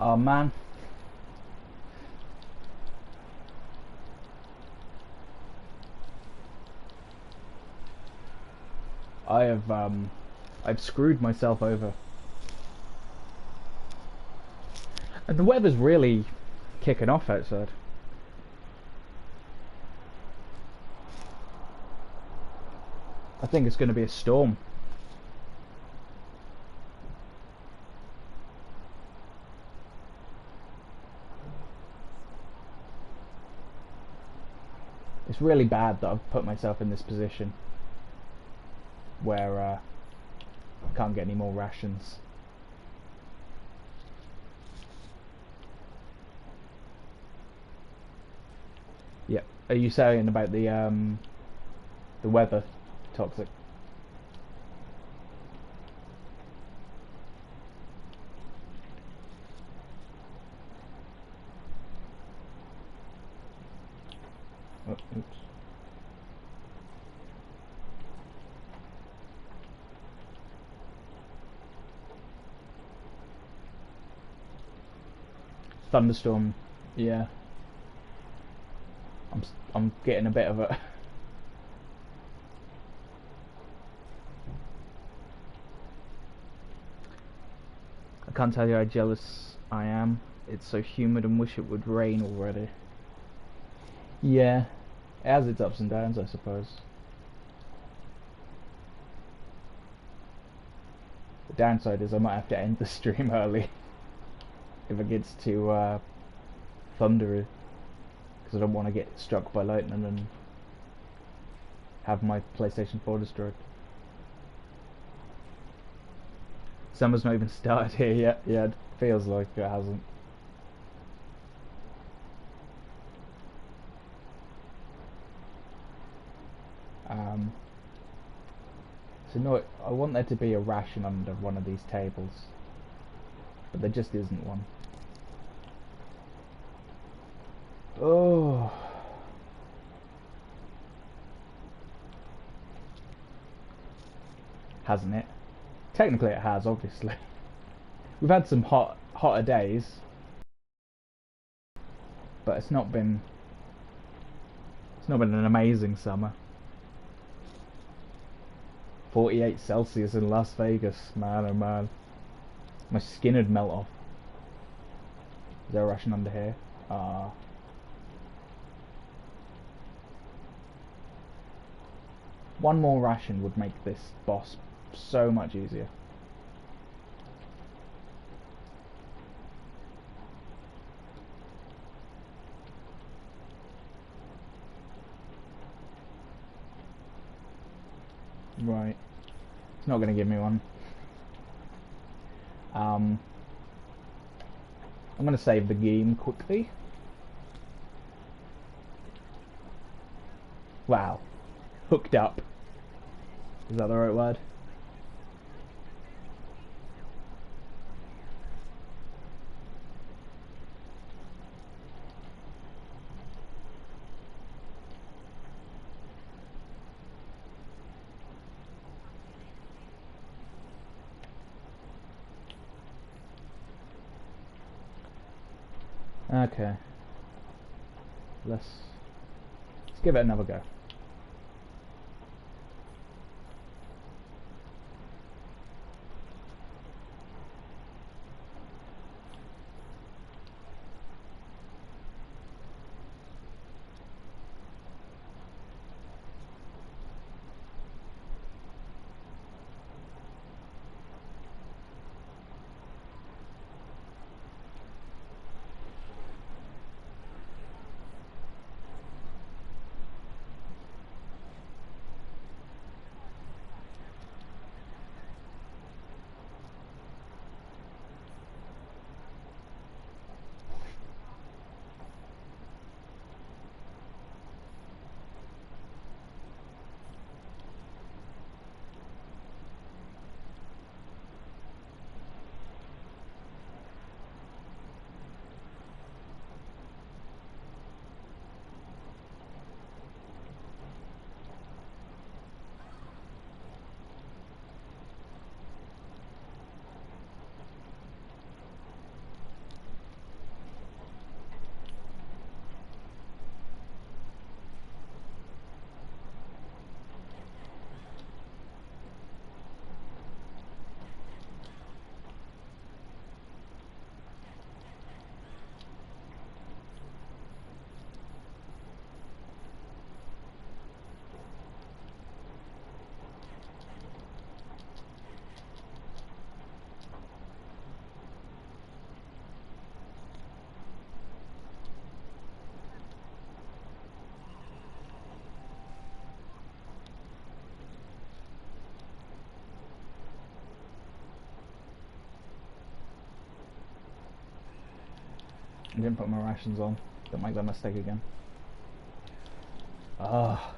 Speaker 1: oh man, I have I've screwed myself over, and the weather's really kicking off outside. I think it's going to be a storm. It's really bad that I've put myself in this position where Can't get any more rations. Yep. Are you saying about the weather toxic? Oh, oops. Thunderstorm. Yeah. I'm getting a bit of a I can't tell you how jealous I am. It's so humid and wish it would rain already. Yeah, it has its ups and downs, I suppose. The downside is I might have to end the stream early if it gets too thundery, because I don't want to get struck by lightning and have my PlayStation 4 destroyed. Summer's not even started here yet. Yeah, it feels like it hasn't. So no, I want there to be a ration under one of these tables, but there just isn't one. Oh. Hasn't it? Technically it has, obviously. We've had some hotter days, but it's not been an amazing summer. 48 Celsius in Las Vegas, man oh man. My skin would melt off. Is there a ration under here? One more ration would make this boss so much easier. Right. It's not going to give me one. I'm going to save the game quickly. Wow. Hooked up. Is that the right word? Okay. Let's give it another go. I didn't put my rations on. Don't make that mistake again. Ah.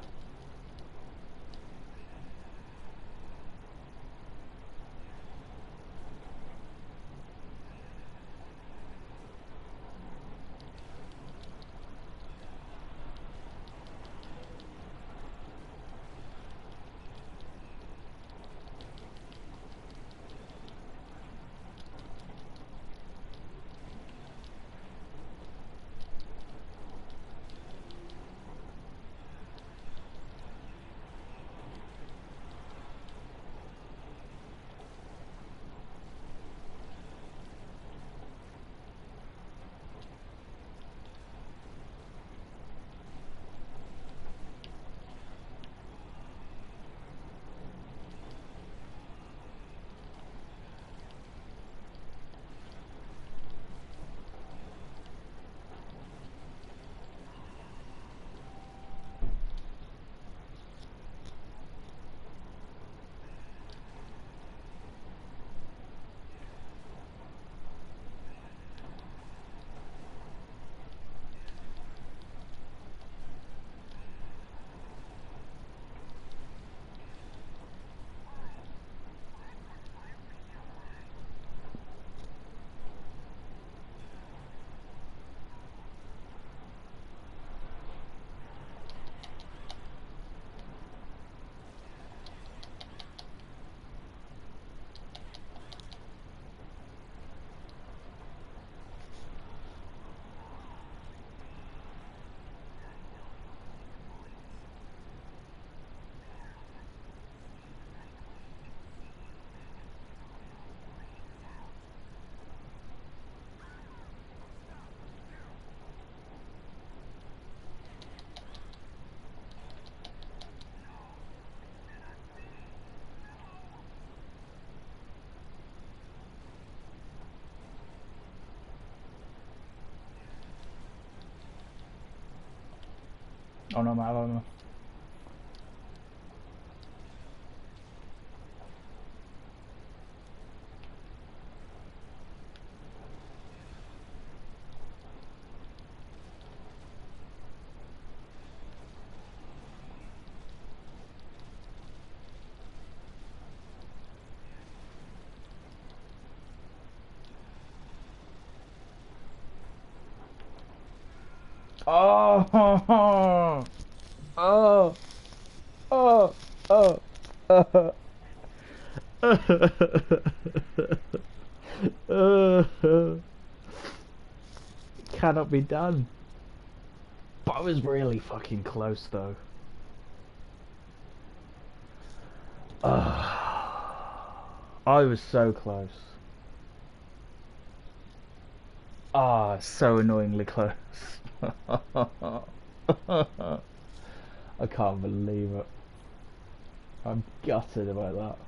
Speaker 1: Oh no, I'm out of ammo. Oh, oh, oh, oh, oh. Cannot be done. But I was really fucking close though. I was so close. Ah, so annoyingly close. I can't believe it. I'm gutted about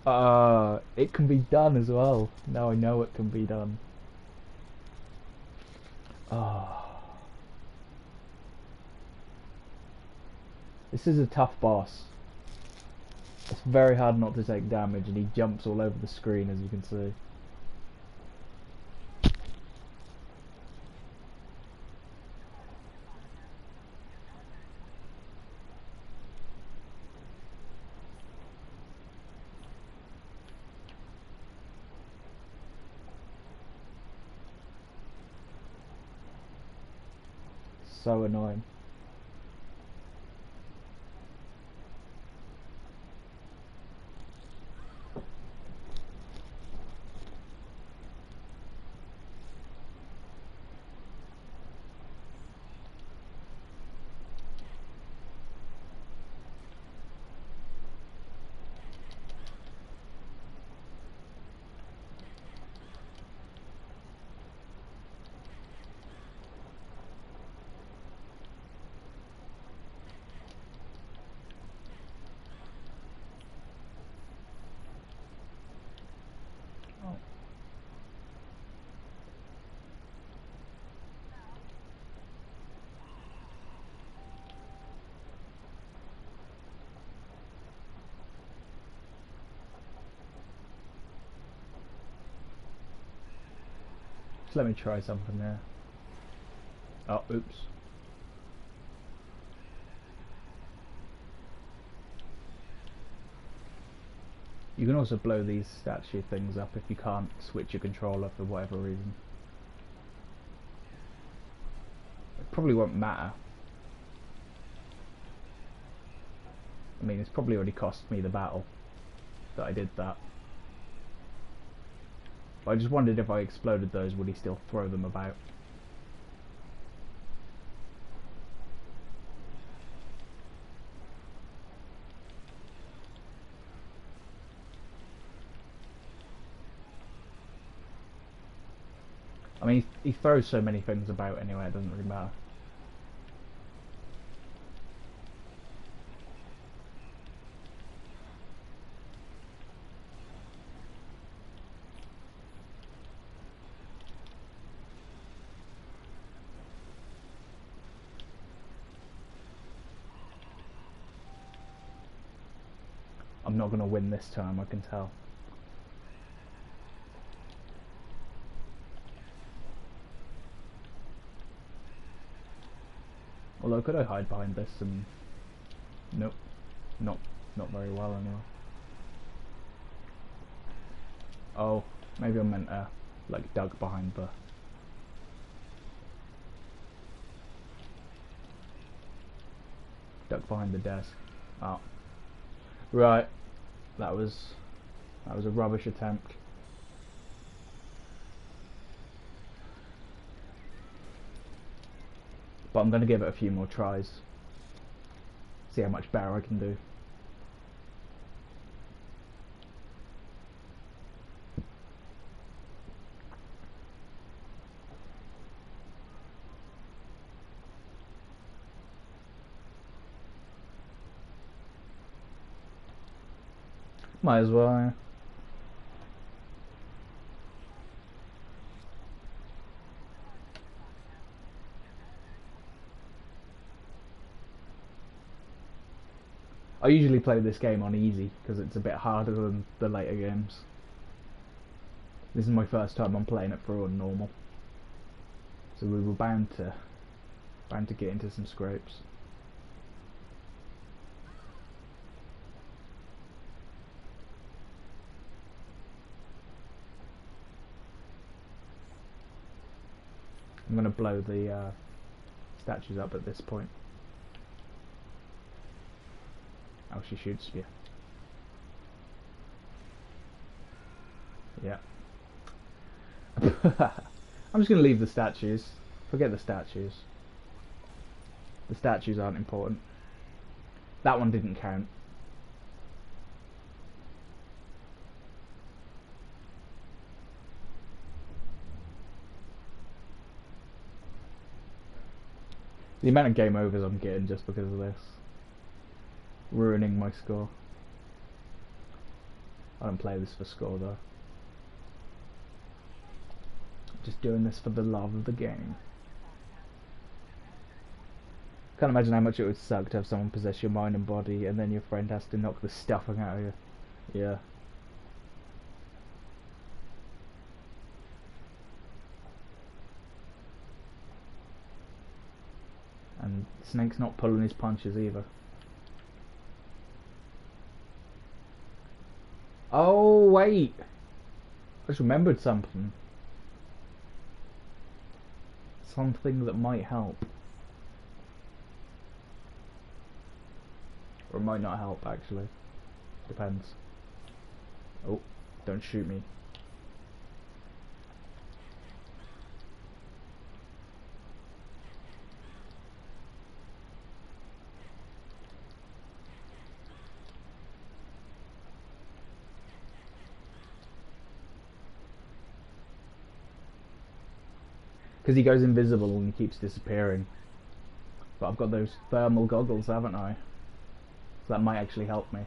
Speaker 1: that. It can be done as well. Now I know it can be done. Ah, this is a tough boss. It's very hard not to take damage, and he jumps all over the screen, as you can see. So annoying. Just let me try something there. Oh, oops. You can also blow these statue things up if you can't switch your controller for whatever reason. It probably won't matter. I mean, it's probably already cost me the battle that I did that. But I just wondered if I exploded those, would he still throw them about? I mean, he throws so many things about anyway, it doesn't really matter. I'm not going to win this time, I can tell. Although, could I hide behind this and... Nope. Not very well anyway. Oh, maybe I meant like duck behind the... Duck behind the desk. Oh. Right. That was a rubbish attempt. But I'm going to give it a few more tries. See how much better I can do. Might as well. I usually play this game on easy because it's a bit harder than the later games. This is my first time I'm playing it through on normal, so we were bound to get into some scrapes. I'm gonna blow the statues up at this point. Oh, she shoots you. Yeah. I'm just gonna leave the statues. Forget the statues. The statues aren't important. That one didn't count. The amount of game overs I'm getting just because of this. Ruining my score. I don't play this for score though. Just doing this for the love of the game. Can't imagine how much it would suck to have someone possess your mind and body and then your friend has to knock the stuffing out of you. Yeah. And Snake's not pulling his punches either. Oh wait! I just remembered something. Something that might help. Or it might not help actually. Depends. Oh, don't shoot me. Because he goes invisible and he keeps disappearing. But I've got those thermal goggles, haven't I? So that might actually help me.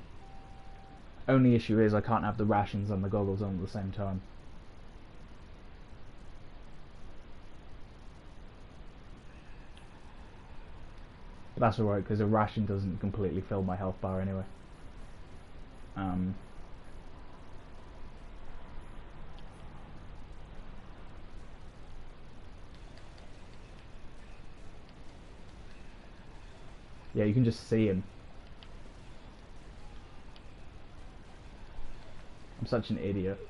Speaker 1: Only issue is I can't have the rations and the goggles on at the same time. But that's alright because a ration doesn't completely fill my health bar anyway. Yeah, you can just see him. I'm such an idiot.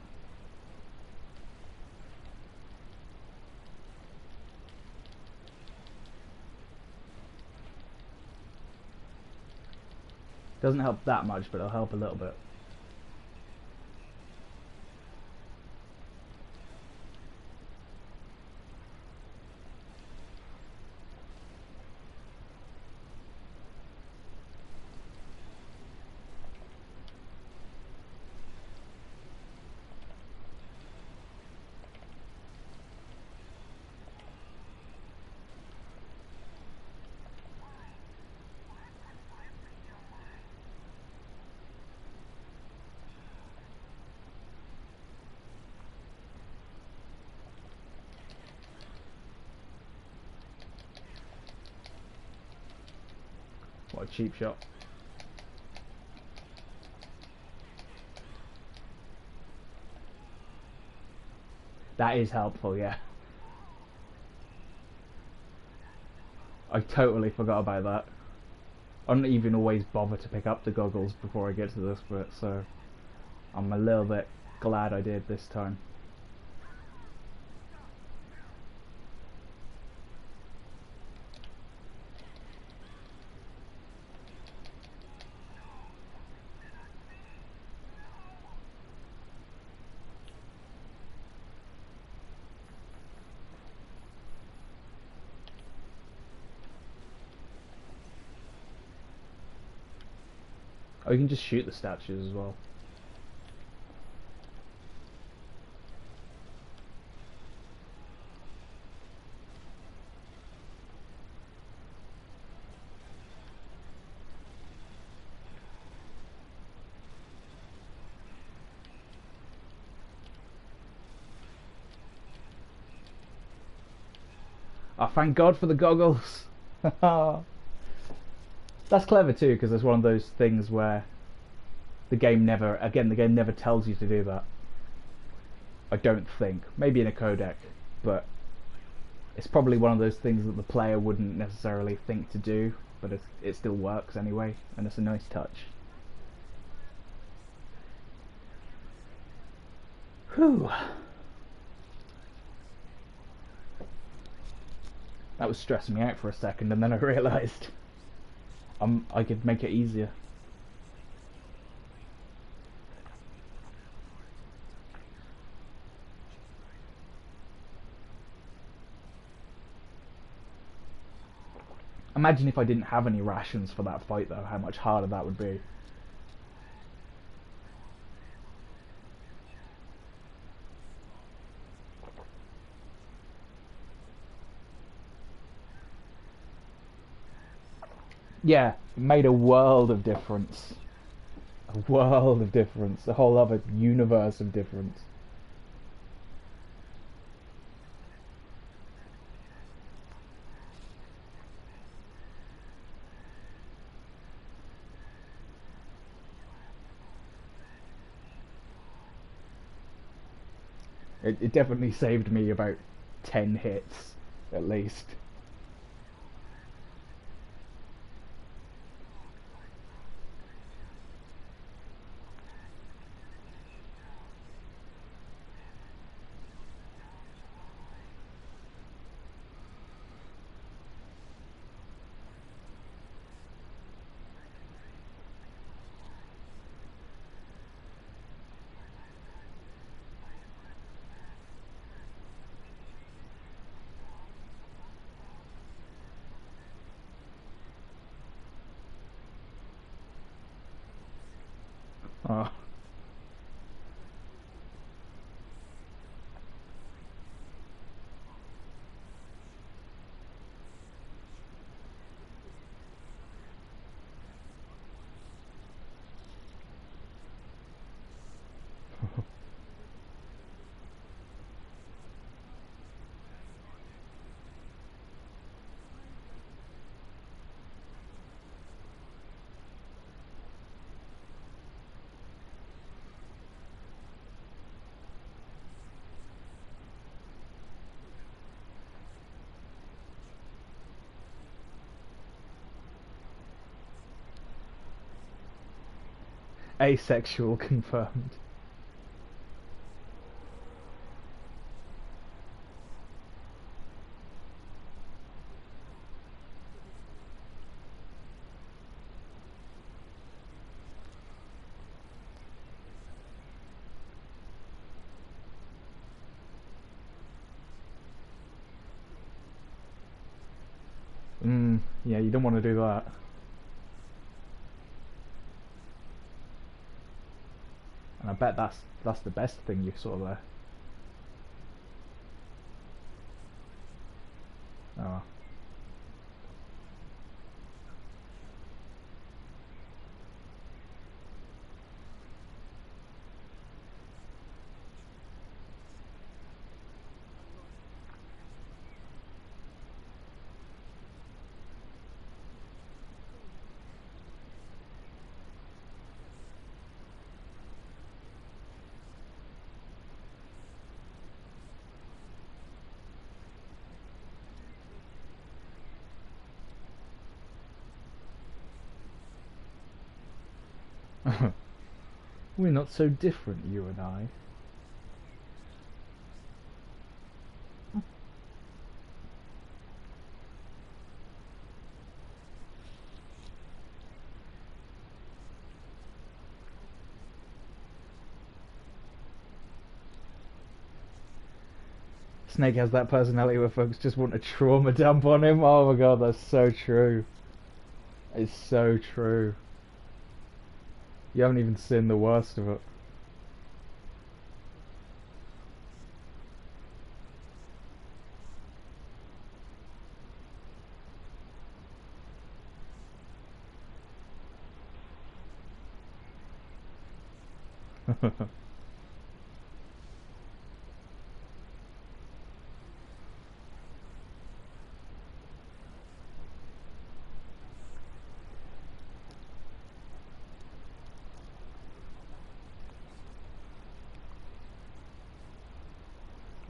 Speaker 1: Doesn't help that much, but it'll help a little bit. What a cheap shot. That is helpful, yeah. I totally forgot about that. I don't even always bother to pick up the goggles before I get to this bit, so I'm a little bit glad I did this time. Oh, you can just shoot the statues as well. Oh, thank God for the goggles! That's clever too, because it's one of those things where the game never tells you to do that. I don't think. Maybe in a codec, but it's probably one of those things that the player wouldn't necessarily think to do, but it still works anyway, and it's a nice touch. Whew. That was stressing me out for a second, and then I realised I could make it easier. Imagine if I didn't have any rations for that fight though, how much harder that would be. Yeah, it made a world of difference. A world of difference. A whole other universe of difference. It definitely saved me about 10 hits, at least. Oh. Asexual confirmed. Yeah, you don't want to do that. And I bet that's the best thing you saw there. Oh. We're not so different, you and I. Snake has that personality where folks just want to trauma dump on him. Oh my god, that's so true. It's so true. You haven't even seen the worst of it.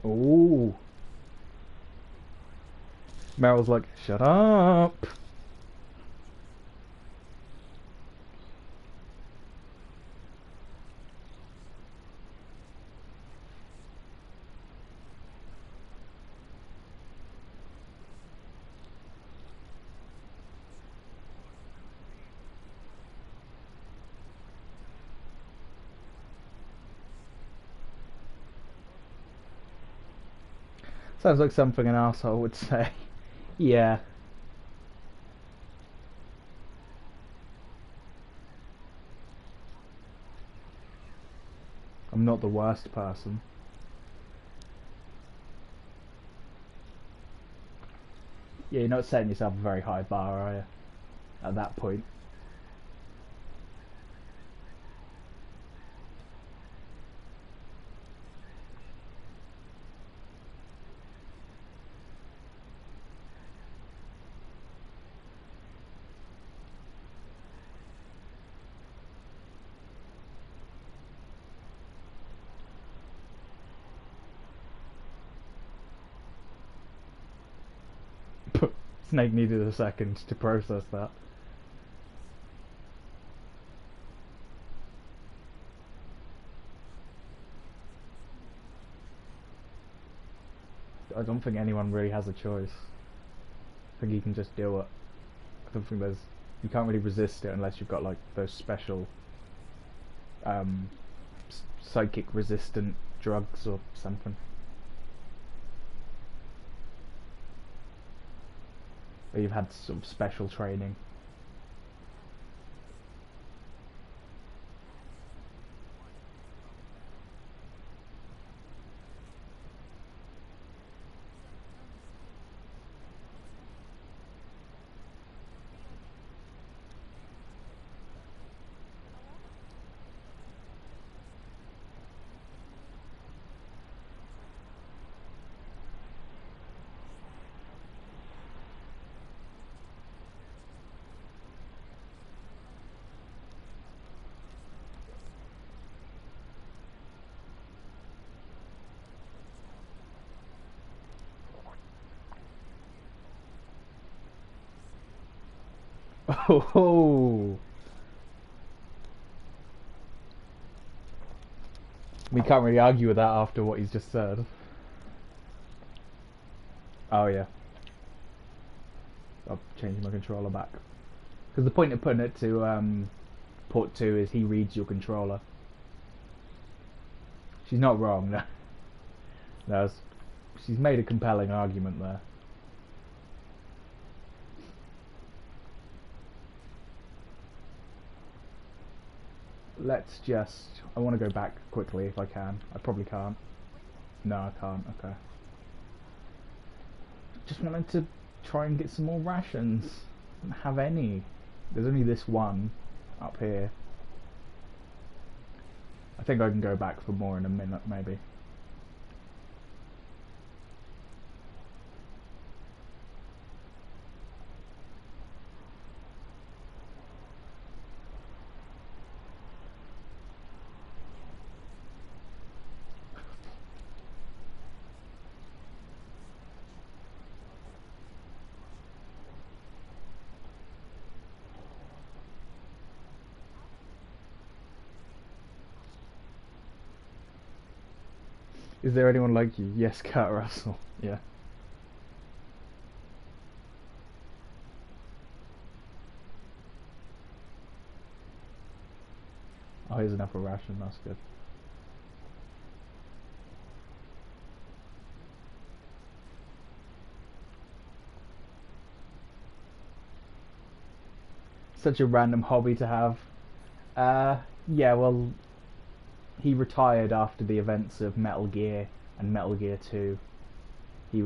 Speaker 1: Ooh. Meryl's like, shut up. Sounds like something an arsehole would say. Yeah. I'm not the worst person. Yeah, you're not setting yourself a very high bar, are you? At that point. Snake needed a second to process that. I don't think anyone really has a choice. I think you can just do it. I don't think there's... You can't really resist it unless you've got like those special um, psychic resistant drugs or something. Or you've had sort of special training. Oh, We can't really argue with that after what he's just said. Oh yeah. I'll change my controller back. Because the point of putting it to port 2 is he reads your controller. She's not wrong, no. No, she's made a compelling argument there. Let's just... I want to go back quickly if I can. I probably can't. No, I can't. Okay. Just wanted to try and get some more rations. Don't have any. There's only this one up here. I think I can go back for more in a minute, maybe. Is there anyone like you? Yes, Kurt Russell. Yeah. Oh, here's enough for ration. That's good. Such a random hobby to have. Yeah, well, he retired after the events of Metal Gear and Metal Gear 2. He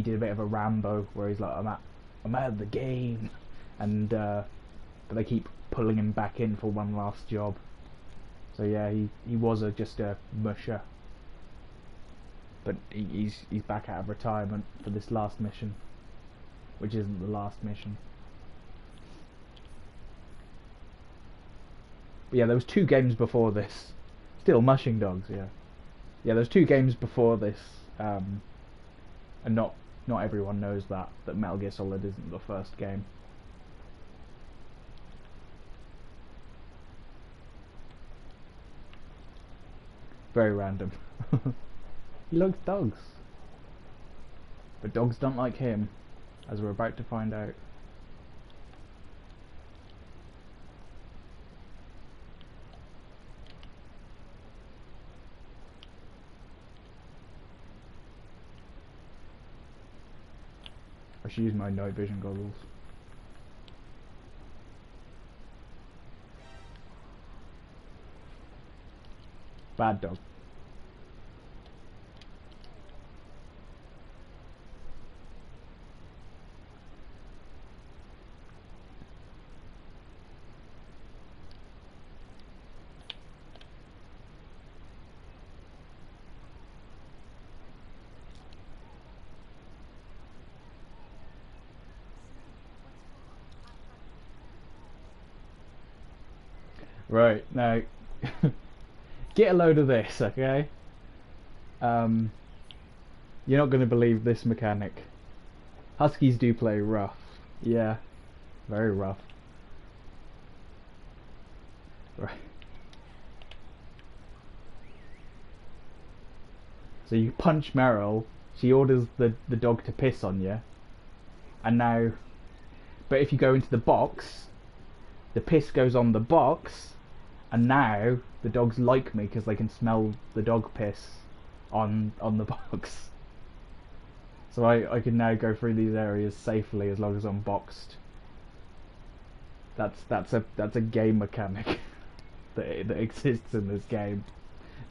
Speaker 1: did a bit of a Rambo where he's like, I'm out of the game, and but they keep pulling him back in for one last job. So yeah, he was just a musher, but he's back out of retirement for this last mission, which isn't the last mission. But yeah, there was 2 games before this. Still mushing dogs, yeah. Yeah, there's 2 games before this, and not everyone knows that Metal Gear Solid isn't the first game. Very random. He likes dogs, but dogs don't like him, as we're about to find out. I should use my night vision goggles. Bad dog. Right, now get a load of this, okay? You're not going to believe this mechanic. Huskies do play rough. Yeah, very rough. Right. So you punch Meryl, she orders the dog to piss on you, and now... But if you go into the box, the piss goes on the box, and now the dogs like me because they can smell the dog piss on the box. So I can now go through these areas safely as long as I'm boxed. That's a game mechanic that exists in this game,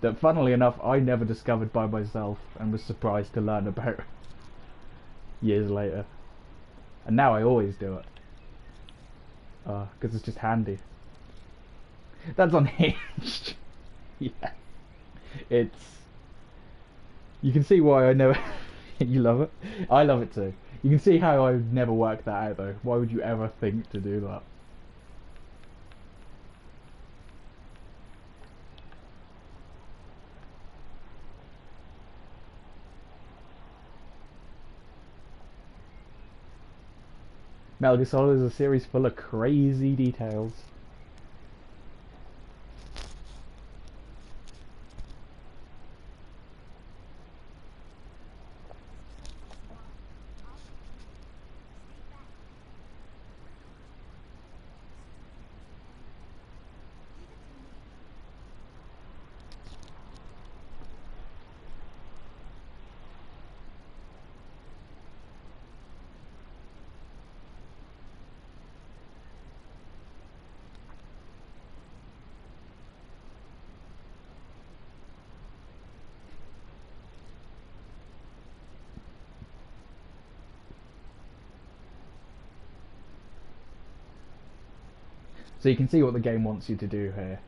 Speaker 1: that funnily enough I never discovered by myself and was surprised to learn about years later. And now I always do it. Because it's just handy. That's Unhinged. Yeah. It's... You can see why I never... You love it? I love it too. You can see how I've never worked that out though. Why would you ever think to do that? Metal Gear Solid is a series full of crazy details. So you can see what the game wants you to do here.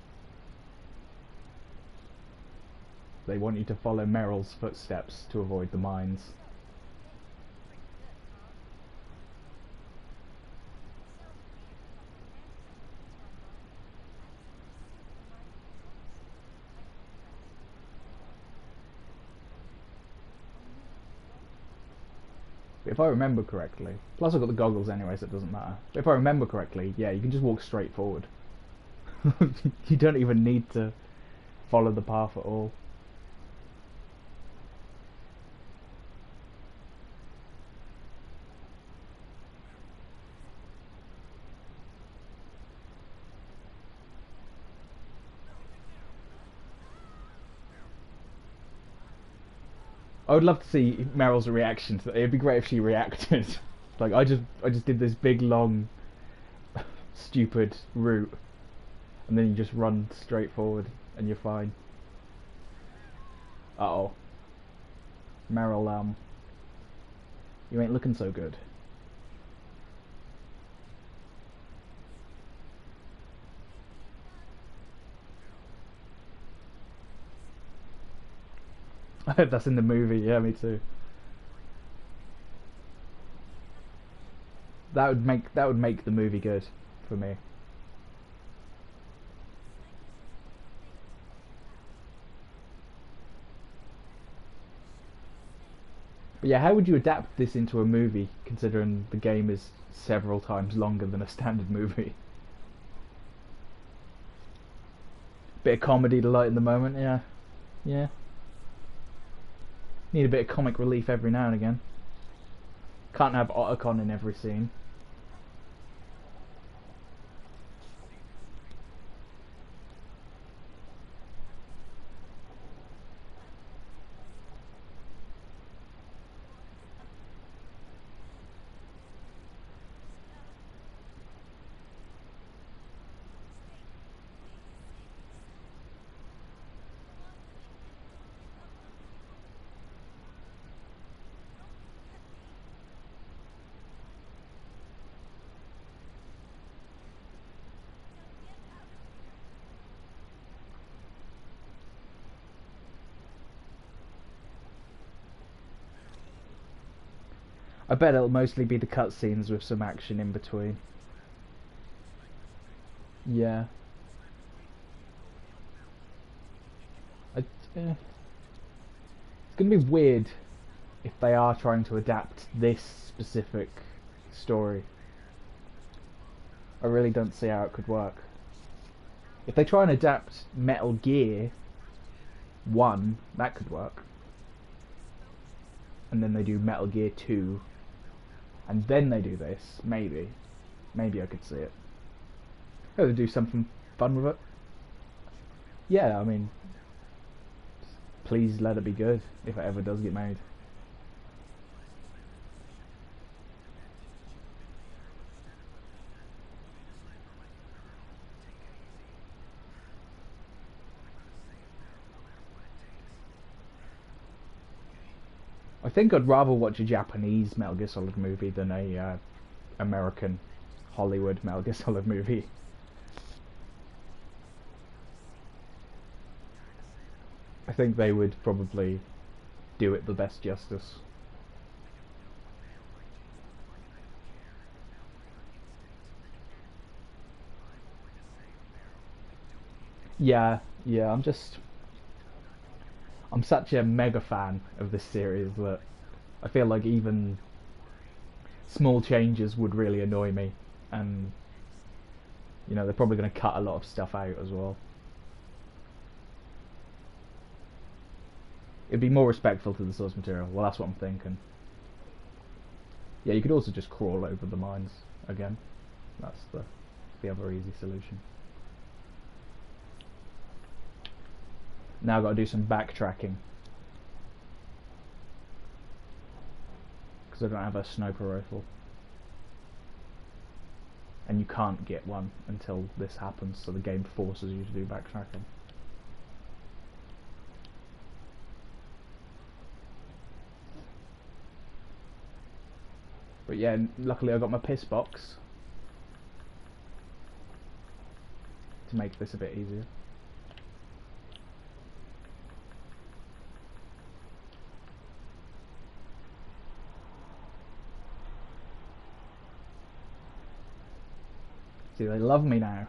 Speaker 1: They want you to follow Meryl's footsteps to avoid the mines. But if I remember correctly, plus I've got the goggles anyway, so it doesn't matter. But if I remember correctly, yeah, you can just walk straight forward. You don't even need to follow the path at all. I would love to see Meryl's reaction to that. It'd be great if she reacted. Like I just did this big long stupid route and then you just run straight forward and you're fine. Uh-oh. Meryl, you ain't looking so good. I hope that's in the movie, yeah, me too. That would make the movie good for me. But yeah, how would you adapt this into a movie, considering the game is several times longer than a standard movie? Bit of comedy to lighten the moment, yeah. Yeah. Need a bit of comic relief every now and again. Can't have Otacon in every scene. I bet it'll mostly be the cutscenes with some action in between. Yeah. I, It's gonna be weird if they are trying to adapt this specific story. I really don't see how it could work. If they try and adapt Metal Gear 1, that could work. And then they do Metal Gear 2, and then they do this, maybe. Maybe I could see it. Oh, they do something fun with it. Yeah, I mean, please let it be good, if it ever does get made. I think I'd rather watch a Japanese Metal Gear Solid movie than a American Hollywood Metal Gear Solid movie. I think they would probably do it the best justice. Yeah, yeah, I'm such a mega fan of this series that I feel like even small changes would really annoy me, and they're probably going to cut a lot of stuff out as well. It'd be more respectful to the source material. Well, that's what I'm thinking. Yeah, you could also just crawl over the mines again. That's the other easy solution. Now I've got to do some backtracking because I don't have a sniper rifle, and you can't get one until this happens, so the game forces you to do backtracking. But yeah, luckily I got my piss box. to make this a bit easier. See, they love me now.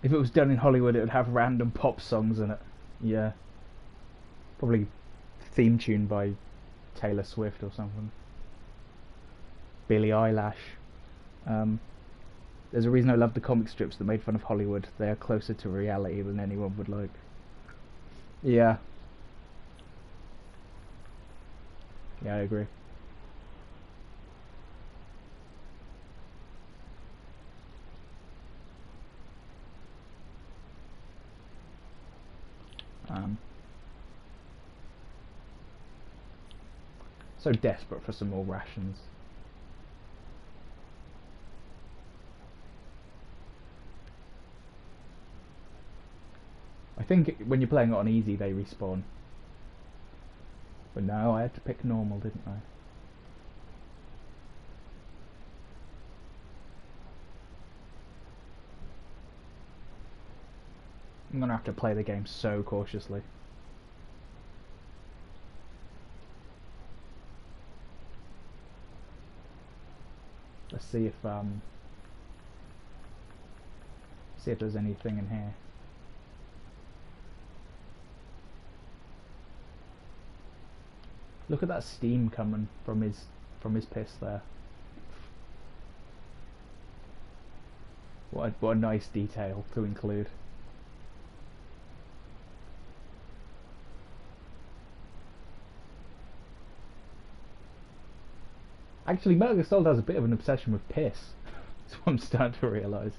Speaker 1: If it was done in Hollywood, it would have random pop songs in it. Yeah. Probably theme tune by Taylor Swift or something. Billie Eilish. There's a reason I love the comic strips that made fun of Hollywood. They are closer to reality than anyone would like. Yeah. Yeah, I agree. So desperate for some more rations. I think when you're playing it on easy, they respawn. But no, I had to pick normal, didn't I? I'm gonna have to play the game so cautiously. Let's see if there's anything in here. Look at that steam coming from his piss there. What a nice detail to include. Actually, Metal Gear Solid has a bit of an obsession with piss. That's what I'm starting to realise.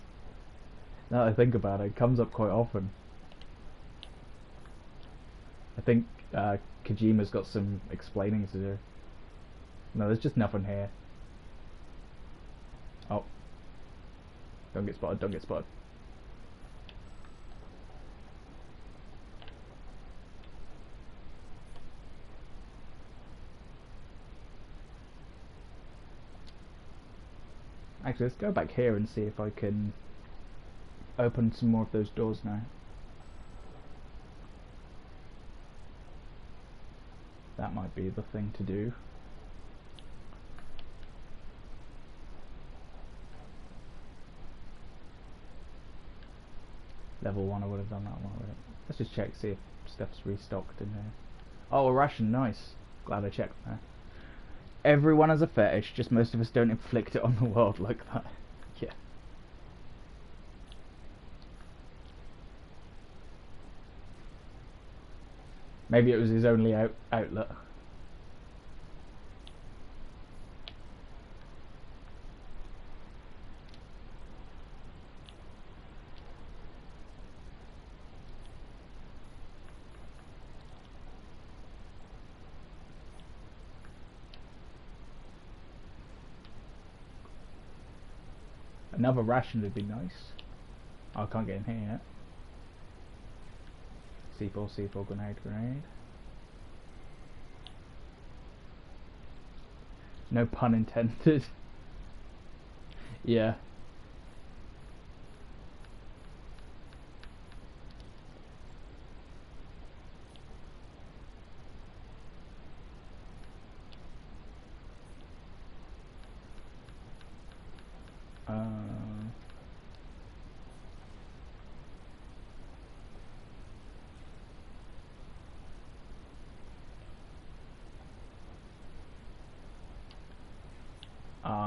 Speaker 1: Now that I think about it, it comes up quite often. I think Kojima's got some explaining to do. No, there's just nothing here. Oh. Don't get spotted, don't get spotted. Actually, let's go back here and see if I can open some more of those doors now. That might be the thing to do. Level 1 I would have done that one already. Let's just check, see if stuff's restocked in there. Oh, a ration, nice. Glad I checked there. Everyone has a fetish, just most of us don't inflict it on the world like that. Yeah. Maybe it was his only outlet. Another ration would be nice. Oh, I can't get in here yet. C4, C4, grenade, grenade. No pun intended. Yeah.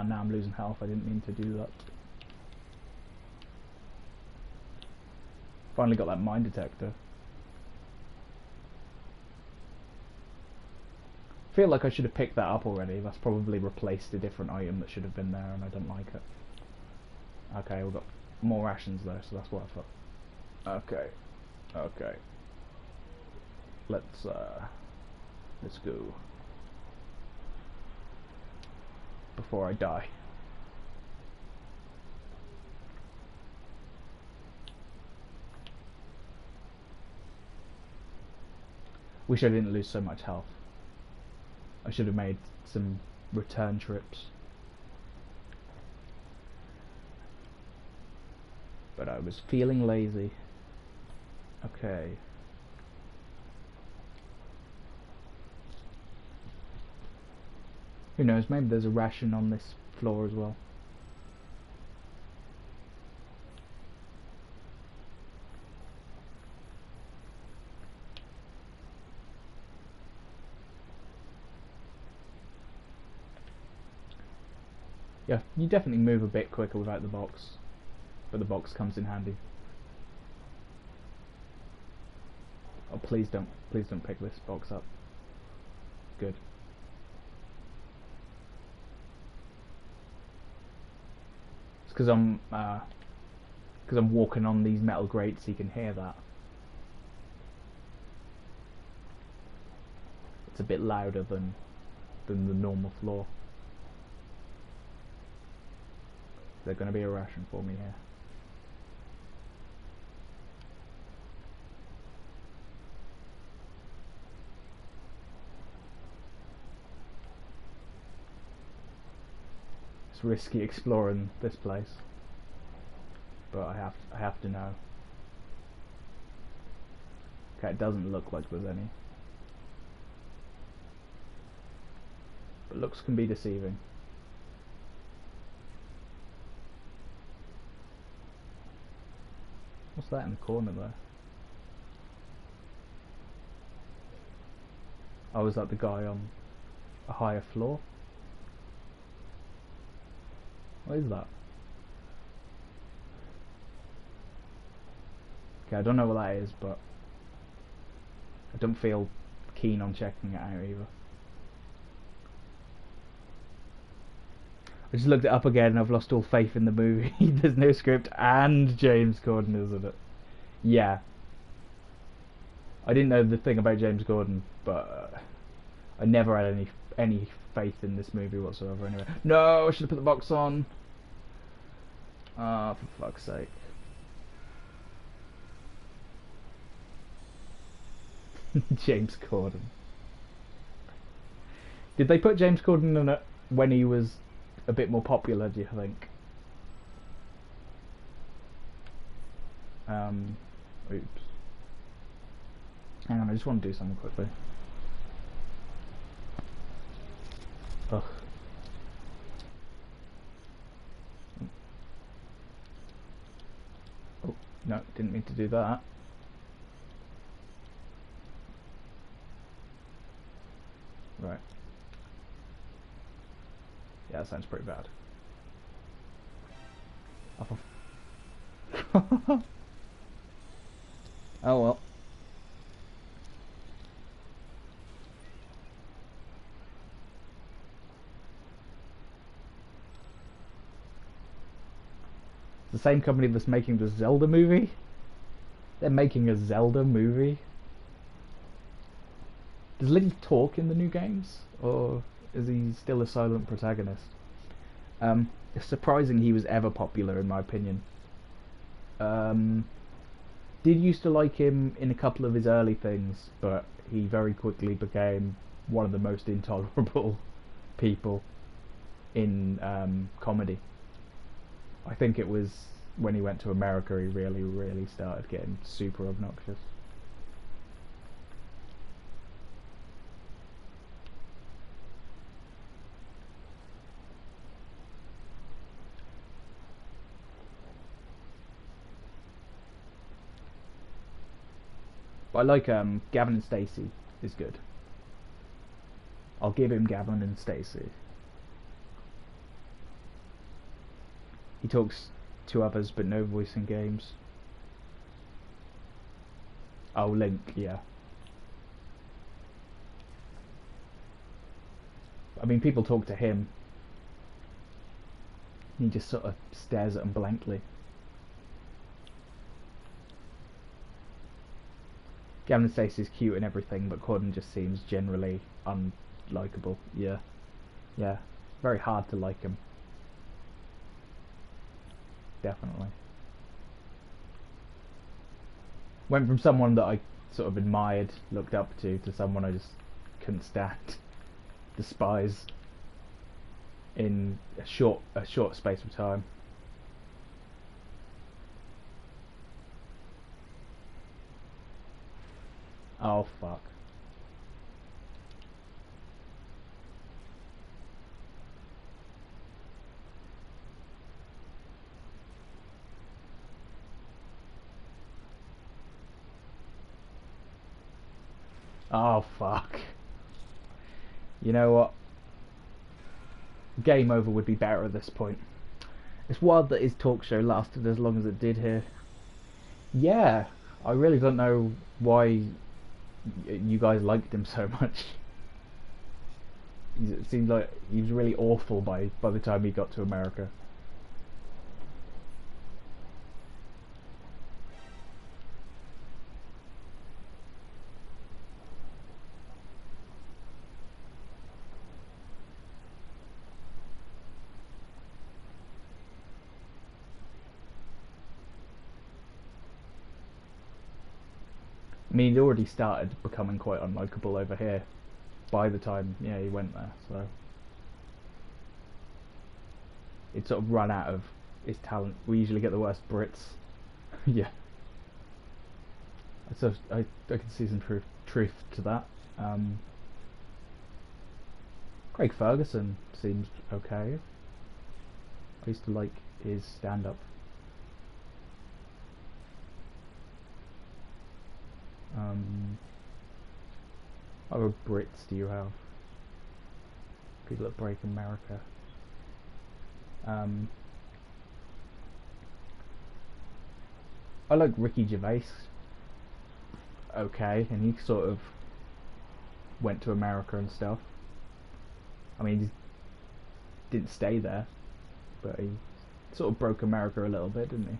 Speaker 1: Now I'm losing health. I didn't mean to do that. Finally got that mine detector. Feel like I should have picked that up already. That's probably replaced a different item that should have been there, and I don't like it. Okay, we've got more rations though, so that's what I thought. Okay, okay. Let's go before I die. Wish I didn't lose so much health. I should have made some return trips. But I was feeling lazy. Okay. Who knows, maybe there's a ration on this floor as well. Yeah, you definitely move a bit quicker without the box, but the box comes in handy. Oh, please don't pick this box up. Good. It's because I'm walking on these metal grates. You can hear that. It's a bit louder than the normal floor. There's going to be a ration for me here. It's risky exploring this place, but I have to know. Okay, it doesn't look like there's any, but looks can be deceiving. What's that in the corner there? Oh, is that the guy on a higher floor? What is that? Okay, I don't know what that is, but I don't feel keen on checking it out either. I just looked it up again and I've lost all faith in the movie. There's no script and James Corden is in it. Yeah. I didn't know the thing about James Corden, but I never had any faith in this movie whatsoever anyway. No, I should have put the box on. Ah, for fuck's sake. James Corden. Did they put James Corden in it when he was a bit more popular, do you think? Oops. Hang on, I just want to do something quickly. Ugh. Oh, no, didn't mean to do that. Right. Yeah, that sounds pretty bad. Oh well. The same company that's making the Zelda movie? They're making a Zelda movie? Does Link talk in the new games? Or is he still a silent protagonist? It's surprising he was ever popular in my opinion. Did used to like him in a couple of his early things, but he very quickly became one of the most intolerable people in comedy. I think it was when he went to America he really started getting super obnoxious. But I like Gavin and Stacey is good. I'll give him Gavin and Stacey. He talks to others but no voice in games. Oh, Link, yeah. I mean, people talk to him. He just sort of stares at them blankly. Gavin and Stacey's cute and everything, but Corden just seems generally unlikable. Yeah. Yeah. Very hard to like him. Definitely. Went from someone that I sort of admired, looked up to someone I just couldn't stand, despise in a short space of time. Oh fuck. Oh fuck. You know what? Game over would be better at this point. It's wild that his talk show lasted as long as it did here. Yeah, I really don't know why you guys liked him so much. It seemed like he was really awful by the time he got to America. I mean, he'd already started becoming quite unlikable over here by the time, yeah, he went there, so he'd sort of run out of his talent. We usually get the worst Brits. Yeah. So I can see some truth to that. Craig Ferguson seems okay. I used to like his stand-up. What other Brits do you have? People that break America. I like Ricky Gervais. Okay, and he sort of went to America and stuff. I mean, he didn't stay there, but he sort of broke America a little bit, didn't he?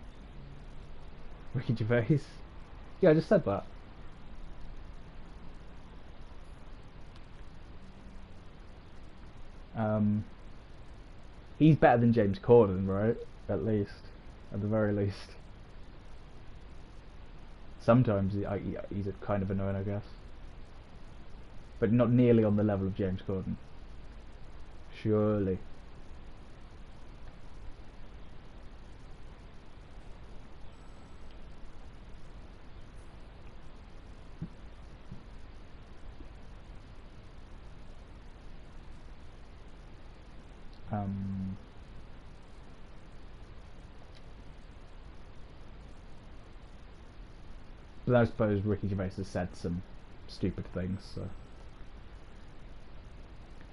Speaker 1: Ricky Gervais. Yeah, I just said that. He's better than James Corden, right? At least, at the very least. Sometimes he's a kind of annoying, I guess, but not nearly on the level of James Corden. Surely. But I suppose Ricky Gervais has said some stupid things, so.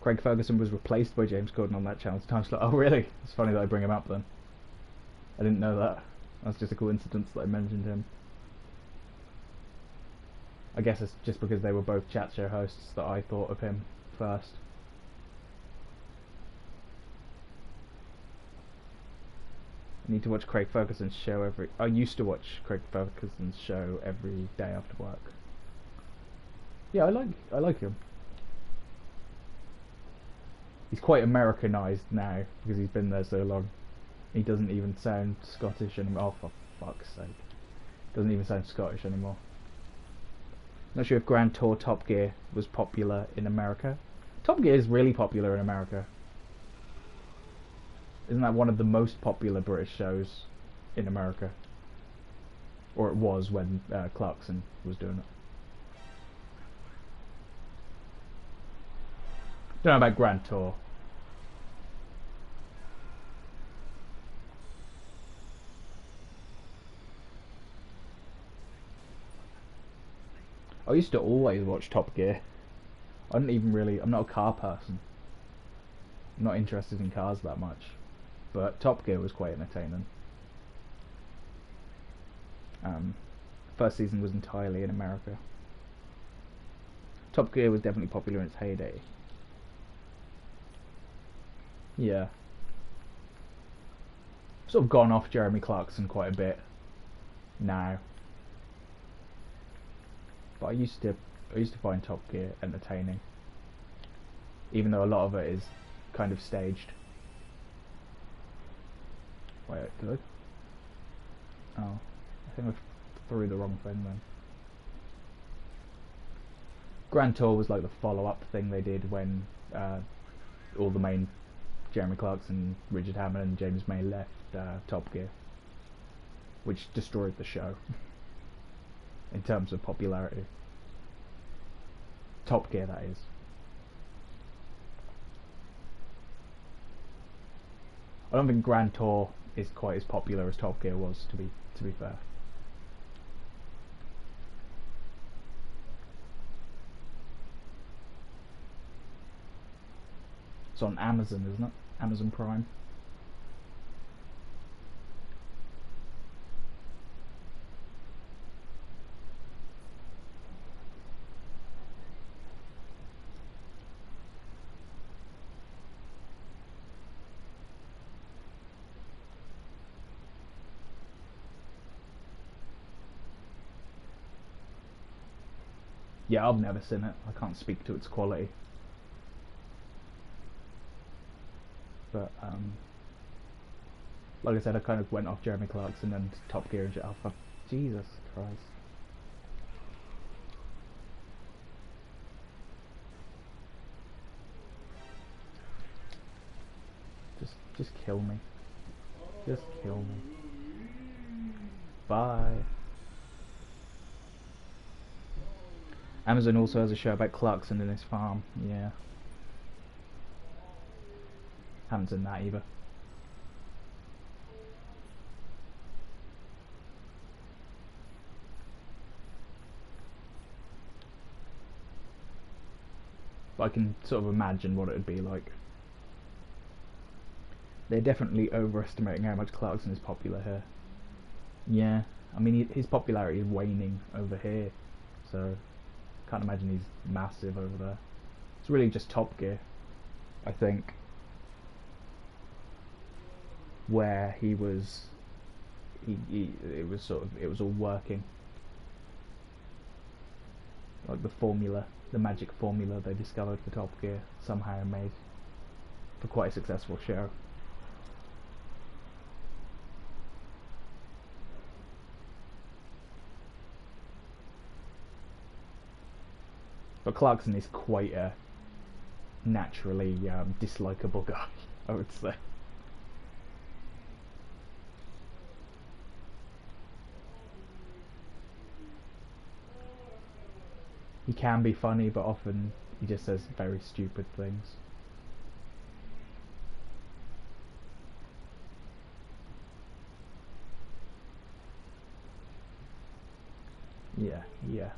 Speaker 1: Craig Ferguson was replaced by James Corden on that channel. Time slot. Oh really? It's funny that I bring him up then. I didn't know that. That's just a coincidence that I mentioned him. I guess it's just because they were both chat show hosts that I thought of him first. I need to watch Craig Ferguson's show every... I used to watch Craig Ferguson's show every day after work. Yeah, I like him. He's quite Americanized now because he's been there so long. He doesn't even sound Scottish anymore. Oh, for fuck's sake. Doesn't even sound Scottish anymore. Not sure if Grand Tour Top Gear was popular in America. Top Gear is really popular in America. Isn't that one of the most popular British shows in America? Or it was when Clarkson was doing it. Don't know about Grand Tour. I used to always watch Top Gear. I don't even really... I'm not a car person. I'm not interested in cars that much. But Top Gear was quite entertaining. First season was entirely in America. Top Gear was definitely popular in its heyday. Yeah. Sort of gone off Jeremy Clarkson quite a bit now. But I used to find Top Gear entertaining. Even though a lot of it is kind of staged. Wait, did I? Oh, I think I threw the wrong thing then. Grand Tour was like the follow-up thing they did when all the main Jeremy Clarkson, Richard Hammond and James May left Top Gear, which destroyed the show in terms of popularity. Top Gear, that is. I don't think Grand Tour is quite as popular as Top Gear was, to be fair. It's on Amazon, isn't it? Amazon Prime. Yeah, I've never seen it. I can't speak to its quality. But like I said, I kind of went off Jeremy Clarkson and Top Gear and shit. Oh, fuck. Jesus Christ. Just kill me. Just kill me. Bye. Amazon also has a show about Clarkson and his farm. Yeah. Haven't seen that either. But I can sort of imagine what it would be like. They're definitely overestimating how much Clarkson is popular here. Yeah, I mean his popularity is waning over here, so can't imagine he's massive over there. It's really just Top Gear, I think, where he was. It was all working. Like the formula, the magic formula they discovered for Top Gear somehow made for quite a successful show. But Clarkson is quite a naturally dislikable guy, I would say. He can be funny, but often he just says very stupid things. Yeah, yeah.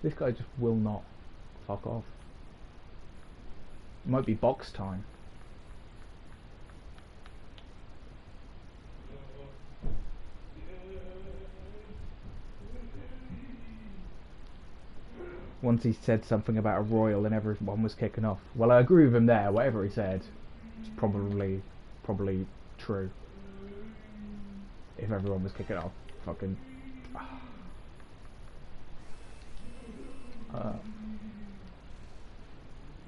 Speaker 1: This guy just will not fuck off. It might be box time. Once he said something about a royal and everyone was kicking off. Well, I agree with him there. Whatever he said, it's probably true. If everyone was kicking off, fucking.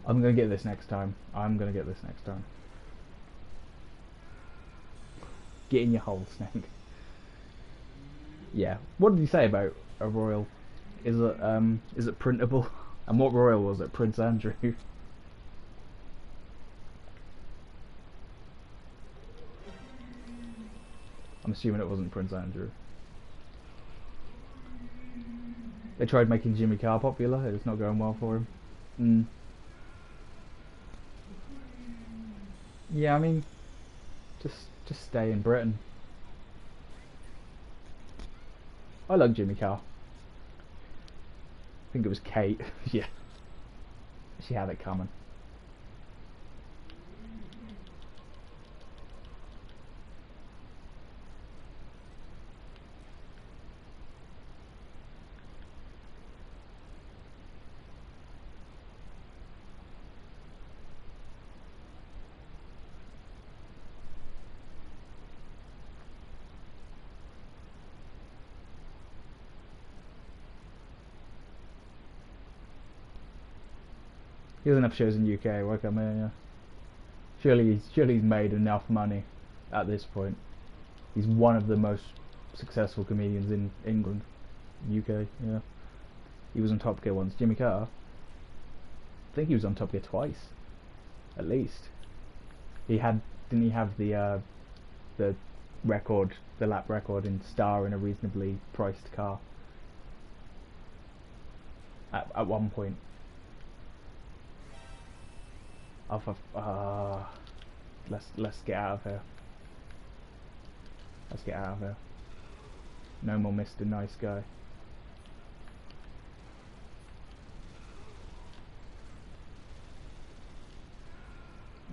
Speaker 1: I'm gonna get this next time. I'm gonna get this next time. Get in your hole, Snake. Yeah. What did he say about a royal? Is it printable? And what royal was it? Prince Andrew. I'm assuming it wasn't Prince Andrew. They tried making Jimmy Carr popular. It's not going well for him. Yeah, I mean, just stay in Britain. I like Jimmy Carr. I think it was Kate. Yeah, she had it coming. He has enough shows in UK. Why come here? Yeah. Surely he's made enough money at this point. He's one of the most successful comedians in England, UK. Yeah. He was on Top Gear once. Jimmy Carr. I think he was on Top Gear twice, at least. He had, didn't he have the record, the lap record in star in a reasonably priced car at one point. Let's get out of here. Let's get out of here. No more Mr. Nice Guy.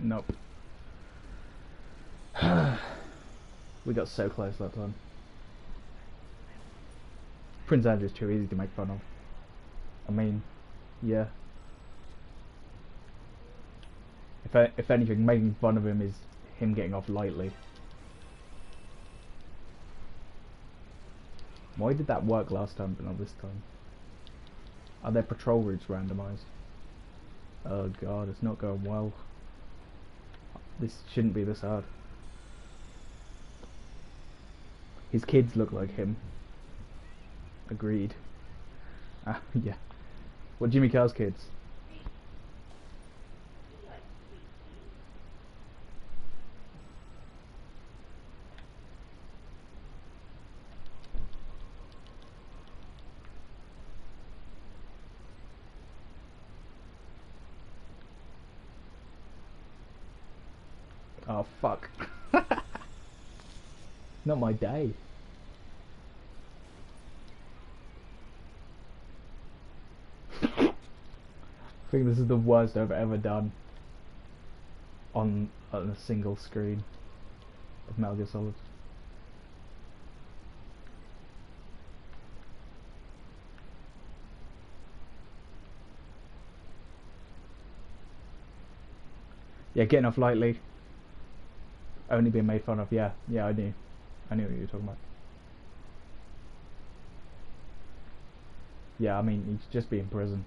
Speaker 1: Nope. We got so close that time. Prince Andrew's too easy to make fun of. I mean, yeah. If anything, making fun of him is him getting off lightly. Why did that work last time but not this time? Are their patrol routes randomised? Oh god, it's not going well. This shouldn't be this hard. His kids look like him. Agreed. Ah, yeah. What, Jimmy Carr's kids? Oh fuck. Not my day. I think this is the worst I've ever done on a single screen of Metal Gear Solid. Yeah, getting off lightly. Only being made fun of. Yeah, I knew what you were talking about. Yeah, I mean, he should just be in prison.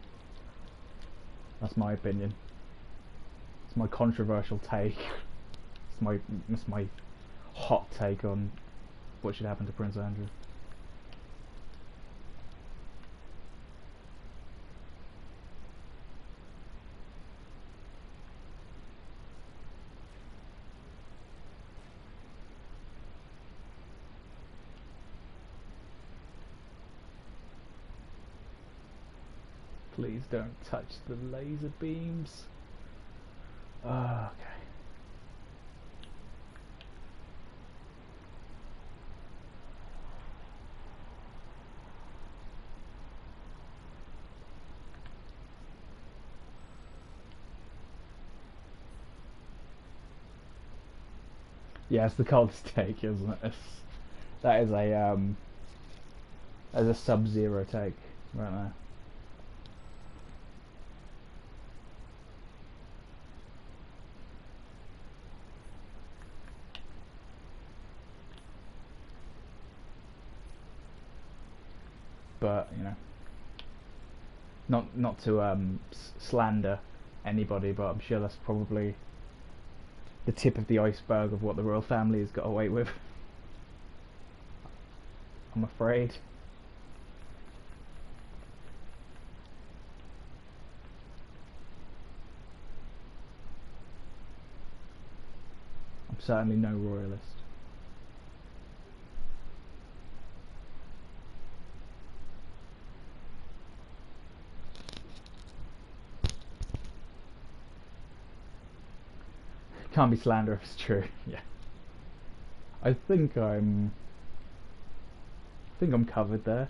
Speaker 1: That's my opinion. It's my controversial take. It's my hot take on what should happen to Prince Andrew. Please don't touch the laser beams. Okay. Yeah, it's the coldest take, isn't it? That is a Sub-Zero take right now. But you know, not to slander anybody, but I'm sure that's probably the tip of the iceberg of what the royal family has got away with. I'm afraid. I'm certainly no royalist. Can't be slander if it's true. Yeah. I think I'm covered there.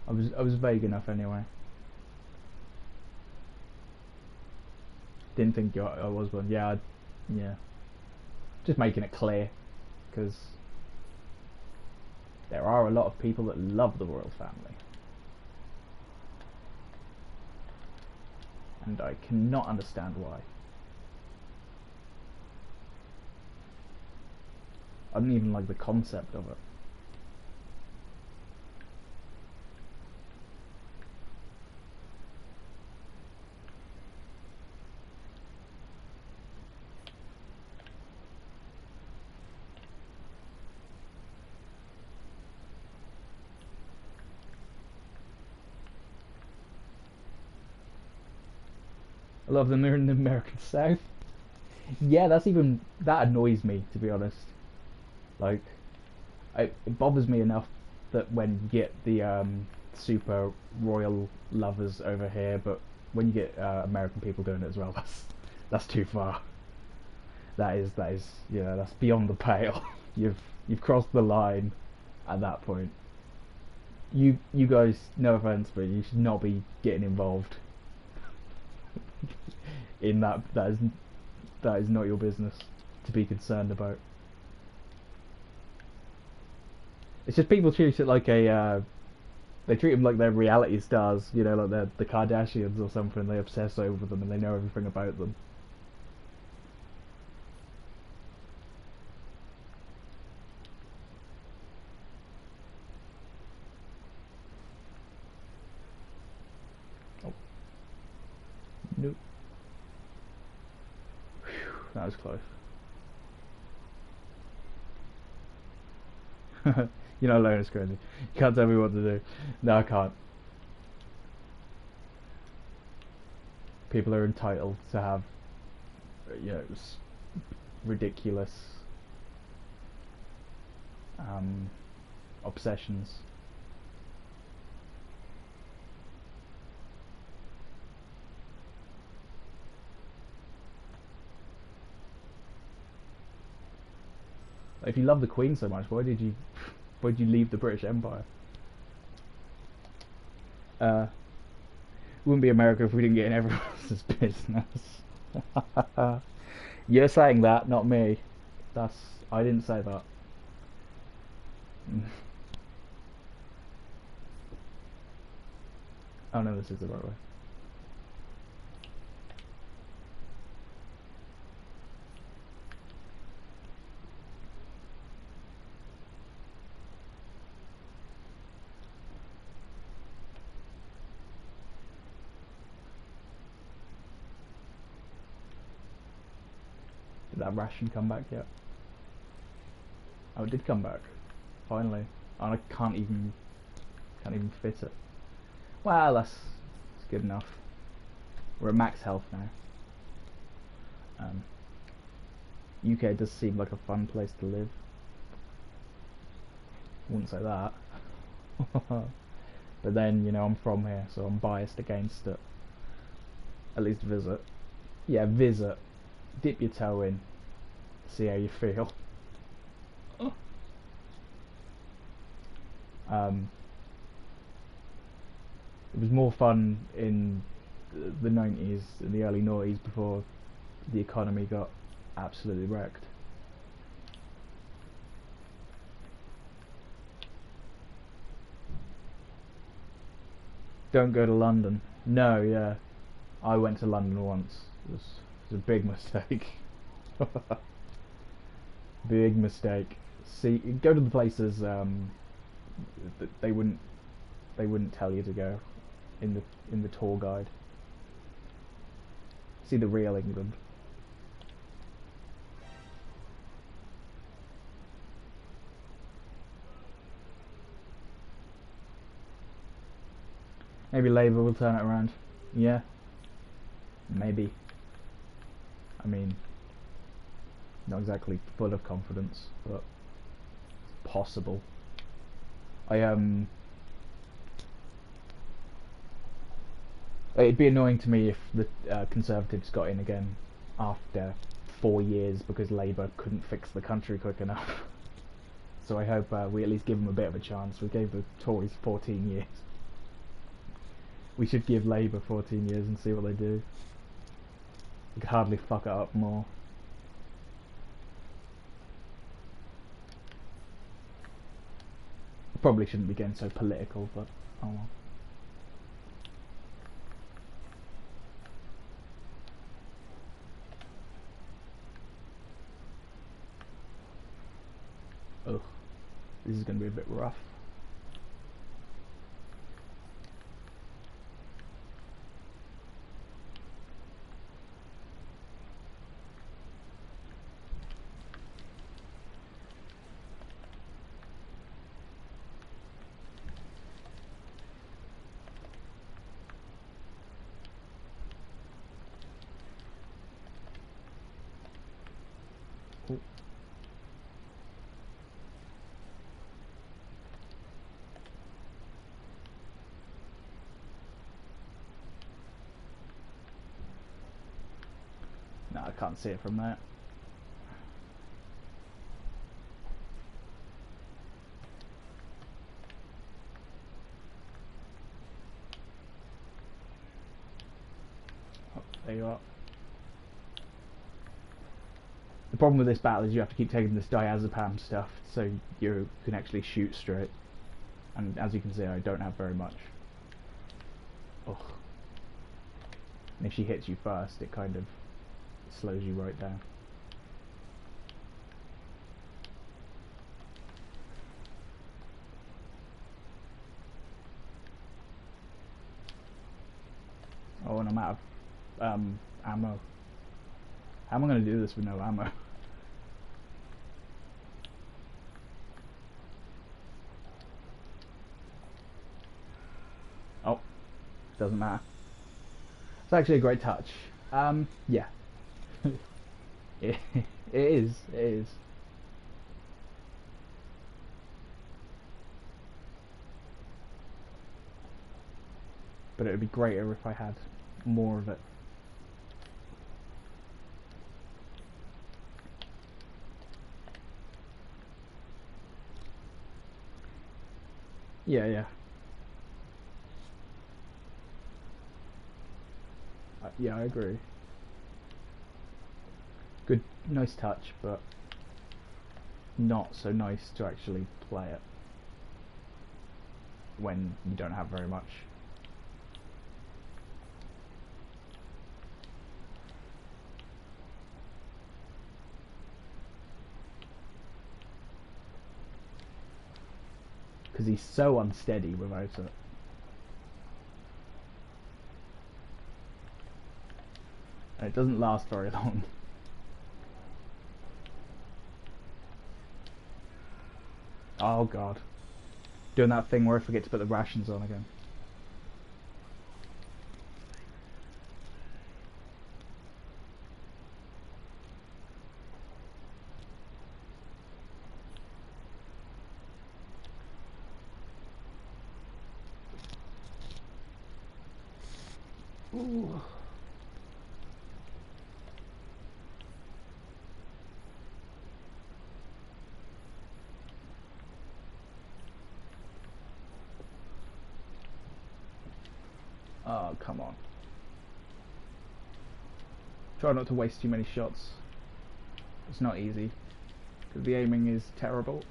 Speaker 1: I was vague enough anyway. Didn't think I was one. Yeah, yeah. Just making it clear, because there are a lot of people that love the royal family. And I cannot understand why. I don't even like the concept of it. A lot of them are in the American South. Yeah, that annoys me, to be honest. Like, it bothers me enough that when you get the super royal lovers over here, but when you get American people doing it as well, that's too far. That is that's beyond the pale. You've crossed the line at that point. You guys, no offense, but you should not be getting involved in that. That is not your business to be concerned about. It's just people treat it like they treat them like they're reality stars, like they're the Kardashians or something. They obsess over them and they know everything about them. Oh, nope. Whew, that was close. You're not alone, it's crazy. You can't tell me what to do. No, I can't. People are entitled to have, ridiculous um, obsessions. If you love the Queen so much, why did you leave the British Empire? Uh, wouldn't be America if we didn't get in everyone else's business. You're saying that, not me. That's I didn't say that. Oh no, this is the right way. Did that ration come back yet? Oh, it did come back. Finally. And I can't even fit it. Well, that's good enough. We're at max health now. UK does seem like a fun place to live. Wouldn't say that. But then, I'm from here, so I'm biased against it. At least visit. Yeah, visit. Dip your toe in. See how you feel. It was more fun in the 90s, in the early noughties, before the economy got absolutely wrecked. Don't go to London. No, yeah. I went to London once. It was a big mistake. Big mistake. See, go to the places that they wouldn't tell you to go in the tour guide. See the real England. Maybe Labour will turn it around. Yeah, maybe. I mean, not exactly full of confidence, but possible. It'd be annoying to me if the Conservatives got in again after 4 years because Labour couldn't fix the country quick enough. So I hope we at least give them a bit of a chance. We gave the Tories 14 years. We should give Labour 14 years and see what they do. We could hardly fuck it up more. Probably shouldn't be getting so political, but oh well. Ugh, this is going to be a bit rough. Ooh. No, I can't see it from there. Oh, there you are. The problem with this battle is you have to keep taking this diazepam stuff so you can actually shoot straight. And as you can see, I don't have very much. Ugh. And if she hits you first, it kind of slows you right down. Oh, and I'm out of ammo. How am I going to do this with no ammo? Oh, doesn't matter. It's actually a great touch. Yeah. it is. It is. But it would be greater if I had more of it. Yeah, yeah. Yeah, I agree. Good, nice touch, but not so nice to actually play it when you don't have very much. Because he's so unsteady without it. And it doesn't last very long. Oh god. Doing that thing where I forget to put the rations on again. Ooh. Oh, come on. Try not to waste too many shots. It's not easy, because the aiming is terrible.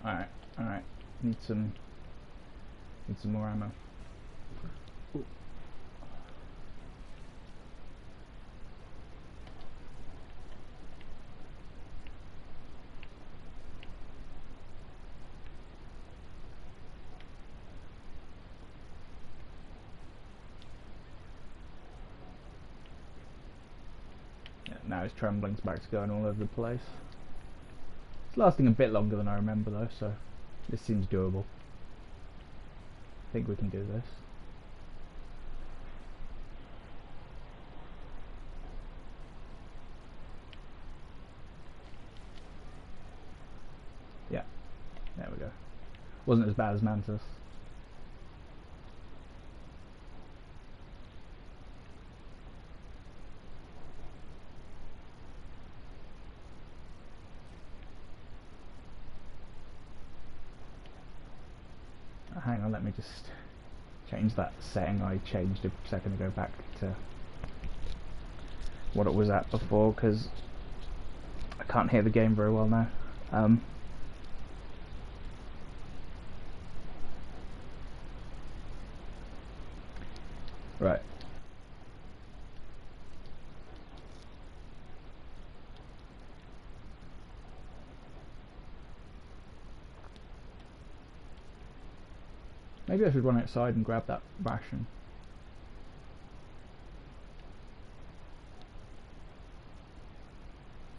Speaker 1: Alright, alright. Need some more ammo. Ooh. Yeah, now his trembling's back to going all over the place. It's lasting a bit longer than I remember though, so this seems doable. I think we can do this. Yeah, there we go. Wasn't as bad as Mantis. Hang on, let me just change that setting I changed a second ago back to what it was at before, because I can't hear the game very well now. Right. Maybe I should run outside and grab that ration.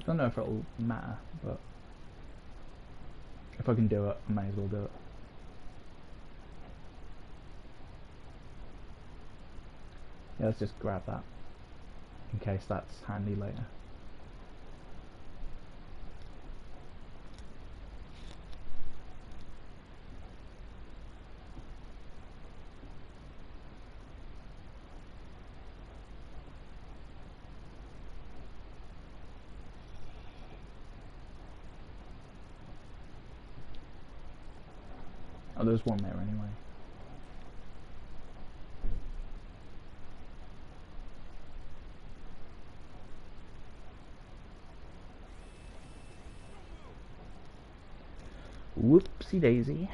Speaker 1: I don't know if it'll matter, but if I can do it, I may as well do it. Yeah, let's just grab that, in case that's handy later. Oh, there's one there anyway. Whoopsie daisy.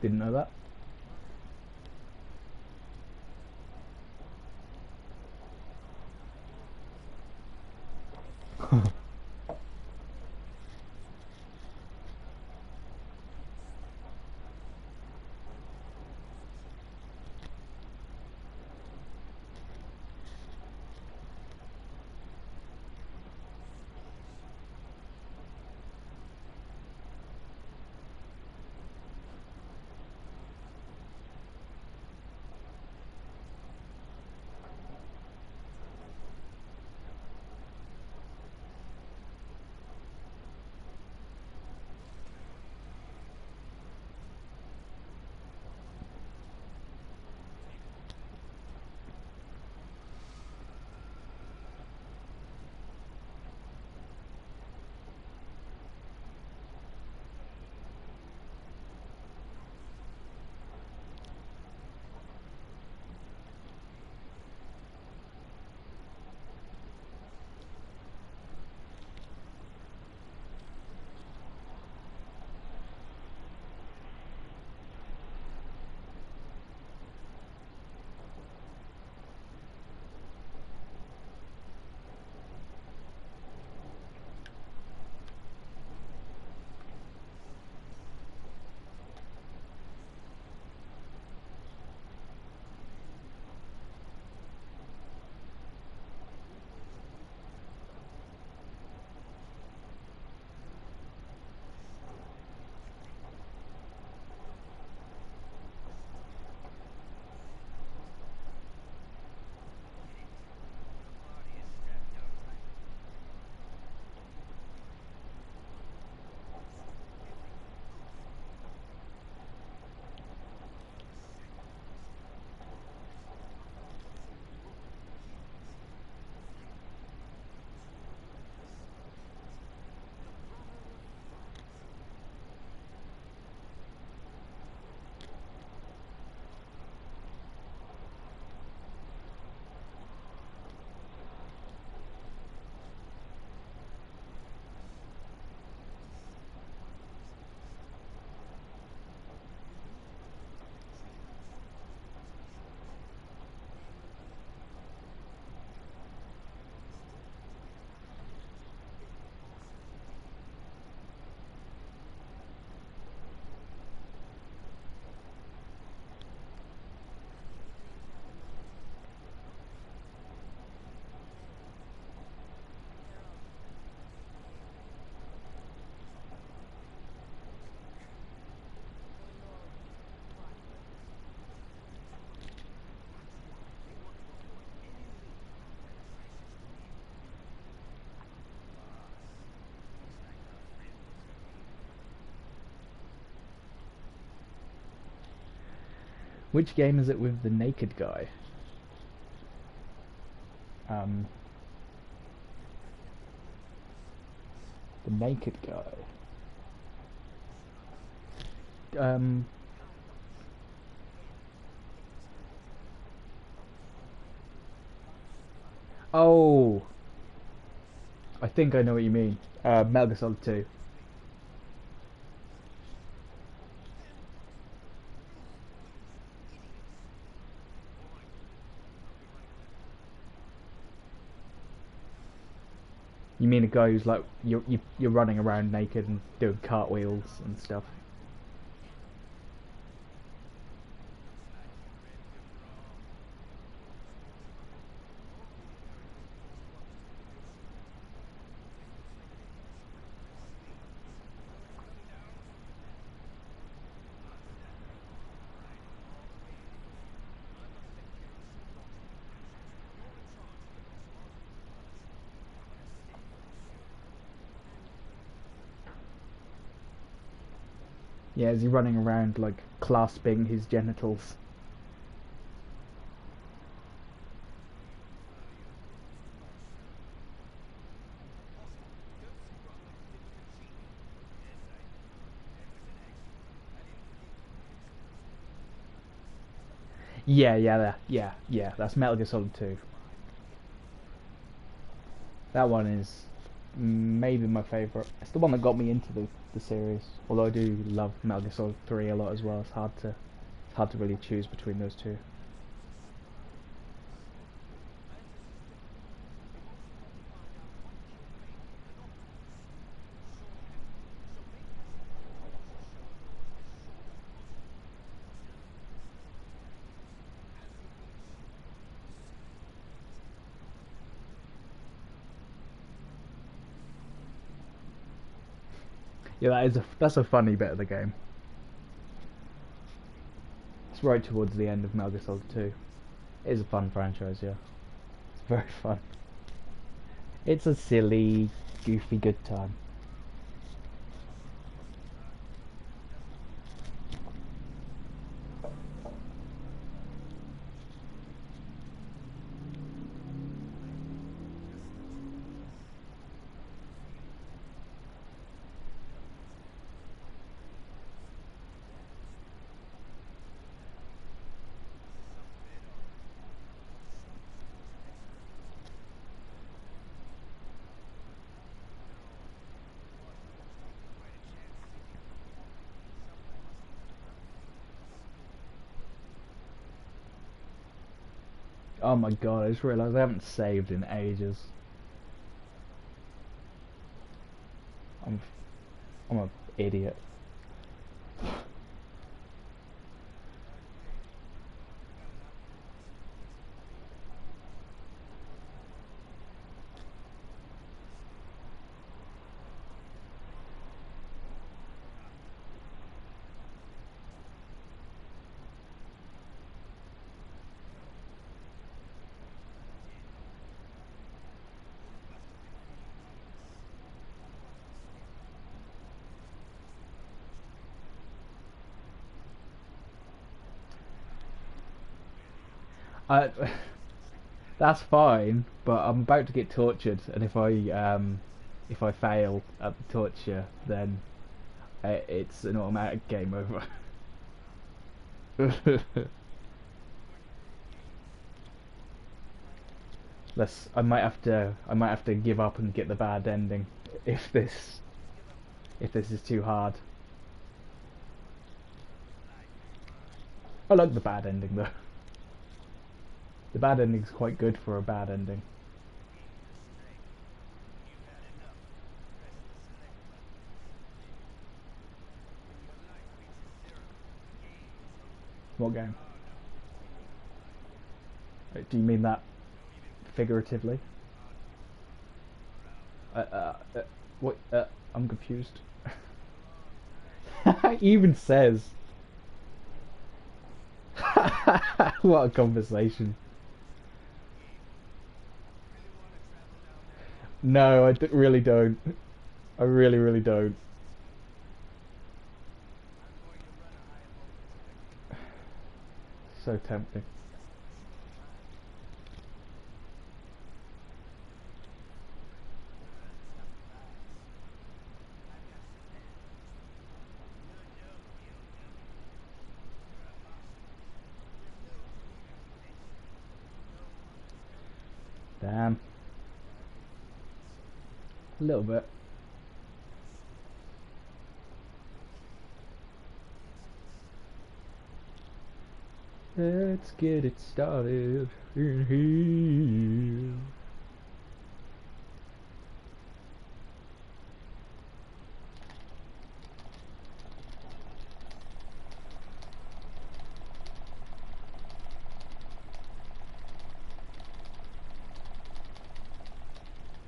Speaker 1: Didn't know that. Which game is it with the naked guy? The naked guy. Um. Oh, I think I know what you mean. Metal Gear Solid 2. You mean a guy who's like you're running around naked and doing cartwheels and stuff? Yeah, is he running around like clasping his genitals? Yeah. That's Metal Gear Solid 2. That one is maybe my favourite. It's the one that got me into the series. Although I do love Metal Gear Solid 3 a lot as well. It's hard to really choose between those two. Yeah, that's a funny bit of the game. It's right towards the end of Metal Gear Solid 2. It is a fun franchise, yeah. It's very fun. It's a silly, goofy good time. Oh my god, I just realised I haven't saved in ages. I'm I'm a idiot. I That's fine, but I'm about to get tortured, and if I fail at the torture, then it's an automatic game over. I might have to give up and get the bad ending if this is too hard. I like the bad ending though. The bad ending's quite good for a bad ending. What game? Do you mean that figuratively? Uh, uh, uh, what? I'm confused. He even says, "What a conversation." No, really don't. I really, really don't. So tempting. Damn. A little bit. Let's get it started in here.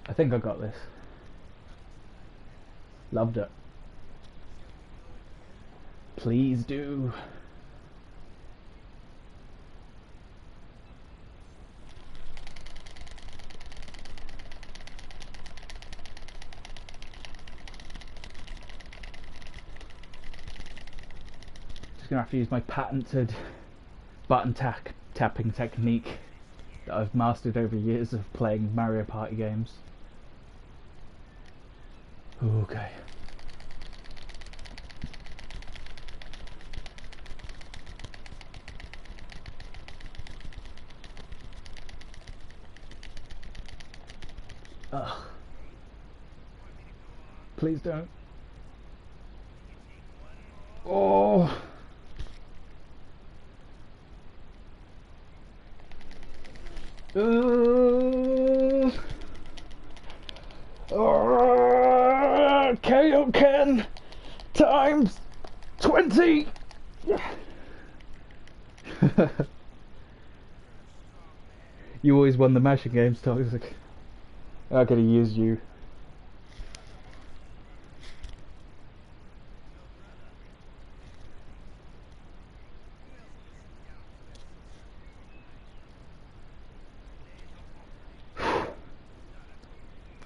Speaker 1: I think I got this. Loved it. Please do. Just gonna have to use my patented button tapping technique that I've mastered over years of playing Mario Party games. Okay. Ugh. Please don't. Oh. Kaioken times 20. You always won the mashing games, Toxic. I could have used you.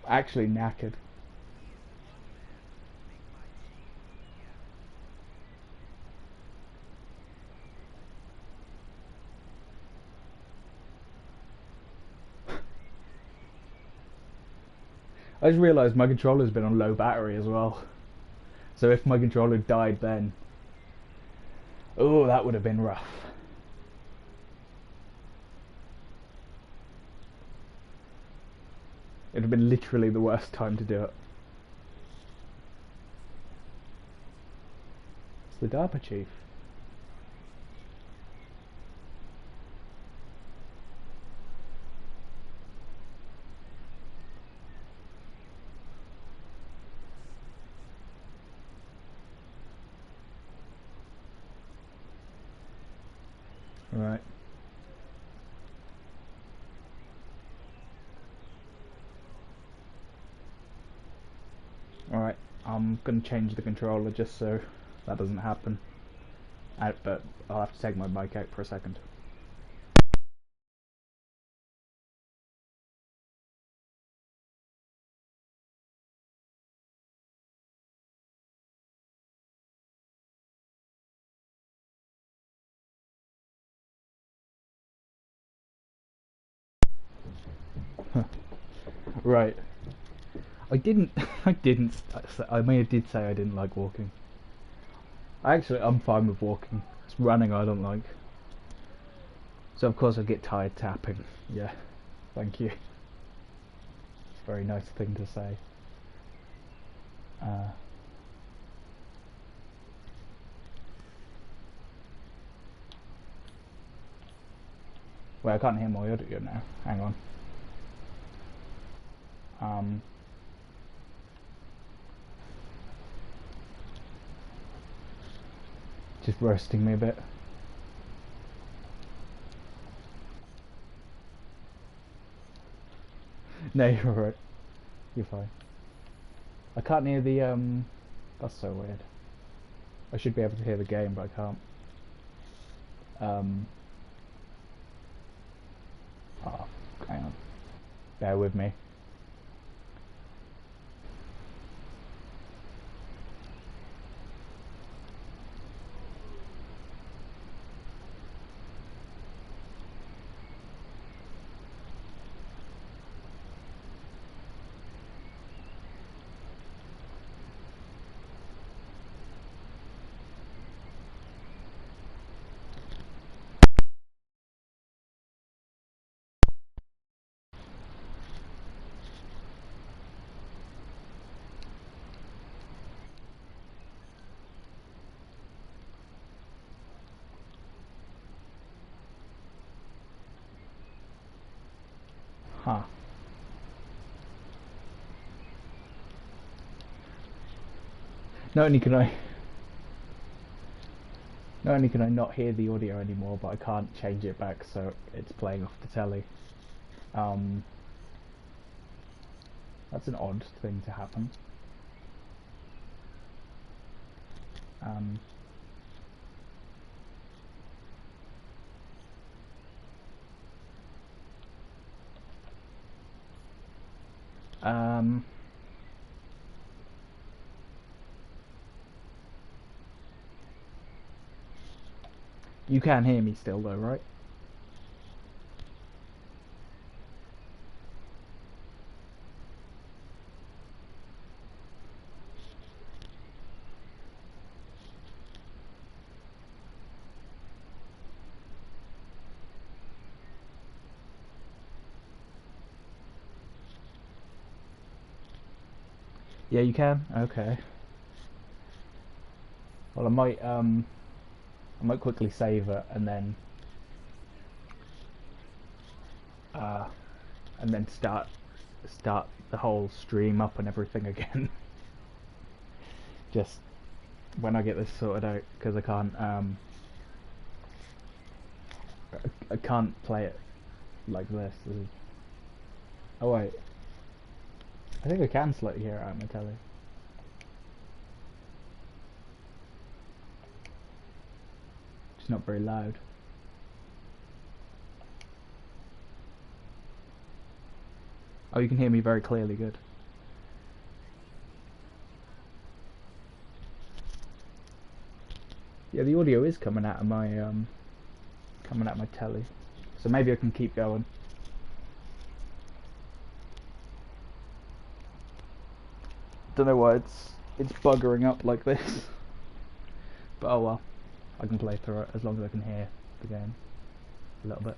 Speaker 1: Actually knackered. I just realised my controller's been on low battery as well. So if my controller died then, oh, that would have been rough. It would have been literally the worst time to do it. It's the DARPA chief. Right. Alright, I'm gonna change the controller just so that doesn't happen. But I'll have to take my mic out for a second. Right. I didn't. I may have did say I didn't like walking. Actually, I'm fine with walking. It's running I don't like. So of course I get tired tapping. Yeah. Thank you. It's a very nice thing to say. Wait, I can't hear my audio now. Hang on. Just roasting me a bit. No, you're right. You're fine. I can't hear the that's so weird. I should be able to hear the game, but I can't. Oh, hang on. Bear with me. Huh. Not only can I not only can I not hear the audio anymore, but I can't change it back so it's playing off the telly. Um, that's an odd thing to happen. Um, um, you can hear me still though, right? Yeah, you can. Okay. Well, I might quickly save it uh, and then start the whole stream up and everything again. Just when I get this sorted out, because I can't play it like this. Oh wait, I think I can slightly hear it out my telly. It's not very loud. Oh, you can hear me very clearly. Good. Yeah, the audio is coming out of my telly, so maybe I can keep going. Don't know why it's buggering up like this, but oh well, I can play through it as long as I can hear the game a little bit.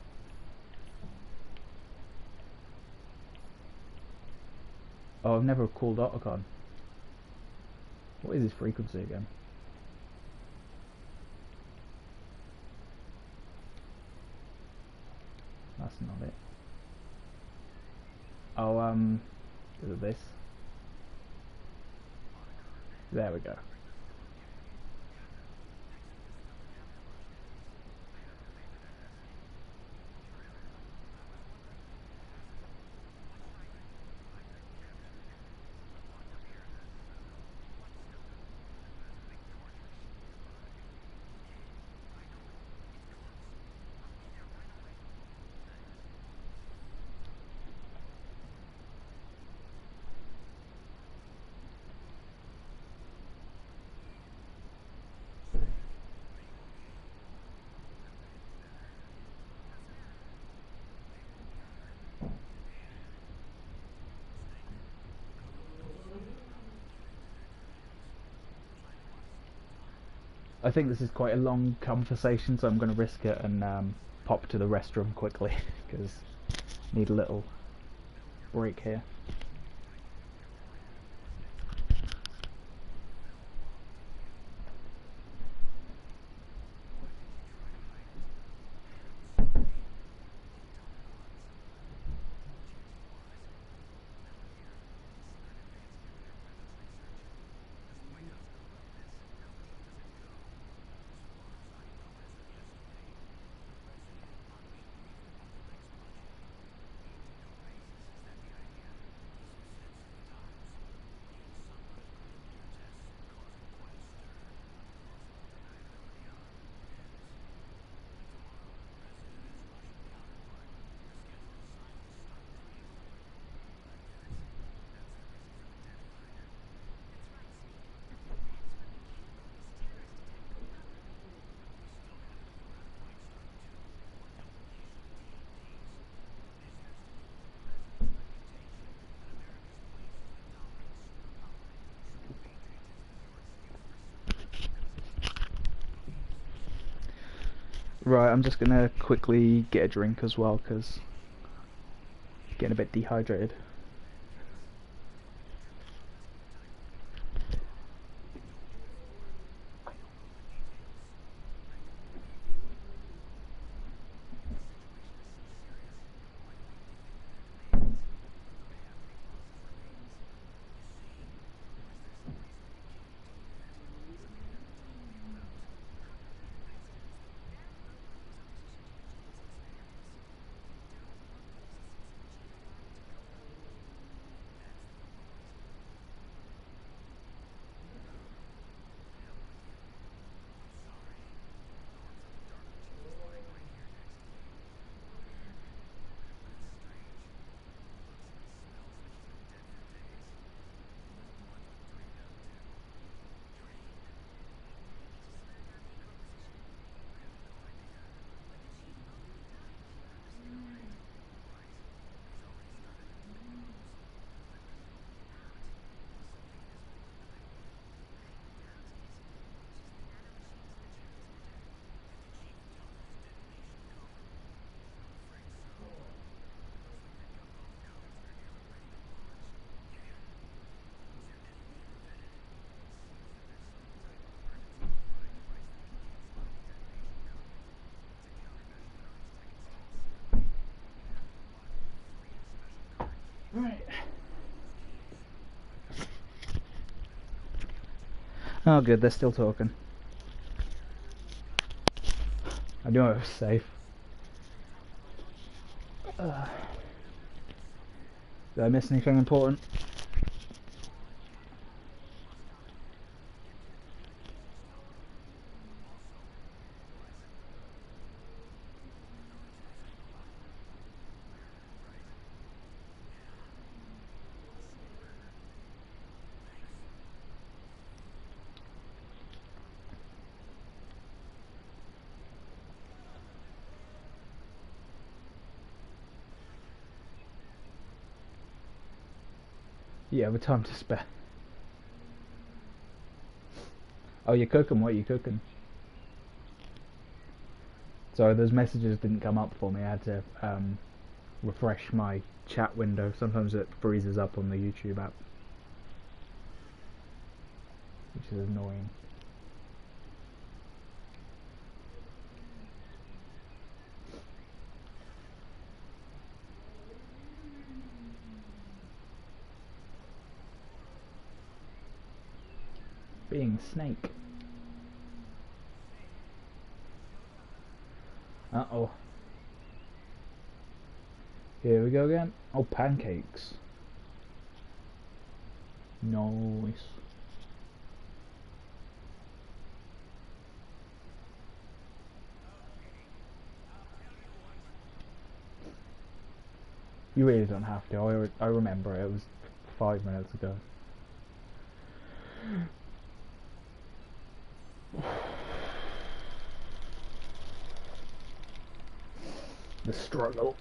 Speaker 1: Oh, I've never called Otacon. What is his frequency again? That's not it. Oh, is it this? There we go. I think this is quite a long conversation, so I'm going to risk it and pop to the restroom quickly because need a little break here. Right, I'm just gonna quickly get a drink as well because getting a bit dehydrated. Right. Oh good, they're still talking. I knew I was safe. Did I miss anything important? Yeah, with time to spare. Oh, you're cooking? What are you cooking? Sorry, those messages didn't come up for me. I had to refresh my chat window. Sometimes it freezes up on the YouTube app, which is annoying. Being a snake. Uh-oh. Here we go again. Oh, pancakes. Nice. You really don't have to. I remember it was 5 minutes ago. The struggle.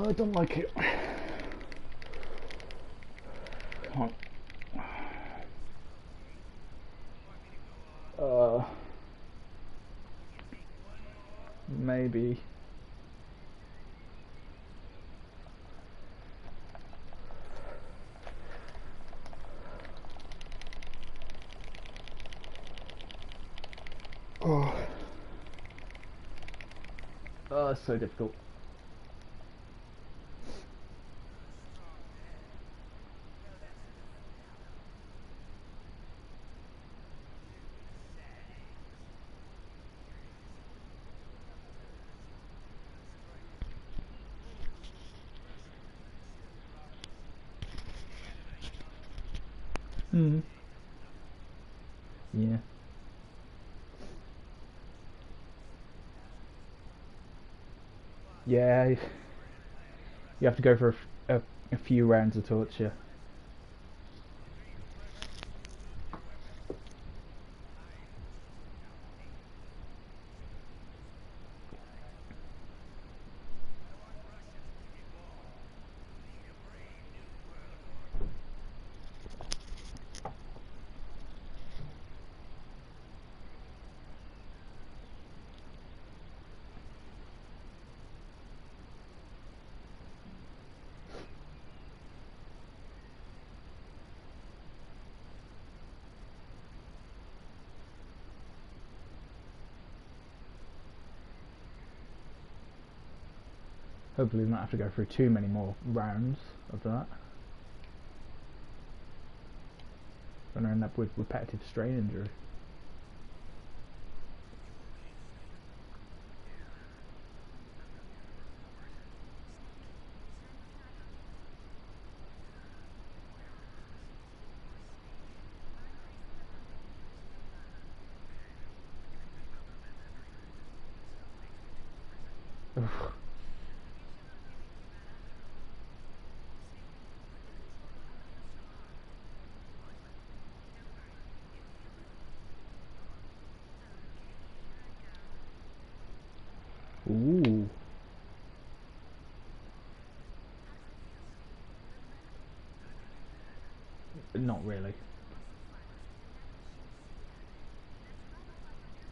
Speaker 1: I don't like it. Can't. Maybe. Oh. Oh, it's so difficult. Hmm. Yeah. Yeah. You have to go for a few rounds of torture. Hopefully we don't have to go through too many more rounds of that. Gonna end up with repetitive strain injury. Ugh. Ooh. Not really.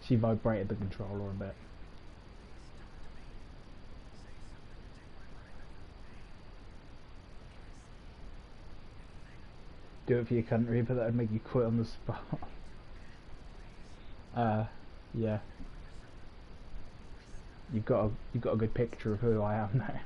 Speaker 1: She vibrated the controller a bit. Do it for your country, but that'd make you quit on the spot. Yeah. You've got a good picture of who I am now.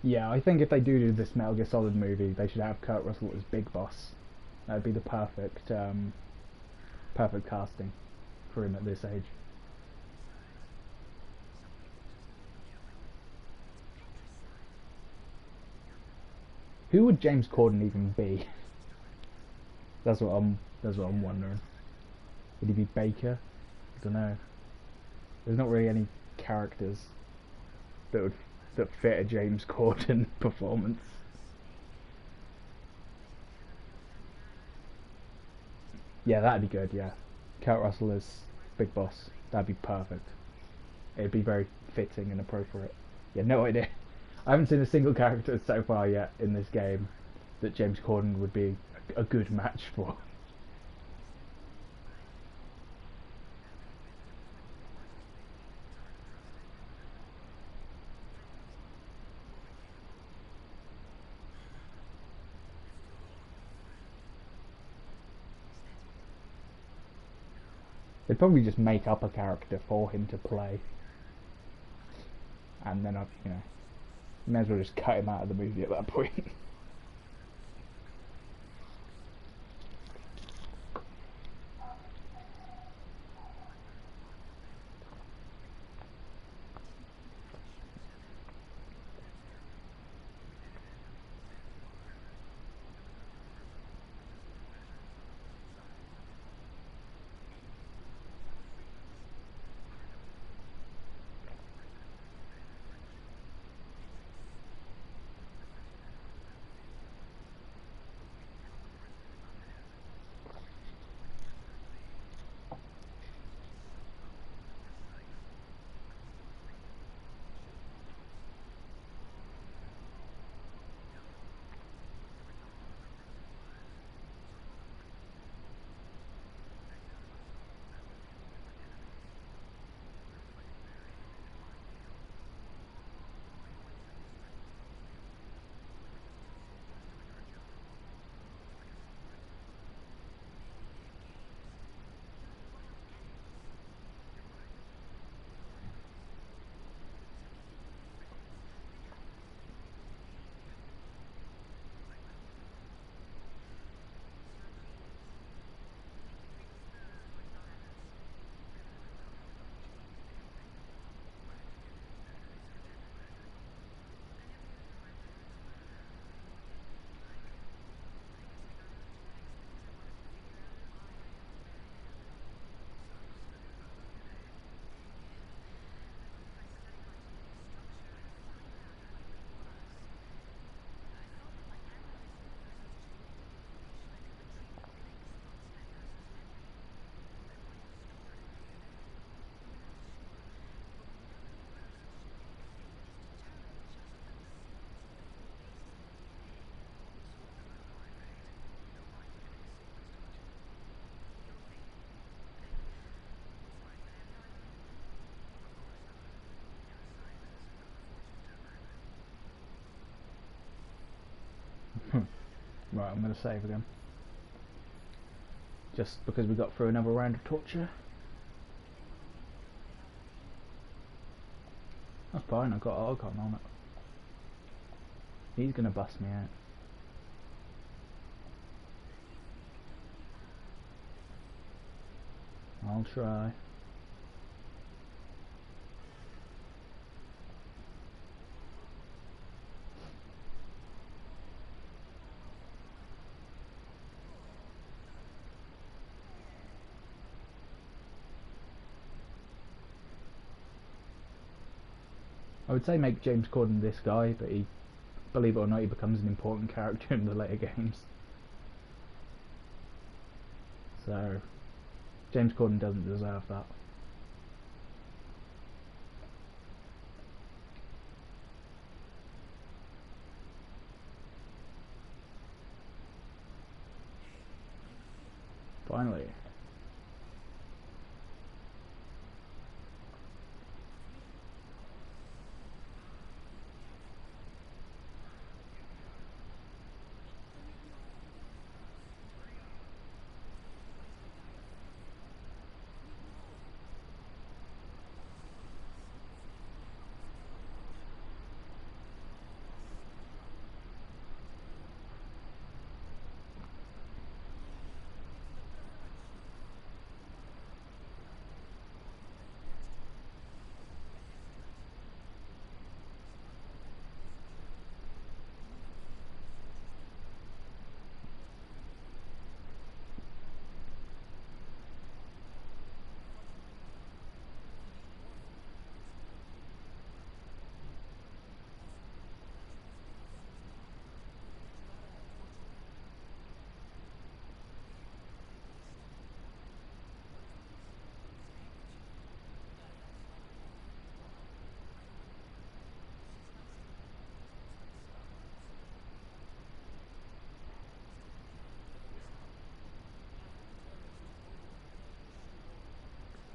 Speaker 1: Yeah, I think if they do this Metal Gear Solid movie, they should have Kurt Russell as Big Boss. That'd be the perfect casting for him at this age. Who would James Corden even be? That's what I'm wondering. Would he be Baker? I don't know. There's not really any characters that would that fit a James Corden performance. Yeah, that'd be good. Yeah, Kurt Russell as Big Boss. That'd be perfect. It'd be very fitting and appropriate. Yeah, no idea. I haven't seen a single character so far yet in this game that James Corden would be a good match for. They'd probably just make up a character for him to play, and then may as well just cut him out of the movie at that point. Right, I'm gonna save again. Just because we got through another round of torture. That's fine, I've got Archon on it. He's gonna bust me out. I'll try. I would say make James Corden this guy, but he, believe it or not, he becomes an important character in the later games. So, James Corden doesn't deserve that. Finally.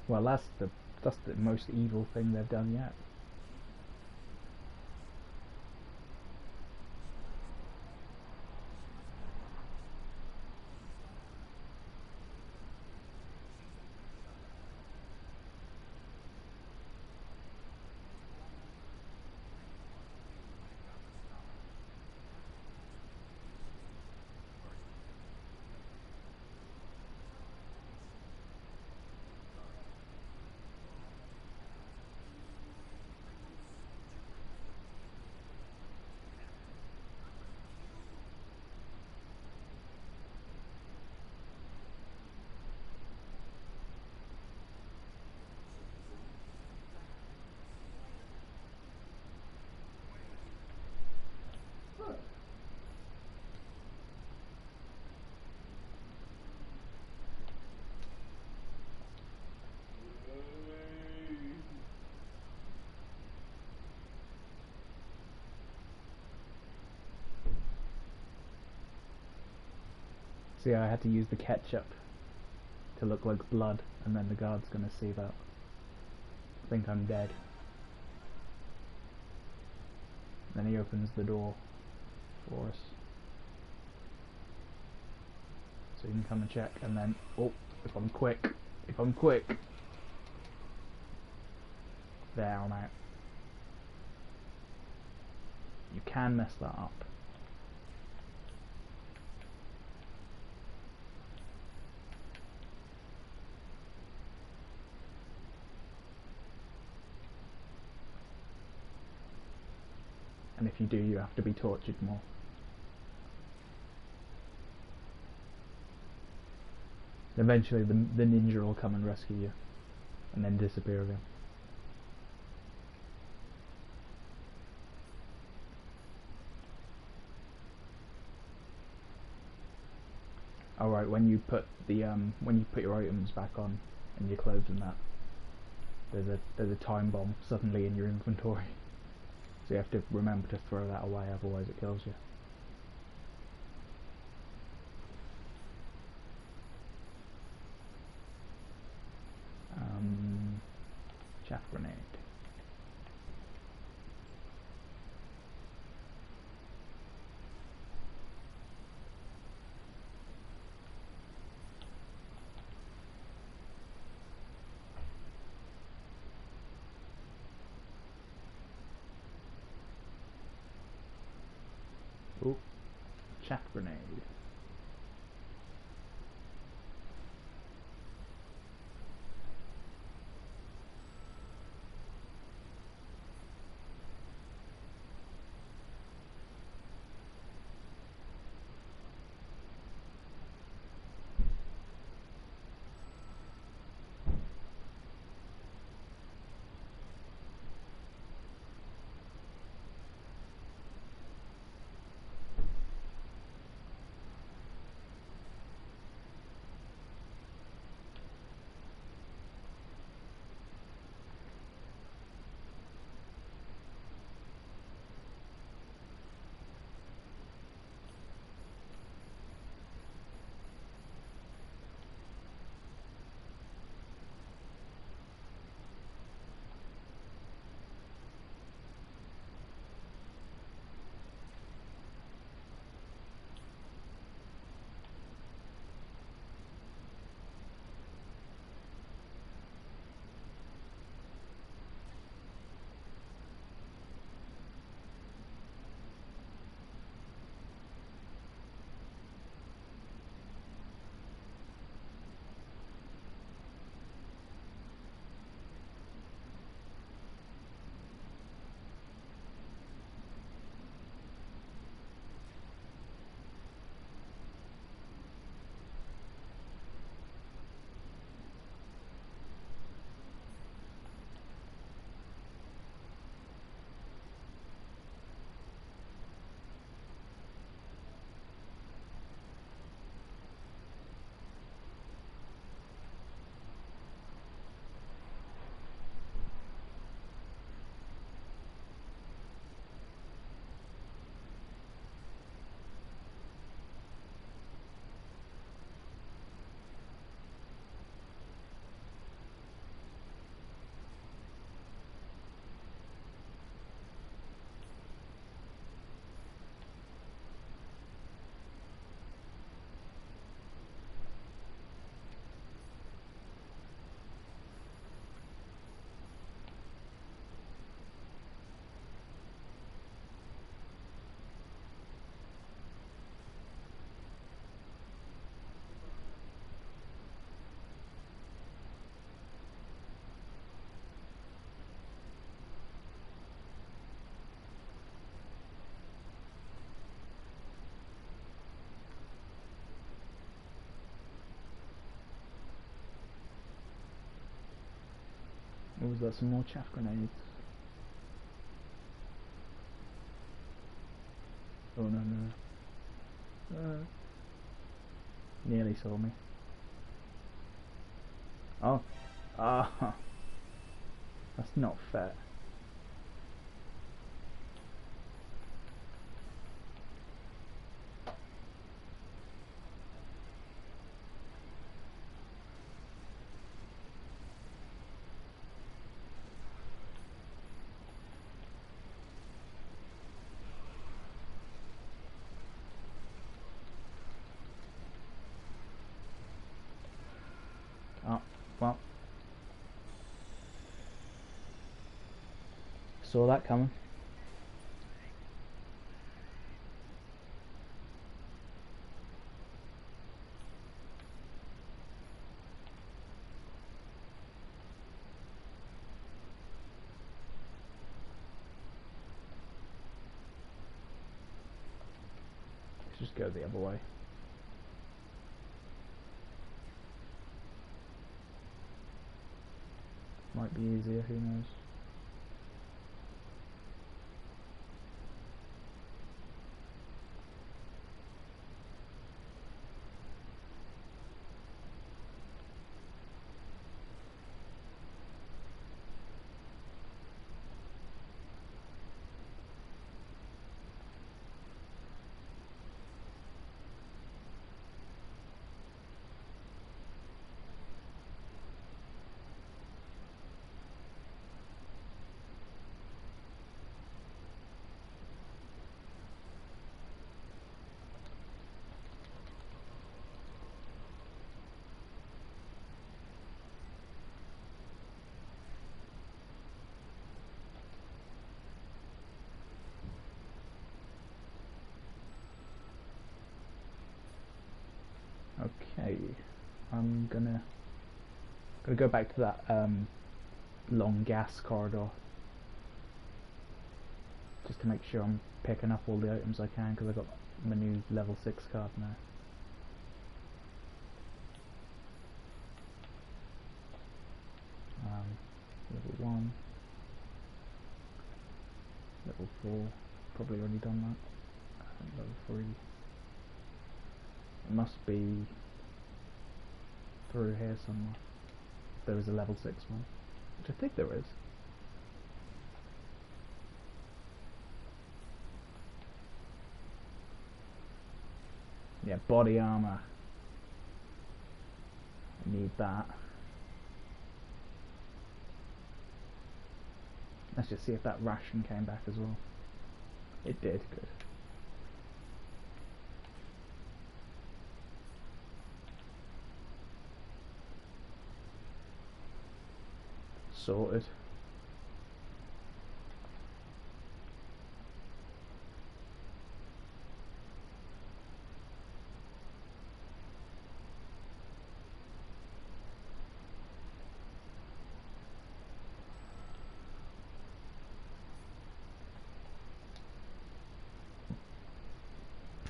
Speaker 1: Well, that's the most evil thing they've done yet. See, I had to use the ketchup to look like blood, and then the guard's gonna see that. Think I'm dead. Then he opens the door for us. So you can come and check, and then, oh, if I'm quick, there I'm out. You can mess that up. And if you do, you have to be tortured more. Eventually the ninja will come and rescue you, and then disappear again. Alright, when you put your items back on and your clothes and that, there's a time bomb suddenly in your inventory. So you have to remember to throw that away, otherwise it kills you. Chaff grenade. Oh, chaff grenade. Or was that some more chaff grenades? Oh no no. Nearly saw me. Oh. Ah. That's not fair. Oh, well. Saw that coming. Let's just go the other way. Might be easier, who knows. Okay, I'm gonna go back to that long gas corridor just to make sure I'm picking up all the items I can, because I've got my new level 6 card now. Level 1, level 4, probably already done that. Level 3. It must be through here somewhere. There is a level 6 one, which I think there is. Yeah, body armor. I need that. Let's just see if that ration came back as well. It did, good. Sorted.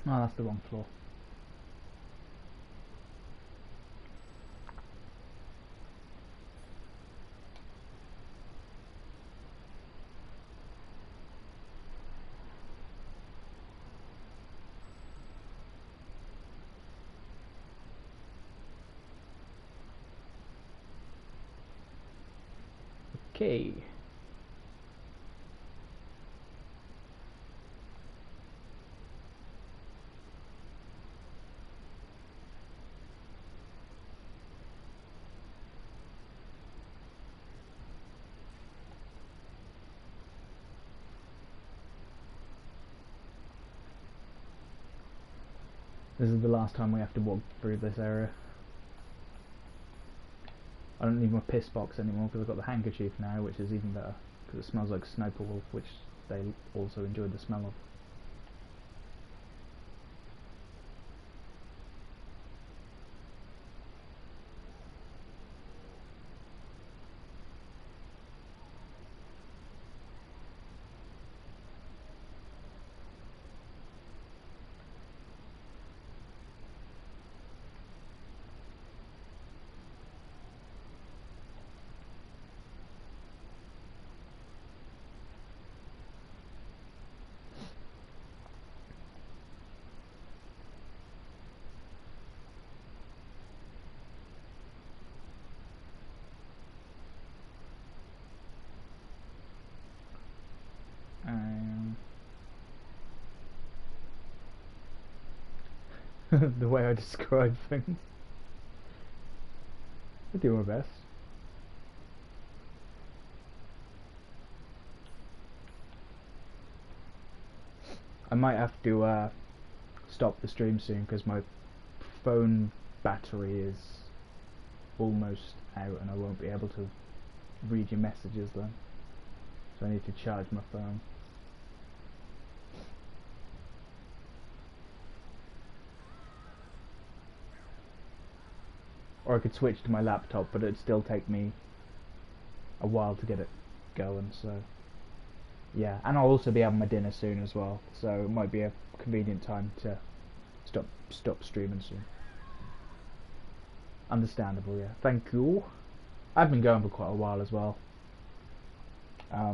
Speaker 1: Oh, that's the wrong floor. Okay. This is the last time we have to walk through this area. I don't need my piss box anymore because I've got the handkerchief now, which is even better because it smells like Snowball, which they also enjoy the smell of. the way I describe things. I do my best. I might have to stop the stream soon because my phone battery is almost out and I won't be able to read your messages then. So I need to charge my phone. Or I could switch to my laptop, but it'd still take me a while to get it going, so yeah. And I'll also be having my dinner soon as well, so it might be a convenient time to stop streaming soon. Understandable, yeah. Thank you. I've been going for quite a while as well. I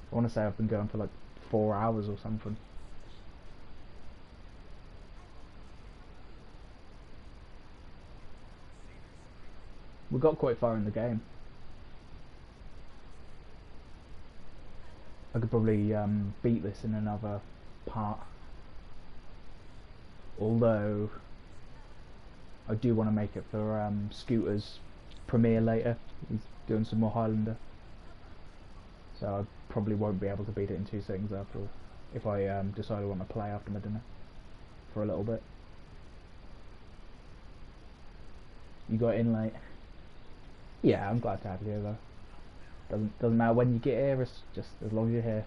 Speaker 1: want to say I've been going for like 4 hours or something. We got quite far in the game. I could probably beat this in another part. Although I do want to make it for Scooter's premiere later. He's doing some more Highlander. So I probably won't be able to beat it in 2 seconds after all, if I decide I want to play after my dinner for a little bit. You got in late. Yeah, I'm glad to have you though. Doesn't matter when you get here, it's just as long as you're here.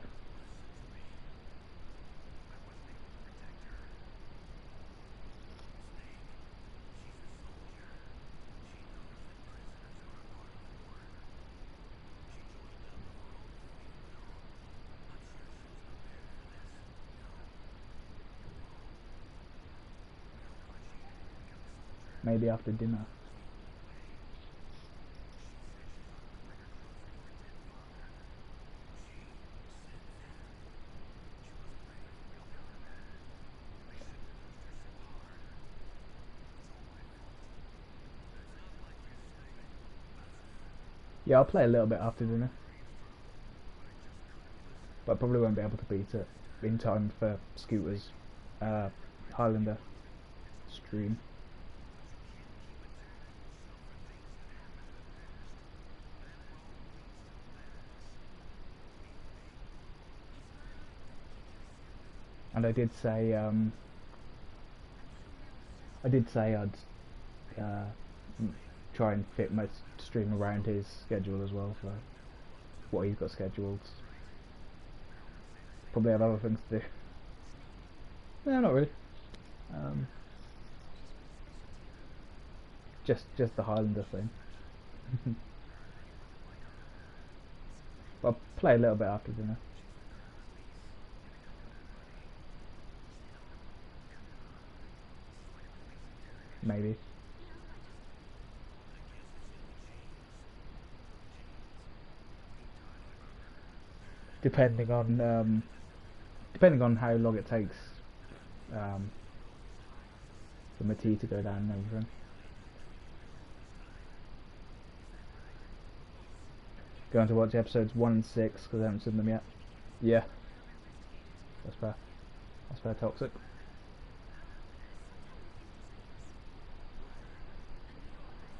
Speaker 1: Maybe after dinner. Yeah, I'll play a little bit after dinner, but I probably won't be able to beat it in time for Scooter's Highlander stream. And I did say I'd try and fit my stream around his schedule as well, for what he's got scheduled. Probably have other things to do. No, not really. Just the Highlander thing. But I'll play a little bit after dinner. Maybe. Depending on how long it takes for my tea to go down and everything. Going to watch episodes 1 and 6 because I haven't seen them yet. Yeah, that's fair. That's fair. Toxic.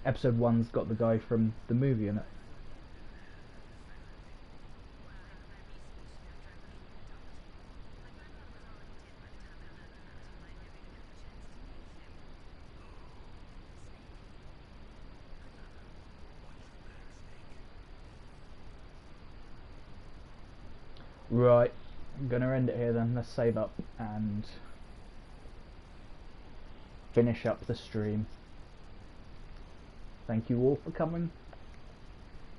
Speaker 1: Episode 1's got the guy from the movie in it. Right, I'm gonna end it here then. Let's save up and finish up the stream. Thank you all for coming.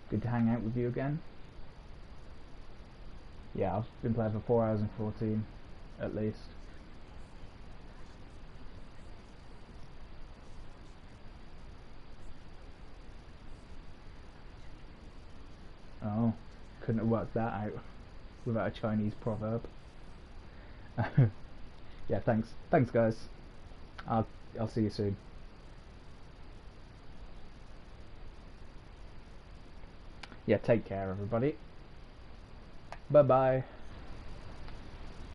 Speaker 1: Good to hang out with you again. Yeah, I've been playing for 4 hours and 14 at least. Oh, couldn't have worked that out without a Chinese proverb. Yeah, thanks guys. I'll see you soon. Yeah, take care everybody. Bye bye.